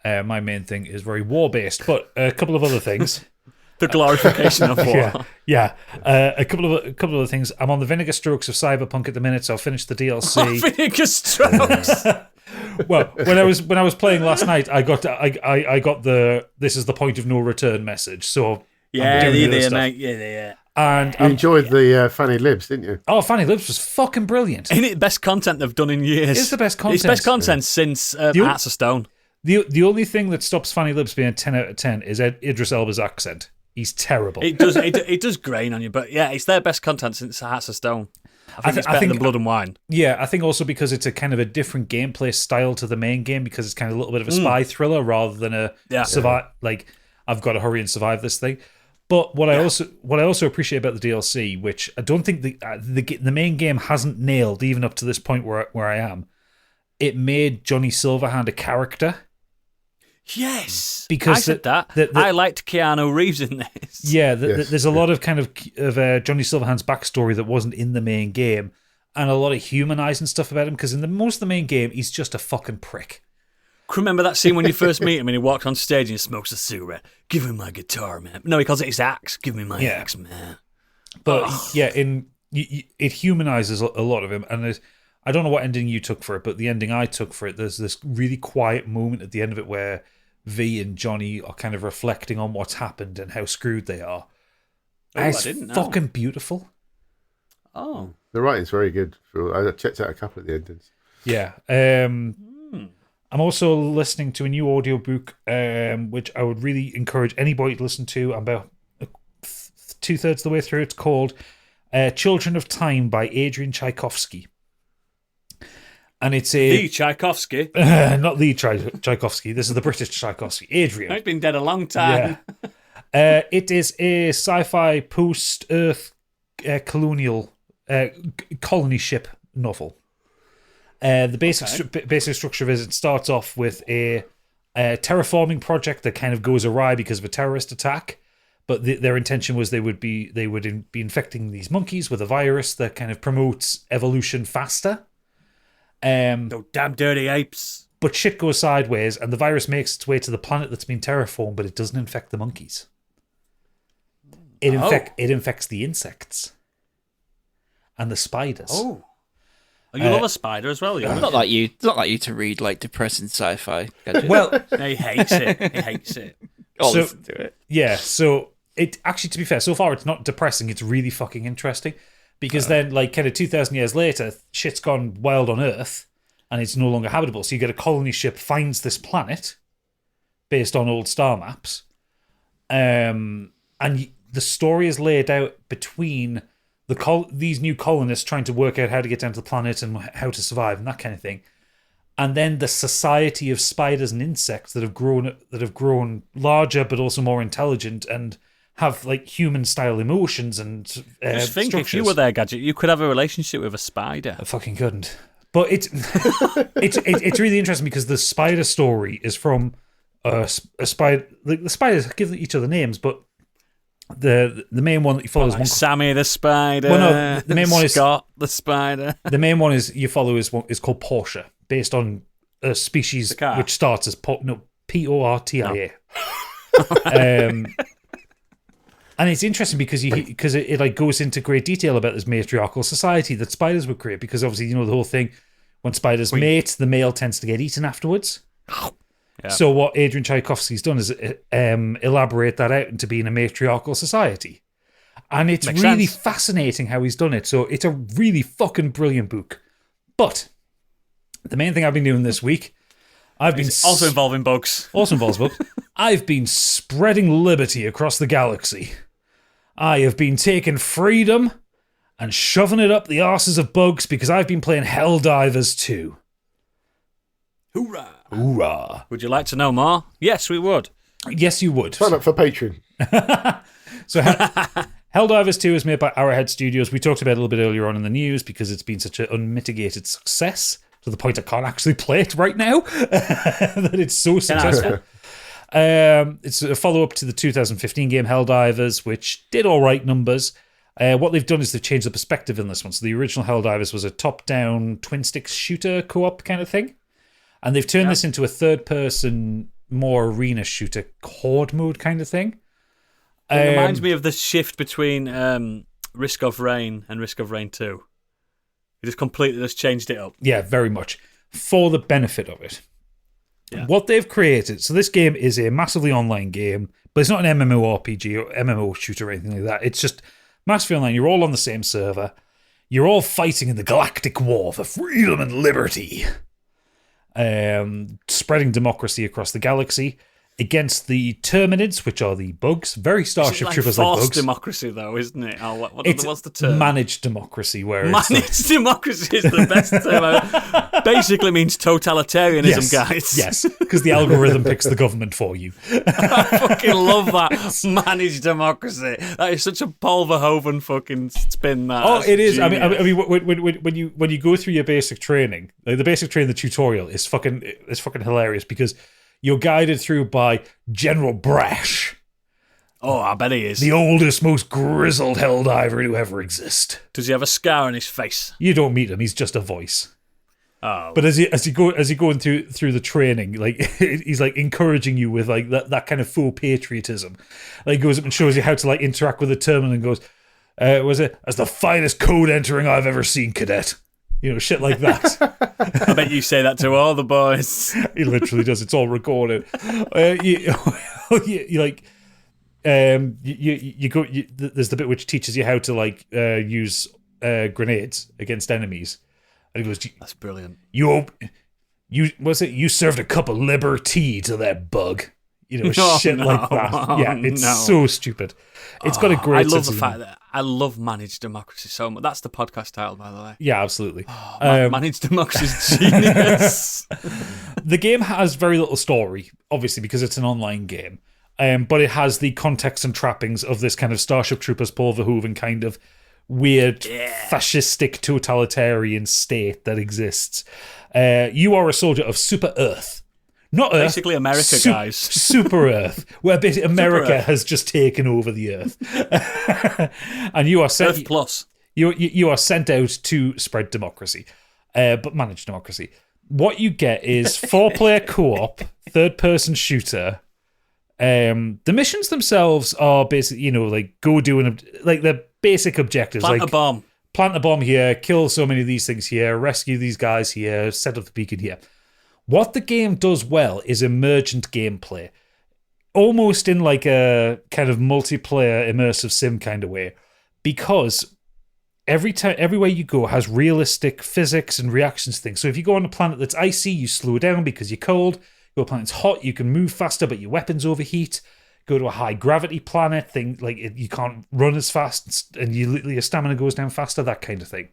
S4: my main thing is very war-based. But a couple of other things.
S1: The glorification of war.
S4: Yeah. A couple of other things. I'm on the Vinegar Strokes of Cyberpunk at the minute, so I'll finish the DLC.
S1: Vinegar strokes.
S4: Well, when I was playing last night, I got the "this is the point of no return" message. So
S1: Yeah,
S4: doing the
S1: you're
S4: other
S1: there,
S4: stuff.
S1: mate. Yeah, yeah.
S4: and
S2: You enjoyed the Fanny Libs, didn't you?
S4: Fanny Libs was fucking brilliant.
S1: Ain't it the best content they've done in years?
S4: It's the best
S1: It's
S4: content.
S1: best content since Hearts of Stone.
S4: The only thing that stops Fanny Libs being a 10 out of 10 is Idris Elba's accent. He's terrible.
S1: It does it does grain on you, but yeah, it's their best content since Hearts of Stone. I think it's better than Blood and Wine.
S4: Yeah, I think also because it's a kind of a different gameplay style to the main game, because it's kind of a little bit of a spy thriller rather than a survive. Like, I've got to hurry and survive this thing. But what I also appreciate about the DLC, which I don't think the main game hasn't nailed even up to this point where I am, it made Johnny Silverhand a character.
S1: Yes,
S4: Because
S1: I said that.
S4: the-
S1: I liked Keanu Reeves in this.
S4: Yeah,
S2: Yes.
S4: there's a lot of kind of Johnny Silverhand's backstory that wasn't in the main game, and a lot of humanizing stuff about him, because in most of the main game, he's just a fucking prick.
S1: Remember that scene when you first meet him and he walks on stage and he smokes a cigarette? Give him my guitar, man. No, he calls it his axe. Give me my axe, man.
S4: But it humanizes a lot of him, and I don't know what ending you took for it, but the ending I took for it, there's this really quiet moment at the end of it where V and Johnny are kind of reflecting on what's happened and how screwed they are. It's
S1: didn't know.
S4: fucking beautiful.
S1: Oh.
S2: The writing's very good. I checked out a couple of the endings.
S4: Yeah. I'm also listening to a new audiobook, which I would really encourage anybody to listen to. I'm about 2/3 of the way through. It's called Children of Time by Adrian Tchaikovsky. And it's
S1: The Tchaikovsky.
S4: not the Tchaikovsky. This is the British Tchaikovsky. Adrian.
S1: He's been dead a long time.
S4: Yeah. It is a sci-fi post-Earth colonial colony ship novel. The basic structure of it starts off with a terraforming project that kind of goes awry because of a terrorist attack. But their intention was they would be infecting these monkeys with a virus that kind of promotes evolution faster.
S1: Those damn dirty apes.
S4: But shit goes sideways, and the virus makes its way to the planet that's been terraformed, but it doesn't infect the monkeys. It infects the insects and the spiders.
S1: Oh. You love a spider as well,
S3: It's not like you to read like depressing sci-fi. Gadget.
S4: Well,
S1: He hates it. He hates it.
S3: I'll
S4: so-
S3: listen to it.
S4: yeah. So it actually, to be fair, so far it's not depressing. It's really fucking interesting, because then, like, kind of 2,000 years later, shit's gone wild on Earth, and it's no longer habitable. So you get a colony ship finds this planet based on old star maps, and the story is laid out between these new colonists trying to work out how to get down to the planet and how to survive and that kind of thing, and then the society of spiders and insects that have grown larger but also more intelligent and have like human style emotions and
S1: Just think, if
S4: structures.
S1: you were there, Gadget, you could have a relationship with a spider.
S4: I fucking couldn't. But it's really interesting because the spider story is from a spider. The spiders give each other names, but the main one that you follow is one.
S1: Sammy the spider.
S4: Well, no, the main one is
S1: Scott the spider.
S4: The main one is you follow is called Portia, based on a species which starts as Portia. And it's interesting because it like goes into great detail about this matriarchal society that spiders would create, because obviously the whole thing, when spiders mate, the male tends to get eaten afterwards. Yeah. So what Adrian Tchaikovsky's done is elaborate that out into being a matriarchal society. And it's really fascinating how he's done it. So it's a really fucking brilliant book. But the main thing I've been doing this week,
S1: also involving bugs.
S4: Also involves bugs. I've been spreading liberty across the galaxy. I have been taking freedom and shoving it up the arses of bugs because I've been playing Helldivers II.
S1: Hoorah!
S4: Hoorah!
S1: Would you like to know more? Yes, we would.
S4: Yes, you would.
S2: Sign up for Patreon.
S4: So Helldivers 2 is made by Arrowhead Studios. We talked about it a little bit earlier on in the news because it's been such an unmitigated success to the point I can't actually play it right now. That it's so successful. It's a follow-up to the 2015 game Helldivers, which did all right numbers. What they've done is they've changed the perspective in this one. So the original Helldivers was a top-down twin-stick shooter co-op kind of thing. And they've turned this into a third-person, more arena shooter horde mode kind of thing.
S1: It reminds me of the shift between Risk of Rain and Risk of Rain 2. It just completely just changed it up.
S4: Yeah, very much. For the benefit of it. Yeah. What they've created, so this game is a massively online game, but it's not an MMORPG or MMO shooter or anything like that. It's just massively online. You're all on the same server. You're all fighting in the galactic war for freedom and liberty. Spreading democracy across the galaxy against the Terminids, which are the bugs. Very Starship Troopers like bugs.
S1: Forced democracy, though, isn't it? What's the term?
S4: Managed democracy.
S1: Managed democracy is the best term. Basically means totalitarianism, guys.
S4: Yes, because the algorithm picks the government for you.
S1: I fucking love that. Managed democracy. That is such a Paul Verhoeven fucking spin, that.
S4: Oh, it is.
S1: Genius.
S4: I mean, when you go through your basic training, like the basic training, the tutorial is fucking hilarious because you're guided through by General Brash.
S1: Oh, I bet he is.
S4: The oldest, most grizzled Helldiver to ever exist.
S1: Does he have a scar on his face?
S4: You don't meet him, he's just a voice.
S1: Oh.
S4: But as you going through the training, like he's like encouraging you with like that kind of full patriotism. Like he goes up and shows you how to like interact with the terminal and goes, was it as the finest code entering I've ever seen, cadet. Shit like that.
S1: I bet you say that to all the boys.
S4: He literally does. It's all recorded. You go. There's the bit which teaches you how to like use grenades against enemies, and he goes,
S1: "That's brilliant."
S4: You served a cup of liberty to that bug. Shit like that. Yeah, it's so stupid. It's got a great.
S1: I love the fact that I love managed democracy so much. That's the podcast title, by the way.
S4: Yeah, absolutely.
S1: Managed democracy is genius.
S4: The game has very little story, obviously, because it's an online game. But it has the context and trappings of this kind of Starship Troopers, Paul Verhoeven kind of weird, fascistic, totalitarian state that exists. You are a soldier of Super Earth. Not Earth.
S1: Basically America, guys.
S4: Super Earth, where basically America has just taken over the Earth. And you are sent...
S1: Earth Plus.
S4: You are sent out to spread democracy, but manage democracy. What you get is 4-player co-op, third-person shooter. The missions themselves are basically, like go doing like the basic objectives.
S1: Plant a bomb.
S4: Plant a bomb here, kill so many of these things here, rescue these guys here, set up the beacon here. What the game does well is emergent gameplay, almost in like a kind of multiplayer immersive sim kind of way, because everywhere you go has realistic physics and reactions to things. So if you go on a planet that's icy, you slow down because you're cold. Go to a planet that's hot, you can move faster, but your weapons overheat. Go to a high gravity planet, you can't run as fast, and your stamina goes down faster. That kind of thing.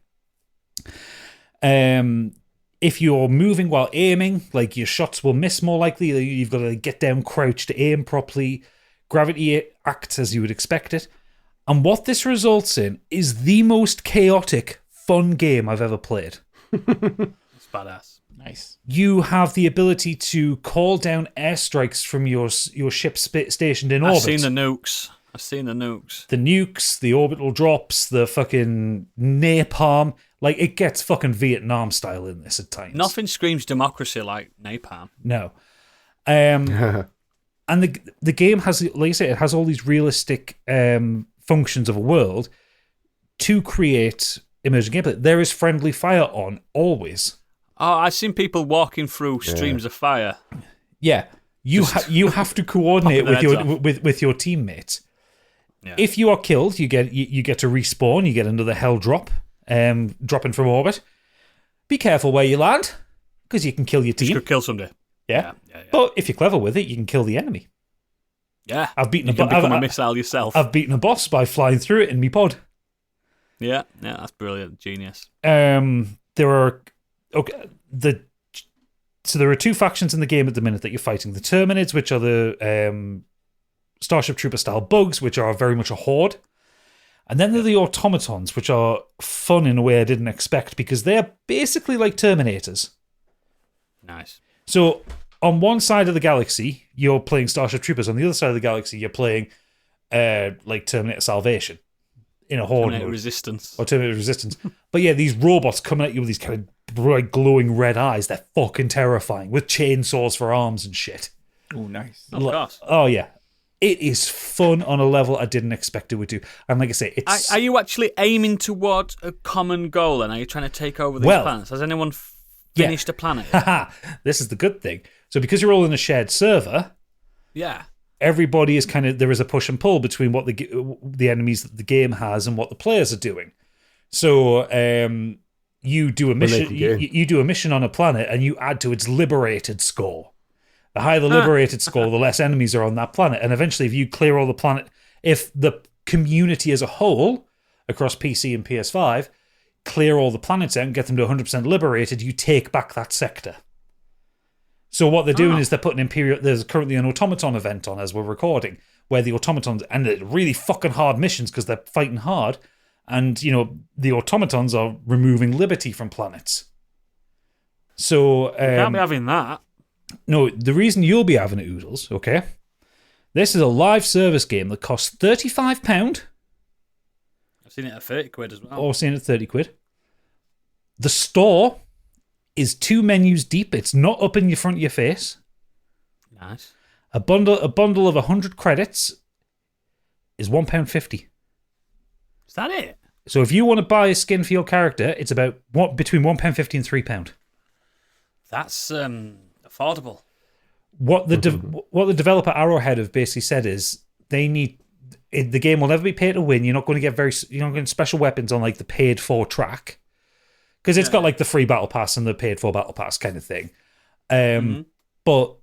S4: If you're moving while aiming, like your shots will miss more likely. You've got to get down, crouch to aim properly. Gravity acts as you would expect it. And what this results in is the most chaotic, fun game I've ever played.
S1: badass.
S3: Nice.
S4: You have the ability to call down airstrikes from your ship stationed in orbit.
S1: I've seen the nukes.
S4: The nukes, the orbital drops, the fucking napalm. Like, it gets fucking Vietnam style in this at times.
S1: Nothing screams democracy like napalm.
S4: No. And the game has, like I say, it has all these realistic functions of a world to create immersion gameplay. There is friendly fire on always.
S1: Oh, I've seen people walking through streams of fire.
S4: Yeah, you have to coordinate with your teammates.
S1: Yeah.
S4: If you are killed, you get to respawn. You get another hell drop, dropping from orbit. Be careful where you land, because you can kill your team.
S1: You could kill somebody.
S4: Yeah. But if you're clever with it, you can kill the enemy.
S1: Yeah,
S4: I've beaten
S1: you can become a missile yourself.
S4: I've beaten a boss by flying through it in me pod.
S1: Yeah, that's brilliant, genius.
S4: There are there are two factions in the game at the minute that you're fighting: the Terminids, which are the Starship Trooper style bugs, which are very much a horde, and then there are the automatons, which are fun in a way I didn't expect because they're basically like Terminators.
S1: Nice.
S4: So on one side of the galaxy, you're playing Starship Troopers. On the other side of the galaxy, you're playing like Terminator Salvation in a horde
S1: Terminator
S4: mode.
S1: Resistance.
S4: Or Terminator Resistance. But yeah, these robots coming at you with these kind of bright glowing red eyes, they're fucking terrifying, with chainsaws for arms and shit.
S3: Oh, nice.
S1: Of course.
S4: Oh yeah. It is fun on a level I didn't expect it would do. And like I say, it's...
S1: Are you actually aiming towards a common goal, and are you trying to take over these planets? Has anyone finished a planet?
S4: This is the good thing. So because you're all in a shared server...
S1: Yeah.
S4: Everybody is kind of... There is a push and pull between what the enemies that the game has and what the players are doing. So you do a mission... You do a mission on a planet, and you add to its liberated score. The higher the liberated score, the less enemies are on that planet. And eventually, if you clear all the planet... If the community as a whole, across PC and PS5, clear all the planets out and get them to 100% liberated, you take back that sector. So what they're doing is they're putting Imperial... There's currently an automaton event on as we're recording, where the automatons... And they're really fucking hard missions because they're fighting hard. And, you know, the automatons are removing liberty from planets. So...
S1: You can't be having that.
S4: No, the reason you'll be having it, Oodles, okay? This is a live service game that costs £35.
S1: I've seen it at 30 quid as well.
S4: Or seen it at 30 quid. The store is 2 menus deep. It's not up in your front of your face.
S1: Nice.
S4: A bundle of 100 credits is £1.50.
S1: Is that it?
S4: So if you want to buy a skin for your character, it's about between £1.50 and £3.
S1: That's affordable.
S4: What the developer Arrowhead have basically said is they need the game will never be pay to win. You're not going to get special weapons on like the paid for track because it's got like the free battle pass and the paid for battle pass kind of thing. But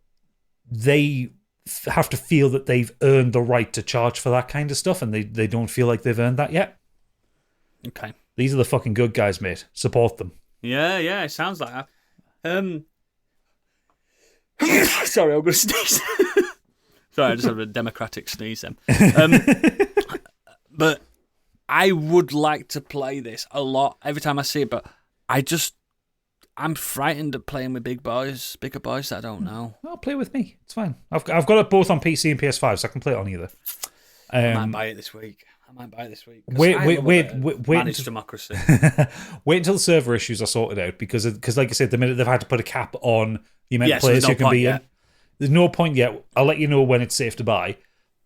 S4: they have to feel that they've earned the right to charge for that kind of stuff, and they don't feel like they've earned that yet.
S1: Okay,
S4: these are the fucking good guys, mate. Support them.
S1: Yeah, it sounds like that. Sorry, I'm going to sneeze. Sorry, I just had a democratic sneeze then. But I would like to play this a lot every time I see it, but I'm frightened of playing with bigger boys that I don't know.
S4: I'll play with me. It's fine. I've got it both on PC and PS5, so I can play it on either.
S1: I might buy it this week.
S4: Wait
S1: manage democracy.
S4: Wait until the server issues are sorted out because like I said, the minute they've had to put a cap on the amount of players you can be in, there's no point yet. I'll let you know when it's safe to buy,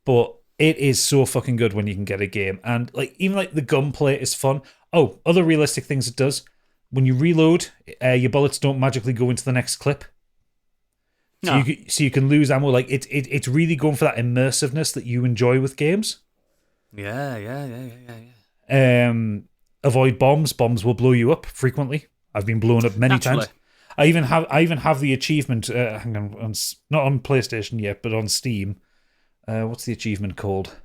S4: but it is so fucking good when you can get a game, and like even like the gunplay is fun. Oh, other realistic things it does: when you reload, your bullets don't magically go into the next clip. So you can lose ammo. Like it's really going for that immersiveness that you enjoy with games.
S1: Yeah.
S4: Avoid bombs. Bombs will blow you up frequently. I've been blown up many times. I even have the achievement. Hang on, not on PlayStation yet, but on Steam. What's the achievement called?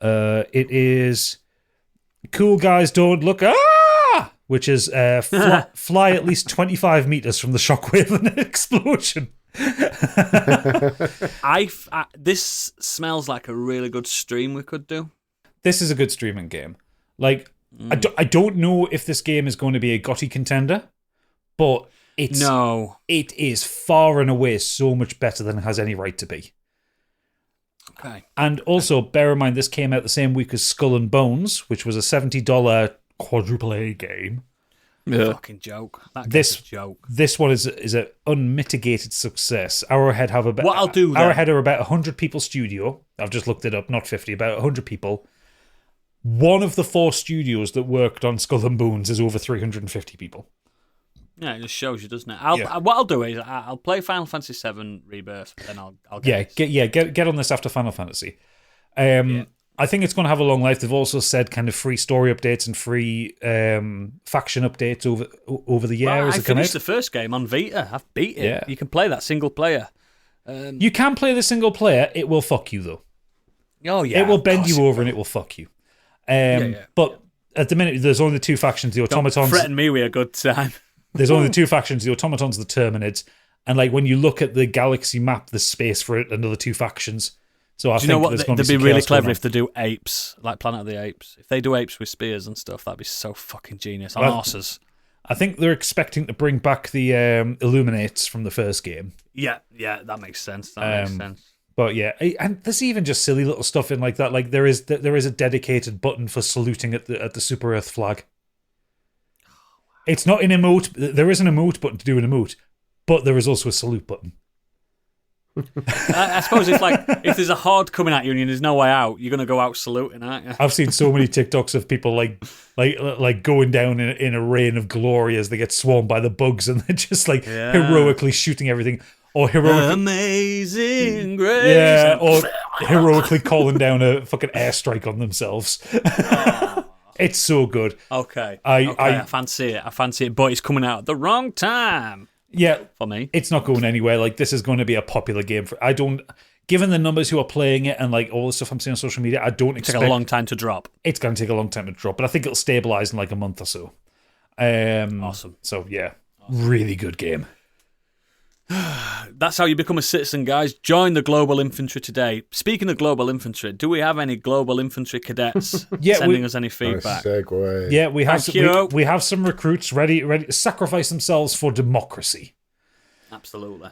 S4: It is "Cool Guys Don't Look," which is fly at least 25 meters from the shockwave of an explosion.
S1: This smells like a really good stream we could do.
S4: This is a good streaming game. Like, I don't know if this game is going to be a GOTY contender, but it is far and away so much better than it has any right to be.
S1: Okay.
S4: And also, bear in mind, this came out the same week as Skull and Bones, which was a $70 quadruple A game.
S1: Fucking joke.
S4: This
S1: a joke.
S4: This one is an unmitigated success. Arrowhead have about
S1: What I'll do then.
S4: Arrowhead are about 100 people studio. I've just looked it up, not 50, about 100 people. One of the 4 studios that worked on Skull and Bones is over 350 people.
S1: Yeah, it just shows you, doesn't it? What I'll do is I'll play Final Fantasy VII Rebirth, then I'll
S4: get on this after Final Fantasy. I think it's going to have a long life. They've also said kind of free story updates and free faction updates over the year.
S1: I finished the first game on Vita. I've beat it.
S4: Yeah.
S1: You can play that single player.
S4: You can play the single player. It will fuck you though.
S1: Oh yeah,
S4: it will bend you over and it will fuck you. But at the minute, there's only 2 factions: the automatons.
S1: Don't threaten me with a good time.
S4: There's only 2 factions: the automatons, the Terminids. And like when you look at the galaxy map, there's space for another 2 factions. So I think
S1: you know what?
S4: they'd
S1: be really clever if they do apes, like Planet of the Apes. If they do apes with spears and stuff, that'd be so fucking genius on horses.
S4: I think they're expecting to bring back the Illuminates from the first game.
S1: Yeah, that makes sense. Makes sense.
S4: But yeah, and there's even just silly little stuff in like that. Like there is a dedicated button for saluting at the Super Earth flag. It's not an emote. There is an emote button to do an emote, but there is also a salute button.
S1: I suppose if there's a horde coming at you and there's no way out, you're gonna go out saluting, aren't you?
S4: I've seen so many TikToks of people like going down in a rain of glory as they get swarmed by the bugs, and they're just heroically shooting everything, or heroically
S1: amazing grace,
S4: or heroically calling down a fucking airstrike on themselves. It's so good.
S1: Okay, I fancy it, but it's coming out at the wrong time.
S4: Yeah,
S1: for me,
S4: it's not going anywhere. Like this is going to be a popular game for. Given the numbers who are playing it and like all the stuff I'm seeing on social media, I don't expect
S1: take a long time to drop.
S4: It's going to take a long time to drop, but I think it'll stabilize in like a month or so.
S1: Awesome.
S4: So yeah, really good game.
S1: That's how you become a citizen, guys. Join the Global Infantry today. Speaking of Global Infantry, do we have any Global Infantry cadets sending us any feedback?
S2: Nice segue.
S4: Yeah, we have some recruits ready to sacrifice themselves for democracy.
S1: Absolutely.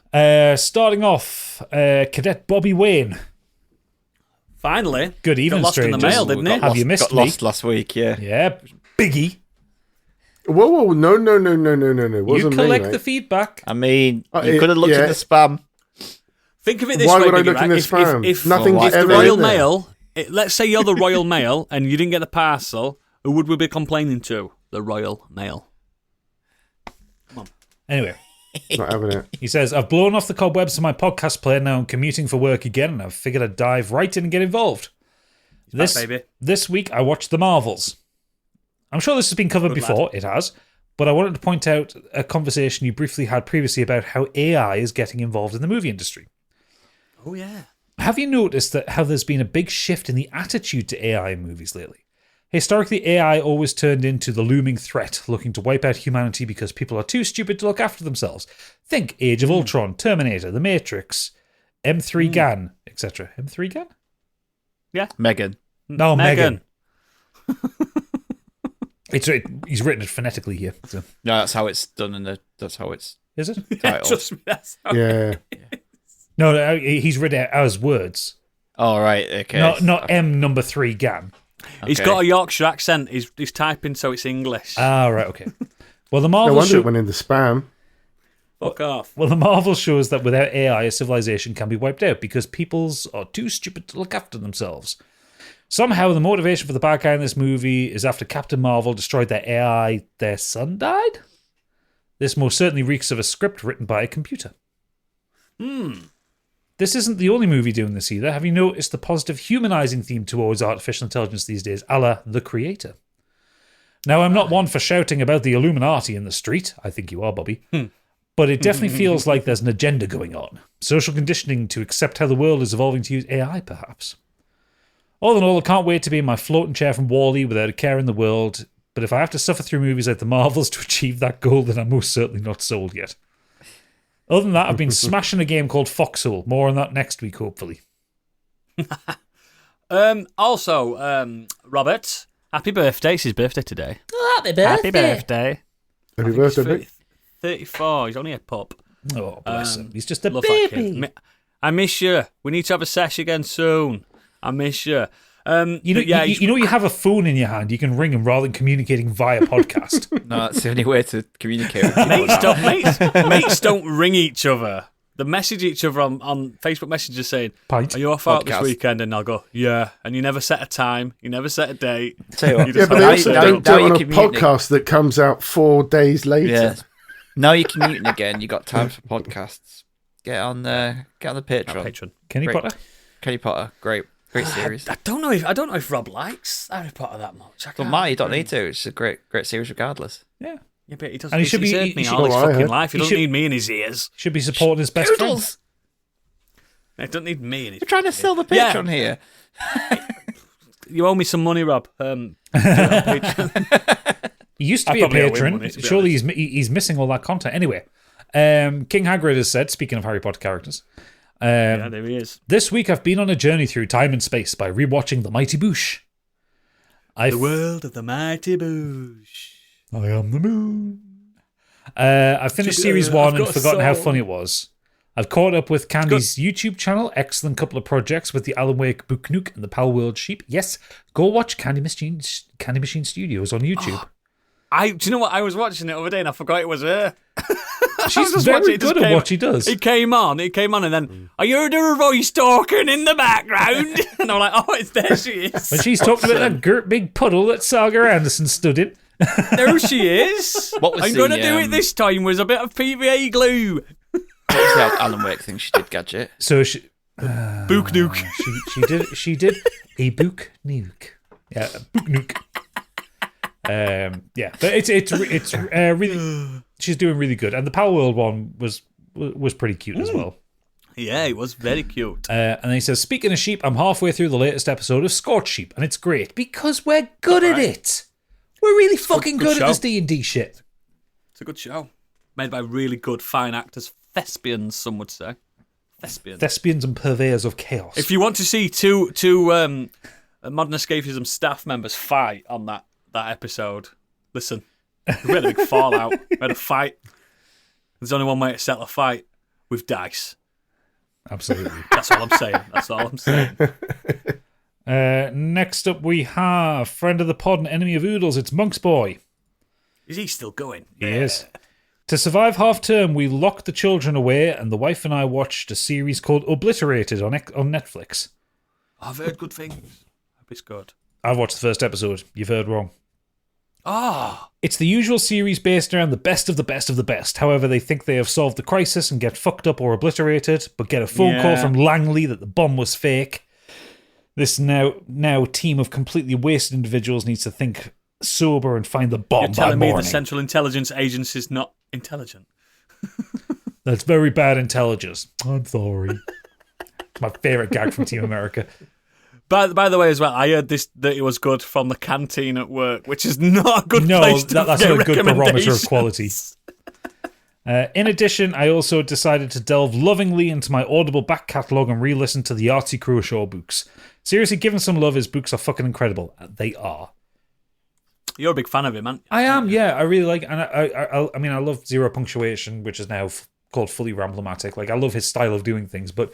S4: Starting off, Cadet Bobby Wayne.
S1: Finally.
S4: Good evening,
S1: got lost in the mail, didn't it?
S4: Have you missed me?
S3: Got lost last week, yeah.
S4: Yeah, Biggie.
S2: Whoa, no.
S4: You collect the feedback.
S3: I mean, you could have looked in the spam.
S1: Think of it this way.
S2: Why would I
S1: Biggie,
S2: look in the spam?
S1: If
S2: Nothing's
S1: the
S2: ever
S1: Royal
S2: in there.
S1: Mail, let's say you're the Royal Mail and you didn't get the parcel, who would we be complaining to? The Royal Mail. Come on.
S4: Anyway.
S2: Not having it.
S4: He says, I've blown off the cobwebs of my podcast player. Now I'm commuting for work again, and I've figured I'd dive right in and get involved. This week, I watched The Marvels. I'm sure this has been covered before. It has. But I wanted to point out a conversation you briefly had previously about how AI is getting involved in the movie industry.
S1: Oh, yeah.
S4: Have you noticed how there's been a big shift in the attitude to AI in movies lately? Historically, AI always turned into the looming threat, looking to wipe out humanity because people are too stupid to look after themselves. Think Age of Ultron, Terminator, The Matrix, M3 GAN, etc. M3 GAN?
S1: Yeah.
S3: Megan.
S4: No, Megan. He's written it phonetically here. So.
S3: No, that's how it's done, that's how it's
S4: Is it?
S3: titled.
S1: Trust me, that's how
S4: No, he's written it as words.
S3: Oh, right, okay.
S4: Not M number 3 GAN.
S1: Okay. He's got a Yorkshire accent. He's typing so it's English.
S4: Ah, right, okay. Well, the
S2: No
S4: Marvel
S2: wonder it went in the spam.
S1: Fuck off.
S4: Well, the Marvel shows that without AI, a civilization can be wiped out because peoples are too stupid to look after themselves. Somehow, the motivation for the bad guy in this movie is after Captain Marvel destroyed their AI, their son died? This most certainly reeks of a script written by a computer. This isn't the only movie doing this either. Have you noticed the positive humanizing theme towards artificial intelligence these days, a la The Creator? Now, I'm not one for shouting about the Illuminati in the street. I think you are, Bobby. But it definitely feels like there's an agenda going on. Social conditioning to accept how the world is evolving to use AI, perhaps. All in all, I can't wait to be in my floating chair from Wall-E without a care in the world. But if I have to suffer through movies like The Marvels to achieve that goal, then I'm most certainly not sold yet. Other than that, I've been smashing a game called Foxhole. More on that next week, hopefully.
S1: Also, Robert, happy birthday. It's his birthday today.
S6: Oh, happy birthday.
S1: Happy birthday.
S2: Happy birthday, Vic.
S1: 34. He's only a pup.
S4: Oh, bless him. He's just a
S1: Love that
S4: baby.
S1: kid. I miss you. We need to have a sesh again soon. I miss you.
S4: You have a phone in your hand. You can ring him rather than communicating via podcast.
S3: No, that's the only way to communicate with people.
S1: mates don't ring each other. They message each other on Facebook Messenger saying,
S4: Pint.
S1: "Are you off out this
S3: Podcast.
S1: weekend?" And I'll go, "Yeah." And you never set a time. You never set a date.
S3: Tell you what,
S1: You
S2: Yeah,
S1: just
S2: but
S1: have
S2: they
S1: to
S2: also
S3: now-
S1: say,
S2: don't do
S3: now
S2: it on
S3: you
S2: a
S3: communicate.
S2: podcast that comes out 4 days later.
S3: Yeah. Now you're commuting again. You got time for podcasts. Get on the Patreon.
S1: Patron.
S4: Kenny
S3: Great.
S4: Potter?
S3: Kenny Potter, great series.
S1: I don't know if Rob likes Harry Potter that much.
S3: But Matt, you don't need to. It's a great series regardless.
S4: Yeah.
S1: Yeah, but he doesn't.
S4: And he should
S1: he's
S4: be-
S1: heard
S4: he
S1: me
S4: should-
S1: all his
S2: Oh, I
S1: fucking
S2: heard.
S1: life. He
S4: He
S1: doesn't
S4: should-
S1: need me in his ears.
S4: Should be supporting his best friend.
S3: Doodles!
S1: He doesn't need me in his.
S3: You're trying to sell the
S1: Yeah.
S3: Patreon here.
S1: You owe me some money, Rob. Patron.
S4: He used to
S1: I
S4: be a
S1: probably owe him
S4: patron.
S1: money, to be
S4: Surely he's missing all that content. Anyway, King Hagrid has said, speaking of Harry Potter characters,
S1: Yeah, there he is.
S4: this week I've been on a journey through time and space by rewatching The Mighty Boosh.
S1: The world of the mighty bush.
S4: I am the moon. I finished series 1
S1: I've
S4: and
S1: got a
S4: forgotten how
S1: song.
S4: funny it was. I've caught up with Candy's YouTube channel. Excellent couple of projects with the Alan Wake Book Nook and the Pal World Sheep. Yes, go watch Candy Machine Studios on YouTube.
S1: Do you know what? I was watching it the other day and I forgot it was her.
S4: She's
S1: just
S4: very
S1: watching it, just
S4: good at
S1: came-
S4: what she does.
S1: It came on, and then I heard her voice talking in the background. And I'm like, oh, there she is.
S4: When she's talking about that girt big puddle that Saga Anderson stood in.
S1: There she is.
S3: What was
S1: I'm
S3: the,
S1: going to do it this time with a bit of PVA glue.
S3: What was the Alan Wake thing she did, Gadget?
S4: So she
S1: Book nuke.
S4: she did a book nuke. Yeah, a book nuke. Yeah, but it's really she's doing really good, and the Power World one was pretty cute as well.
S1: Yeah, it was very cute.
S4: And then he says, speaking of sheep, I'm halfway through the latest episode of Scorched Sheep, and it's great because we're good at it. We're really fucking
S1: good
S4: good at this
S1: show.
S4: D&D shit.
S1: It's a good show. Made by really good, fine actors. Thespians, some would say. Thespians.
S4: Thespians and purveyors of chaos.
S1: If you want to see two Modern Escapism staff members fight on that episode, listen. We had a big fallout. We had a fight. There's only one way to settle a fight, with dice.
S4: Absolutely.
S1: That's all I'm saying.
S4: Next up we have friend of the pod and enemy of Oodles, it's Monk's Boy.
S1: Is he still going?
S4: He is. To survive half term, we locked the children away, and the wife and I watched a series called Obliterated on Netflix.
S1: I've heard good things. I hope it's good.
S4: I've watched the first episode. You've heard wrong.
S1: Ah,
S4: It's the usual series based around the best of the best of the best. However, they think they have solved the crisis and get fucked up or obliterated, but get a phone call
S1: Yeah.
S4: from Langley that the bomb was fake. This now team of completely wasted individuals needs to think sober and find the bomb
S1: you're
S4: by
S1: telling me
S4: morning.
S1: the Central Intelligence Agency is not intelligent?
S4: That's very bad intelligence. I'm sorry. My favourite gag from Team America.
S1: By the way, as well, I heard that it was good from the canteen at work, which is not a good place to
S4: that's
S1: get
S4: not a good barometer of
S1: recommendations.
S4: quality. In addition, I also decided to delve lovingly into my Audible back catalogue and re-listen to the Artsy Crew books. Seriously, give them some love. His books are fucking incredible. They are.
S1: You're a big fan of him, man.
S4: I am, yeah. I really like, and I mean, I love Zero Punctuation, which is now called Fully Ramblomatic. Like, I love his style of doing things, but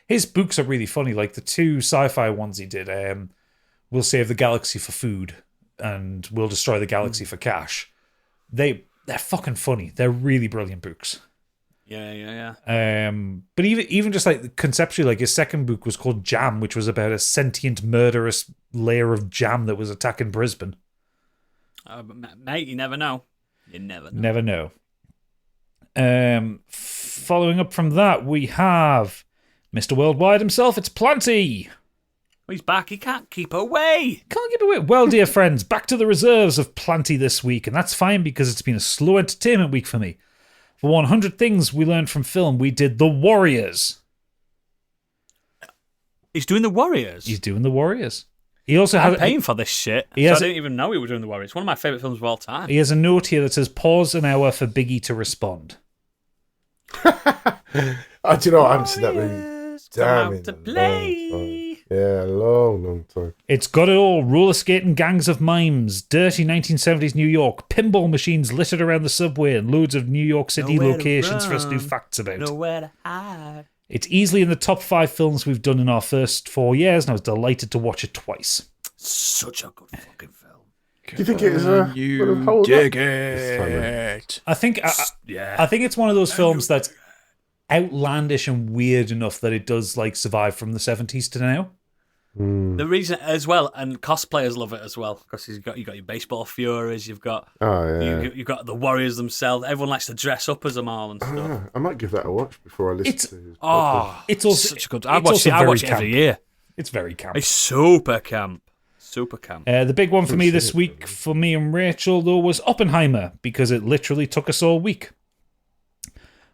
S4: his books are really funny. Like the two sci-fi ones he did, We'll Save the Galaxy for Food and We'll Destroy the Galaxy for Cash. They're fucking funny. They're really brilliant books.
S1: Yeah.
S4: But even just like conceptually, like his second book was called Jam, which was about a sentient murderous layer of jam that was attacking Brisbane.
S1: But mate, you never know. You never know.
S4: Never know. Following up from that, we have Mr. Worldwide himself. It's Planty.
S1: He's back. He can't keep away.
S4: Can't give away. Well, dear friends, back to the reserves of Planty this week, and that's fine because it's been a slow entertainment week for me. For 100 things we learned from film, we did The Warriors.
S1: He's doing the Warriors.
S4: He's doing The Warriors. He also
S1: I'm
S4: has
S1: paying for this shit.
S4: He
S1: So
S4: has-
S1: I didn't even know he was doing the Warriors. It's one of my favourite films of all time.
S4: He has a note here that says, pause an hour for Biggie to respond.
S2: Do you know what? I haven't seen that movie.
S1: Warriors come
S2: Damn
S1: out
S2: it.
S1: to play.
S2: Yeah, long time.
S4: It's got it all. Roller skating gangs of mimes, dirty 1970s New York, pinball machines littered around the subway, and loads of New York City
S1: Nowhere to
S4: locations for us to do
S1: run,
S4: facts about.
S1: Nowhere to hide.
S4: It's easily in the top 5 films we've done in our first 4 years, and I was delighted to watch it twice.
S1: Such a good fucking film.
S2: Do you think it is a sort of hold up this time around?
S4: I think I think it's one of those films that's outlandish and weird enough that it does like survive from the 70s to now.
S1: The reason as well, and cosplayers love it as well, because you got your baseball furies, you've got you've got the warriors themselves. Everyone likes to dress up as them all and stuff.
S2: I might give that a watch before I listen to his podcast.
S4: It's also
S1: Such a good. I watch it every year.
S4: It's very camp.
S1: It's super camp. Super camp.
S4: The big one for me this week, for me and Rachel, though, was Oppenheimer, because it literally took us all week.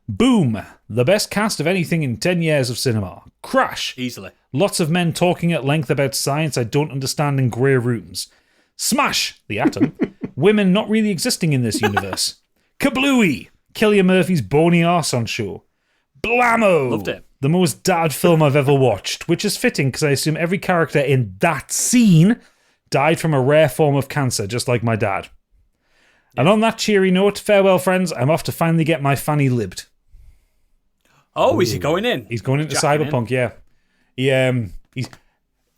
S4: Boom! The best cast of anything in 10 years of cinema. Crash!
S1: Easily.
S4: Lots of men talking at length about science I don't understand in grey rooms. Smash! The atom. Women not really existing in this universe. Kablooey! Cillian Murphy's bony arse on show. Blammo!
S1: Loved it.
S4: The most dad film I've ever watched, which is fitting because I assume every character in that scene died from a rare form of cancer, just like my dad. Yeah. And on that cheery note, farewell, friends. I'm off to finally get my fanny libbed.
S1: Oh, is he going in?
S4: He's going into Cyberpunk, yeah. He's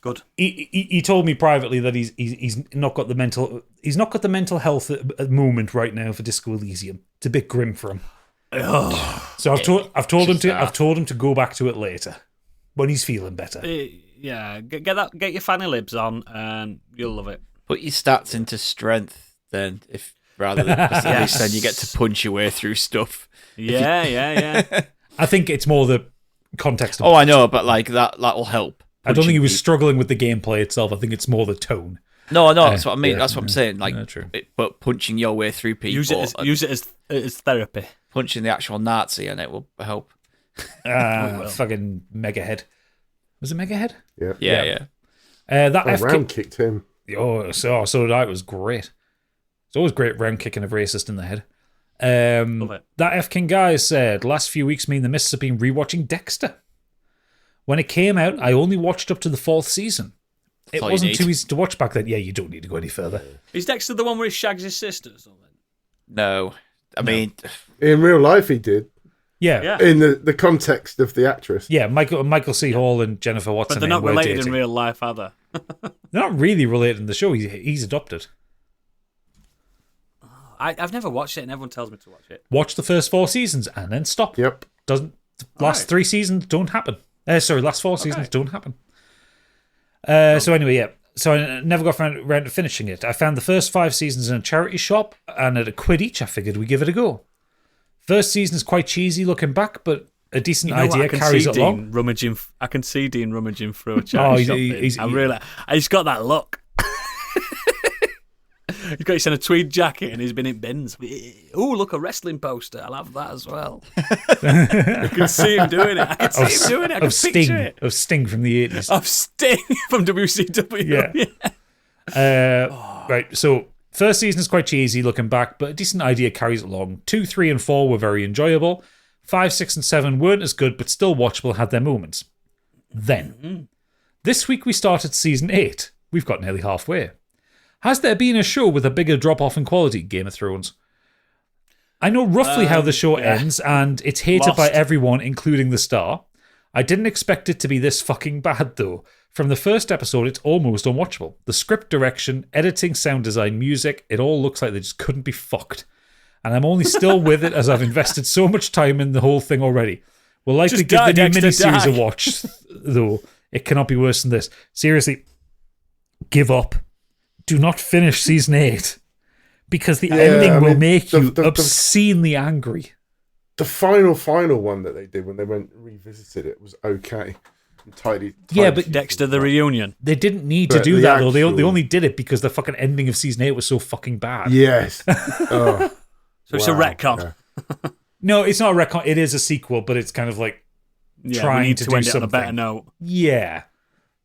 S1: good.
S4: He told me privately that he's not got the mental health at the moment right now for Disco Elysium. It's a bit grim for him. So I've told him to go back to it later when he's feeling better.
S1: Yeah, get your fanny libs on, and you'll love it.
S3: Put your stats into strength, then, if rather than yes. Then you get to punch your way through stuff.
S1: Yeah.
S4: I think it's more the context.
S3: I know, but like that will help.
S4: I don't think he was struggling with the gameplay itself. I think it's more the tone.
S3: No, that's what I mean. That's what I'm saying. Like,
S4: true.
S3: But punching your way through people,
S1: use it as therapy.
S3: Punching the actual Nazi, and it will help.
S4: Fucking Megahead. Was it Megahead?
S3: Yeah.
S4: That
S2: round kicked him.
S4: So did I. It was great. It's always great round kicking a racist in the head. That F King guy said, last few weeks me and the missus have been rewatching Dexter. When it came out, I only watched up to the 4th season. It wasn't too easy to watch back then. Yeah, you don't need to go any further.
S1: Is Dexter the one where he shags his sister or something?
S3: No. I mean...
S2: In real life, he did.
S4: Yeah.
S2: In the context of the actress.
S4: Yeah, Michael C. Hall and Jennifer Watson.
S1: But they're not related in real life, are they?
S4: They're not really related in the show. He's adopted.
S1: I've never watched it, and everyone tells me to watch it.
S4: Watch the first 4 seasons and then stop.
S2: Yep.
S4: Last 3 seasons don't happen. Last 4 seasons don't happen. So anyway, yeah. So I never got around to finishing it. I found the first 5 seasons in a charity shop, and at £1 each, I figured we'd give it a go. First season is quite cheesy looking back, but a decent idea carries it along.
S1: I can see Dean rummaging through a charity shop. He's got that look. He's got in a tweed jacket and he's been in bins. Oh, look, a wrestling poster. I'll have that as well. I can see him doing it. I can picture it.
S4: Of Sting from the 80s.
S1: Of Sting from WCW.
S4: Yeah. Right, so first season is quite cheesy looking back, but a decent idea carries it along. 2, 3, and 4 were very enjoyable. 5, 6, and 7 weren't as good, but still watchable, had their moments. Then, this week we started season 8. We've got nearly halfway. Has there been a show with a bigger drop-off in quality, Game of Thrones? I know roughly how the show ends, and it's hated by everyone, including the star. I didn't expect it to be this fucking bad, though. From the first episode, it's almost unwatchable. The script direction, editing, sound design, music, it all looks like they just couldn't be fucked. And I'm only still with it as I've invested so much time in the whole thing already. We'll likely give the new miniseries a watch, though. It cannot be worse than this. Seriously, give up. Do not finish season 8. Because the ending will make you obscenely angry.
S2: The final one that they did when they went revisited it was okay. Tidy.
S4: Yeah, but
S1: Dexter the reunion.
S4: They didn't need to do that, though. They only did it because the fucking ending of season 8 was so fucking bad.
S2: Yes.
S1: So it's a retcon.
S2: Yeah.
S4: No, it's not a retcon. It is a sequel, but it's kind of like trying to do
S1: end
S4: something.
S1: It on a better note.
S4: Yeah.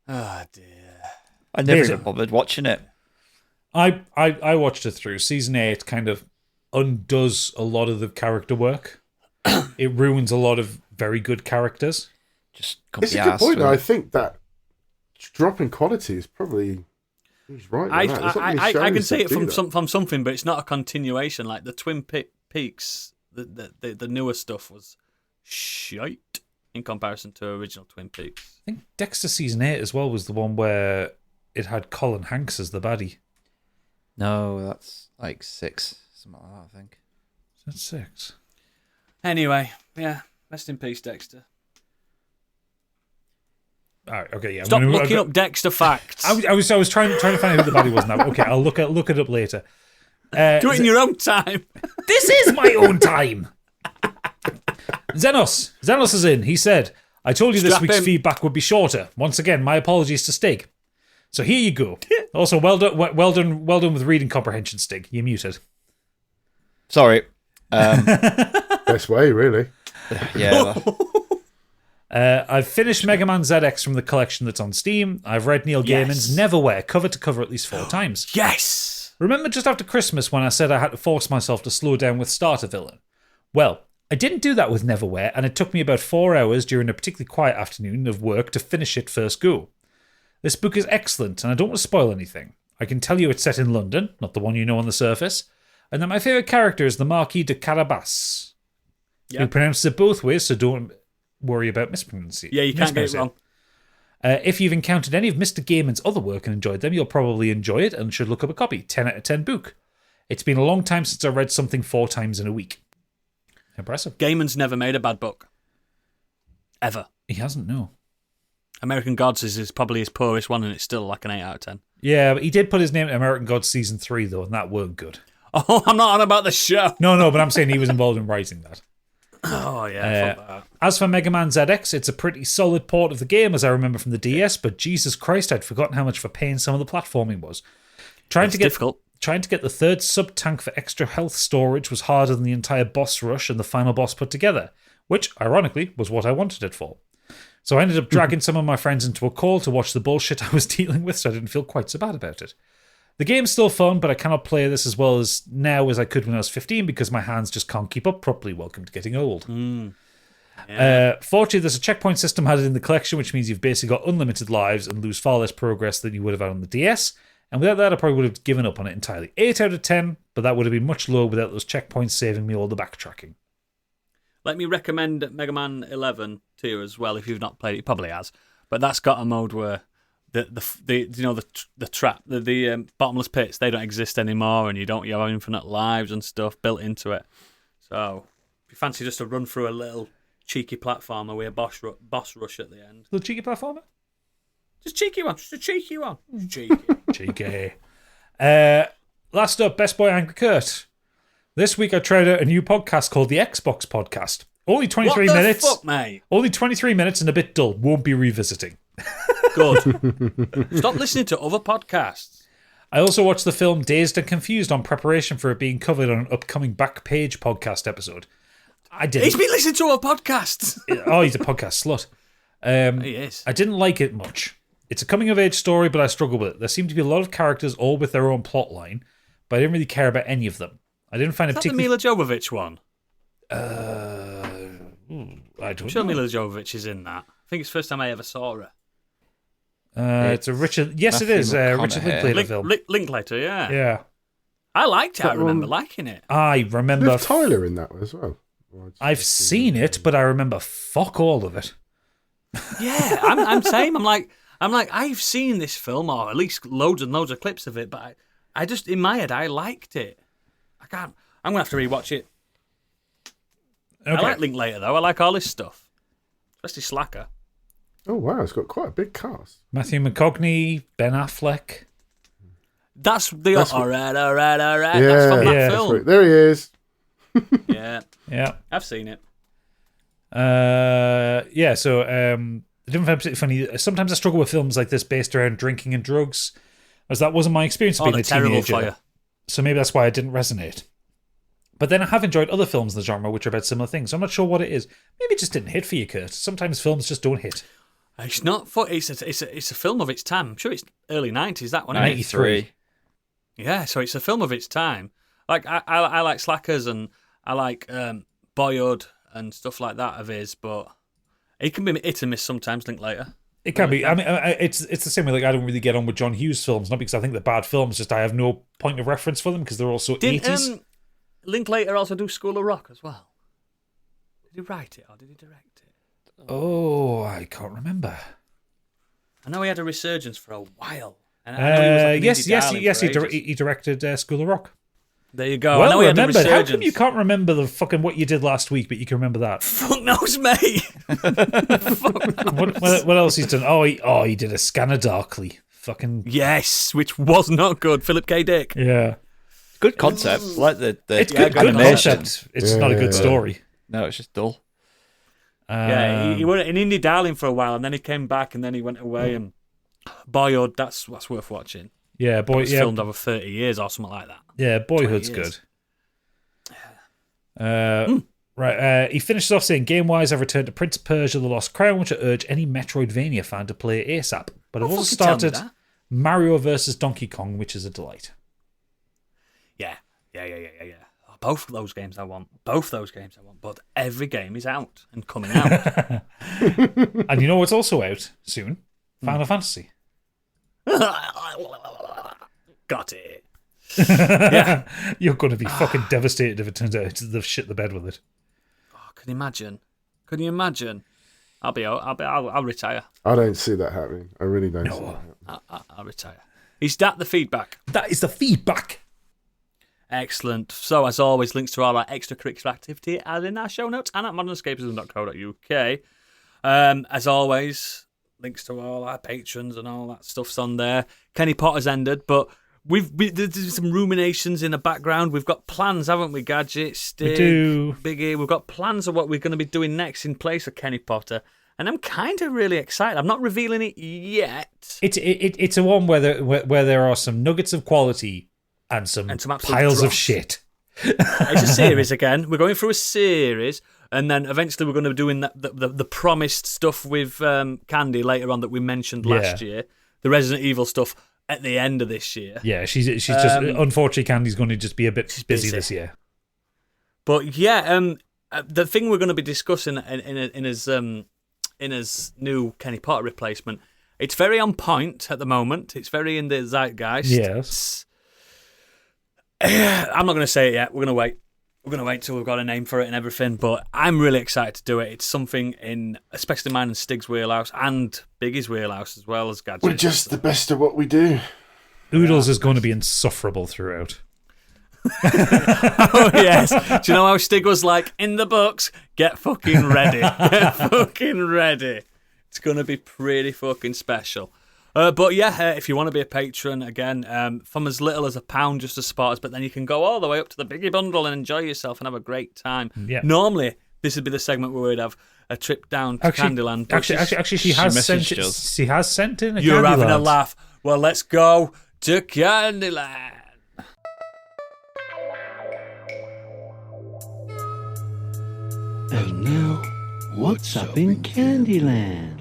S1: Oh, dear.
S3: I never even bothered watching it.
S4: I watched it through. Season 8 kind of undoes a lot of the character work. It ruins a lot of very good characters.
S3: Just
S2: it's a good point. I think that drop in quality is probably. He's right.
S1: I
S2: I
S1: can see it from something, but it's not a continuation. Like the Twin Peaks, the newer stuff was shite in comparison to original Twin Peaks.
S4: I think Dexter season 8 as well was the one where it had Colin Hanks as the baddie.
S3: No, that's like 6, something like that, I think.
S4: That's 6.
S1: Anyway, yeah, rest in peace, Dexter.
S4: All right, okay, yeah.
S1: Stop looking up Dexter facts.
S4: I was trying to find out who the baddie was now. Okay, I'll look it up later.
S1: Do it in your own time.
S4: This is my own time. Xenos is in. He said, I told you this week's feedback would be shorter. Once again, my apologies to Stig. So here you go. Also, well done with reading comprehension, Stig. You're muted.
S3: Sorry.
S2: Best way, really.
S3: Yeah.
S4: I've finished Mega Man ZX from the collection that's on Steam. I've read Neil Gaiman's Neverwhere cover to cover at least 4 times.
S1: Yes!
S4: Remember just after Christmas when I said I had to force myself to slow down with Starter Villain? Well, I didn't do that with Neverwhere, and it took me about 4 hours during a particularly quiet afternoon of work to finish it first go. This book is excellent, and I don't want to spoil anything. I can tell you it's set in London, not the one you know on the surface, and that my favourite character is the Marquis de Carabas.
S1: Yep.
S4: He pronounces it both ways, so don't worry about mispronunciation.
S1: Yeah, you can't get it wrong.
S4: If you've encountered any of Mr. Gaiman's other work and enjoyed them, you'll probably enjoy it and should look up a copy. 10 out of 10 book. It's been a long time since I read something 4 times in a week. Impressive.
S1: Gaiman's never made a bad book. Ever.
S4: He hasn't, no.
S1: American Gods is probably his poorest one, and it's still like an 8 out of 10.
S4: Yeah, but he did put his name to American Gods Season 3, though, and that weren't good.
S1: Oh, I'm not on about the show.
S4: No, but I'm saying he was involved in writing that.
S1: Oh, yeah. Fuck that.
S4: As for Mega Man ZX, it's a pretty solid port of the game, as I remember from the DS, but Jesus Christ, I'd forgotten how much of a pain some of the platforming was.
S1: Difficult.
S4: Trying to get the 3rd sub-tank for extra health storage was harder than the entire boss rush and the final boss put together, which, ironically, was what I wanted it for. So I ended up dragging some of my friends into a call to watch the bullshit I was dealing with, so I didn't feel quite so bad about it. The game's still fun, but I cannot play this as well as now as I could when I was 15 because my hands just can't keep up properly. Welcome to getting old.
S1: Yeah.
S4: Fortunately, there's a checkpoint system added in the collection, which means you've basically got unlimited lives and lose far less progress than you would have had on the DS. And without that, I probably would have given up on it entirely. 8 out of 10, but that would have been much lower without those checkpoints saving me all the backtracking.
S1: Let me recommend Mega Man 11 to you as well if you've not played it. It probably has, but that's got a mode where the trap, the bottomless pits, they don't exist anymore, and you have infinite lives and stuff built into it. So if you fancy just to run through a little cheeky platformer with a boss rush at the end,
S4: The cheeky platformer?
S1: just a cheeky one. Cheeky.
S4: Cheeky. Last up, Best Boy Angry Kurt. This week I tried out a new podcast called the Xbox Podcast. Only 23
S1: what the
S4: minutes.
S1: fuck, mate?
S4: Only 23 minutes and a bit dull. Won't be revisiting.
S1: Good. Stop listening to other podcasts.
S4: I also watched the film Dazed and Confused on preparation for it being covered on an upcoming Backpage podcast episode. I didn't.
S1: He's been listening to other podcasts.
S4: Oh, he's a podcast slut.
S1: He is.
S4: I didn't like it much. It's a coming-of-age story, but I struggle with it. There seem to be a lot of characters, all with their own plot line, but I didn't really care about any of them. I didn't find it
S1: Is that the
S4: particularly...
S1: Mila Jovovich one?
S4: I don't
S1: I'm sure
S4: know.
S1: Mila Jovovich is in that. I think it's the first time I ever saw her.
S4: It's a Richard... Yes, it
S3: Matthew
S4: is. Richard
S3: McConaughey.
S4: Linklater film.
S1: Linklater, yeah.
S4: Yeah.
S1: I liked it. I
S2: That
S1: remember
S2: one-
S1: liking it.
S4: I remember...
S2: Liv Tyler in that as well.
S4: I've seen it, but I remember fuck all of it.
S1: Yeah, I'm same. I'm like, I've seen this film, or at least loads and loads of clips of it, but I just, in my head, I liked it. I'm going to have to rewatch it.
S4: Okay.
S1: I like Linklater, though. I like all his stuff. Especially Slacker.
S2: Oh wow, it's got quite a big cast.
S4: Matthew McConaughey, Ben Affleck.
S1: That's the...
S2: That's
S1: all right. That's
S2: Yeah,
S1: from that
S4: yeah.
S1: film.
S2: There he is.
S1: Yeah,
S4: Yeah.
S1: I've seen it.
S4: So I didn't find it particularly funny. Sometimes I struggle with films like this based around drinking and drugs, as that wasn't my experience of
S1: Oh,
S4: being
S1: they're
S4: a
S1: terrible
S4: teenager.
S1: for you.
S4: So maybe that's why it didn't resonate. But then I have enjoyed other films in the genre which are about similar things. So I'm not sure what it is. Maybe it just didn't hit for you, Kurt. Sometimes films just don't hit.
S1: It's not... It's a film of its time. I'm sure it's early 90s, that one.
S3: 93.
S1: Yeah, so it's a film of its time. Like I like Slackers and I like Boyhood and stuff like that of his, but he can be hit and miss sometimes. Linklater.
S4: It can be. I mean, it's the same way. Like, I don't really get on with John Hughes films, not because I think they're bad films, just I have no point of reference for them because they're also 80s.
S1: Linklater also do School of Rock as well? Did he write it or did he direct it?
S4: Oh, I can't remember.
S1: I know he had a resurgence for a while. And I know he was like an
S4: yes.
S1: indie darling for
S4: He directed School of Rock.
S1: There you go.
S4: Well
S1: I know he had a
S4: remembered. How
S1: resurgence.
S4: come you can't remember the fucking what you did last week, but you can remember that?
S1: Fuck knows, mate.
S4: What else he's done? He did A Scanner Darkly. Fucking
S1: Yes, which was not good. Philip K. Dick.
S4: yeah.
S3: Good concept. Like the
S4: It's
S1: Yeah,
S4: good
S1: animation.
S4: concept. It's not a good story.
S3: No, it's just dull.
S1: Yeah, he went an indie darling for a while, and then he came back, and then he went away. And Boyhood, that's worth watching.
S4: Yeah,
S1: It was filmed over 30 years or something like that.
S4: Yeah, Boyhood's
S1: 20
S4: good. Right, he finishes off saying, game-wise, I've returned to Prince of Persia: The Lost Crown, which I urge any Metroidvania fan to play ASAP. But I've also
S1: fucking tell me
S4: started
S1: that.
S4: Mario vs. Donkey Kong, which is a delight.
S1: Yeah. Oh, both of those games I want. But every game is out and coming out.
S4: And you know what's also out soon? Final Fantasy.
S1: Got it.
S4: You're going to be fucking devastated if it turns out they've shit the bed with it.
S1: Oh, can you imagine? I'll retire.
S2: I don't see that happening. I really don't see that happening.
S1: I'll retire. Is that the feedback?
S4: That is the feedback.
S1: Excellent. So, as always, links to all our extracurricular activity are in our show notes and at modernescapism.co.uk. As always, links to all our patrons and all that stuff's on there. Kenny Potter's ended, but there's some ruminations in the background. We've got plans, haven't we, Gadget, Stig,
S4: We do.
S1: Biggie? We've got plans of what we're going to be doing next in place of Kenny Potter. And I'm kind of really excited. I'm not revealing it yet.
S4: It's a one where there are some nuggets of quality and some
S1: absolute
S4: piles of
S1: dross.
S4: shit.
S1: It's a series again. We're going through a series, and then eventually we're going to be doing the promised stuff with Candy later on that we mentioned last year. The Resident Evil stuff at the end of this year.
S4: Yeah, she's just unfortunately Candy's going to just be a bit busy this year.
S1: But yeah, the thing we're going to be discussing in his new Kenny Potter replacement, it's very on point at the moment. It's very in the zeitgeist.
S4: Yes.
S1: I'm not going to say it yet. We're going to wait. We're going to wait till we've got a name for it and everything. But I'm really excited to do it. It's something in, especially mine and Stig's wheelhouse and Biggie's wheelhouse as well as Gadget.
S2: We're just the best at what we do.
S4: Oodles is going to be insufferable throughout.
S1: Oh, yes. Do you know how Stig was like, in the books, get fucking ready. Get fucking ready. It's going to be pretty fucking special. But yeah, if you want to be a patron, again, from as little as £1 just to support us, but then you can go all the way up to the Biggie Bundle and enjoy yourself and have a great time.
S4: Yeah.
S1: Normally, this would be the segment where we'd have a trip down to Candyland. but
S4: Actually, she has
S3: messaged us.
S4: sent in a
S1: you're
S4: Candyland.
S1: having a laugh. Well, let's go to Candyland.
S7: And now, what's up in Candyland?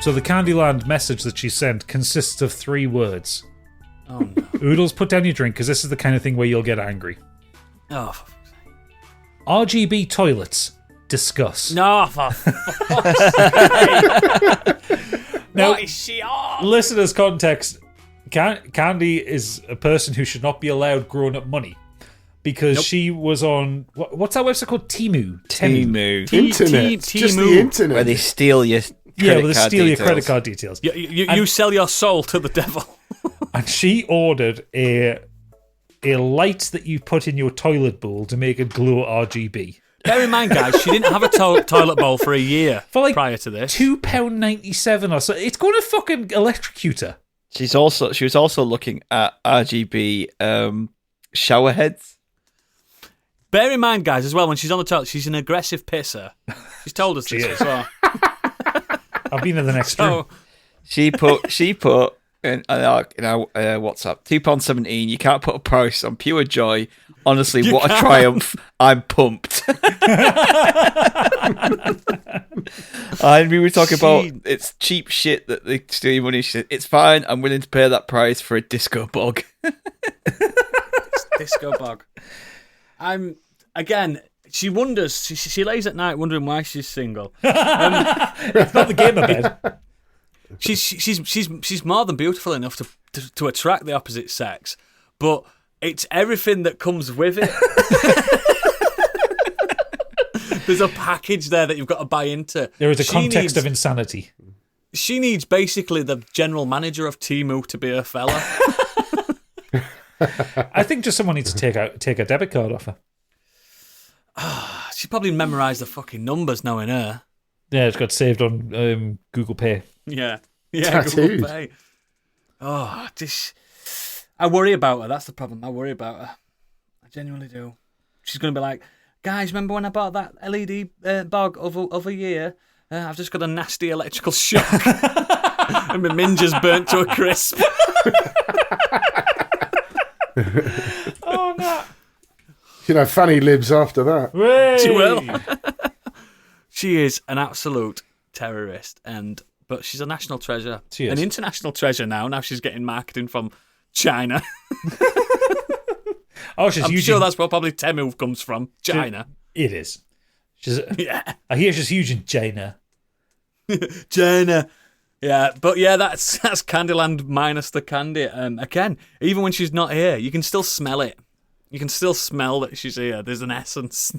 S4: So the Candyland message that she sent consists of 3 words.
S1: Oh, no.
S4: Oodles, put down your drink, because this is the kind of thing where you'll get angry.
S1: Oh, for fuck's sake.
S4: RGB toilets. Discuss.
S1: No, for fuck's sake.
S4: Now,
S1: What is she on?
S4: listeners' context, Candy is a person who should not be allowed grown-up money. Because she was on... What's that website called? Temu.
S3: Timu.
S2: Internet. It's just the
S1: Temu.
S2: internet.
S3: Where they steal your
S4: Yeah,
S3: credit
S4: well, they
S3: card
S4: steal your
S3: details.
S4: credit card details.
S1: You sell your soul to the devil.
S4: And she ordered a light that you put in your toilet bowl to make it glow RGB.
S1: Bear in mind, guys, she didn't have a toilet bowl for a year
S4: For like
S1: prior to this.
S4: £2.97 or so. It's going to fucking electrocute her.
S3: She was also looking at RGB shower heads.
S1: Bear in mind, guys, as well, when she's on the toilet, she's an aggressive pisser. She's told us this
S4: is.
S1: as well.
S4: I've been in the next room.
S3: Oh. She put in our WhatsApp £2.17. You can't put a price on pure joy. Honestly, what a triumph! I'm pumped. And we were talking about it's cheap shit that they steal your money. She said, it's fine. I'm willing to pay that price for a disco bog.
S1: Disco bog. again, she wonders. She lays at night wondering why she's single.
S4: It's not the game of bed.
S1: She's more than beautiful enough to attract the opposite sex, but it's everything that comes with it. There's a package there that you've got to buy into.
S4: There is a context of insanity.
S1: She needs basically the general manager of Temu to be her fella.
S4: I think just someone needs to take a debit card off her.
S1: She probably memorised the fucking numbers knowing her.
S4: Yeah, it's got saved on Google Pay.
S1: Yeah,
S2: Tattoos.
S1: Google Pay. Oh, I worry about her. That's the problem. I worry about her. I genuinely do. She's going to be like, guys, remember when I bought that LED bog of a year? I've just got a nasty electrical shock. And my minger's burnt to a crisp.
S4: Oh, no.
S2: You know, Fanny lives after that.
S1: She will. She is an absolute terrorist, but she's a national treasure.
S4: She is.
S1: An international treasure now. Now she's getting marketing from China.
S4: Oh, she's
S1: I'm
S4: huge.
S1: sure that's where probably Temu comes from. China.
S4: It is.
S1: Yeah.
S4: I hear she's huge in China.
S1: China. Yeah, but yeah, that's Candyland minus the candy. Again, even when she's not here, you can still smell it. You can still smell that she's here. There's an essence.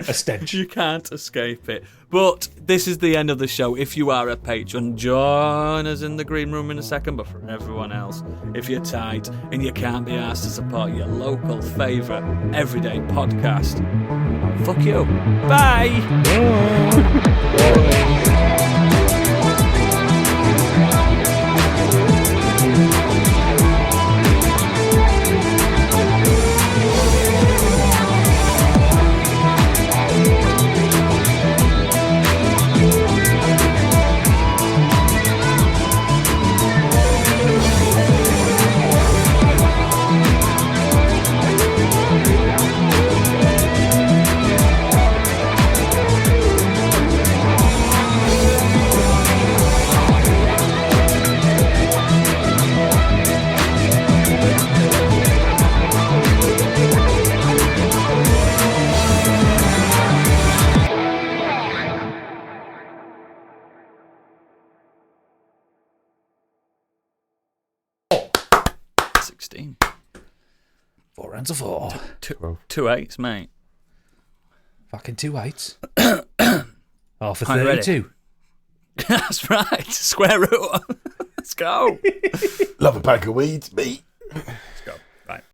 S4: A stench.
S1: You can't escape it. But this is the end of the show. If you are a patron, join us in the green room in a second. But for everyone else, if you're tight and you can't be asked to support your local favourite everyday podcast, fuck you. Bye.
S4: Four rounds of four.
S1: Two 8s, mate.
S4: Fucking 2 8s. Oh, for
S1: I'm ready.
S4: 32.
S1: That's right. Square root. Let's go.
S2: Love a pack of weeds, mate.
S1: Let's go. Right.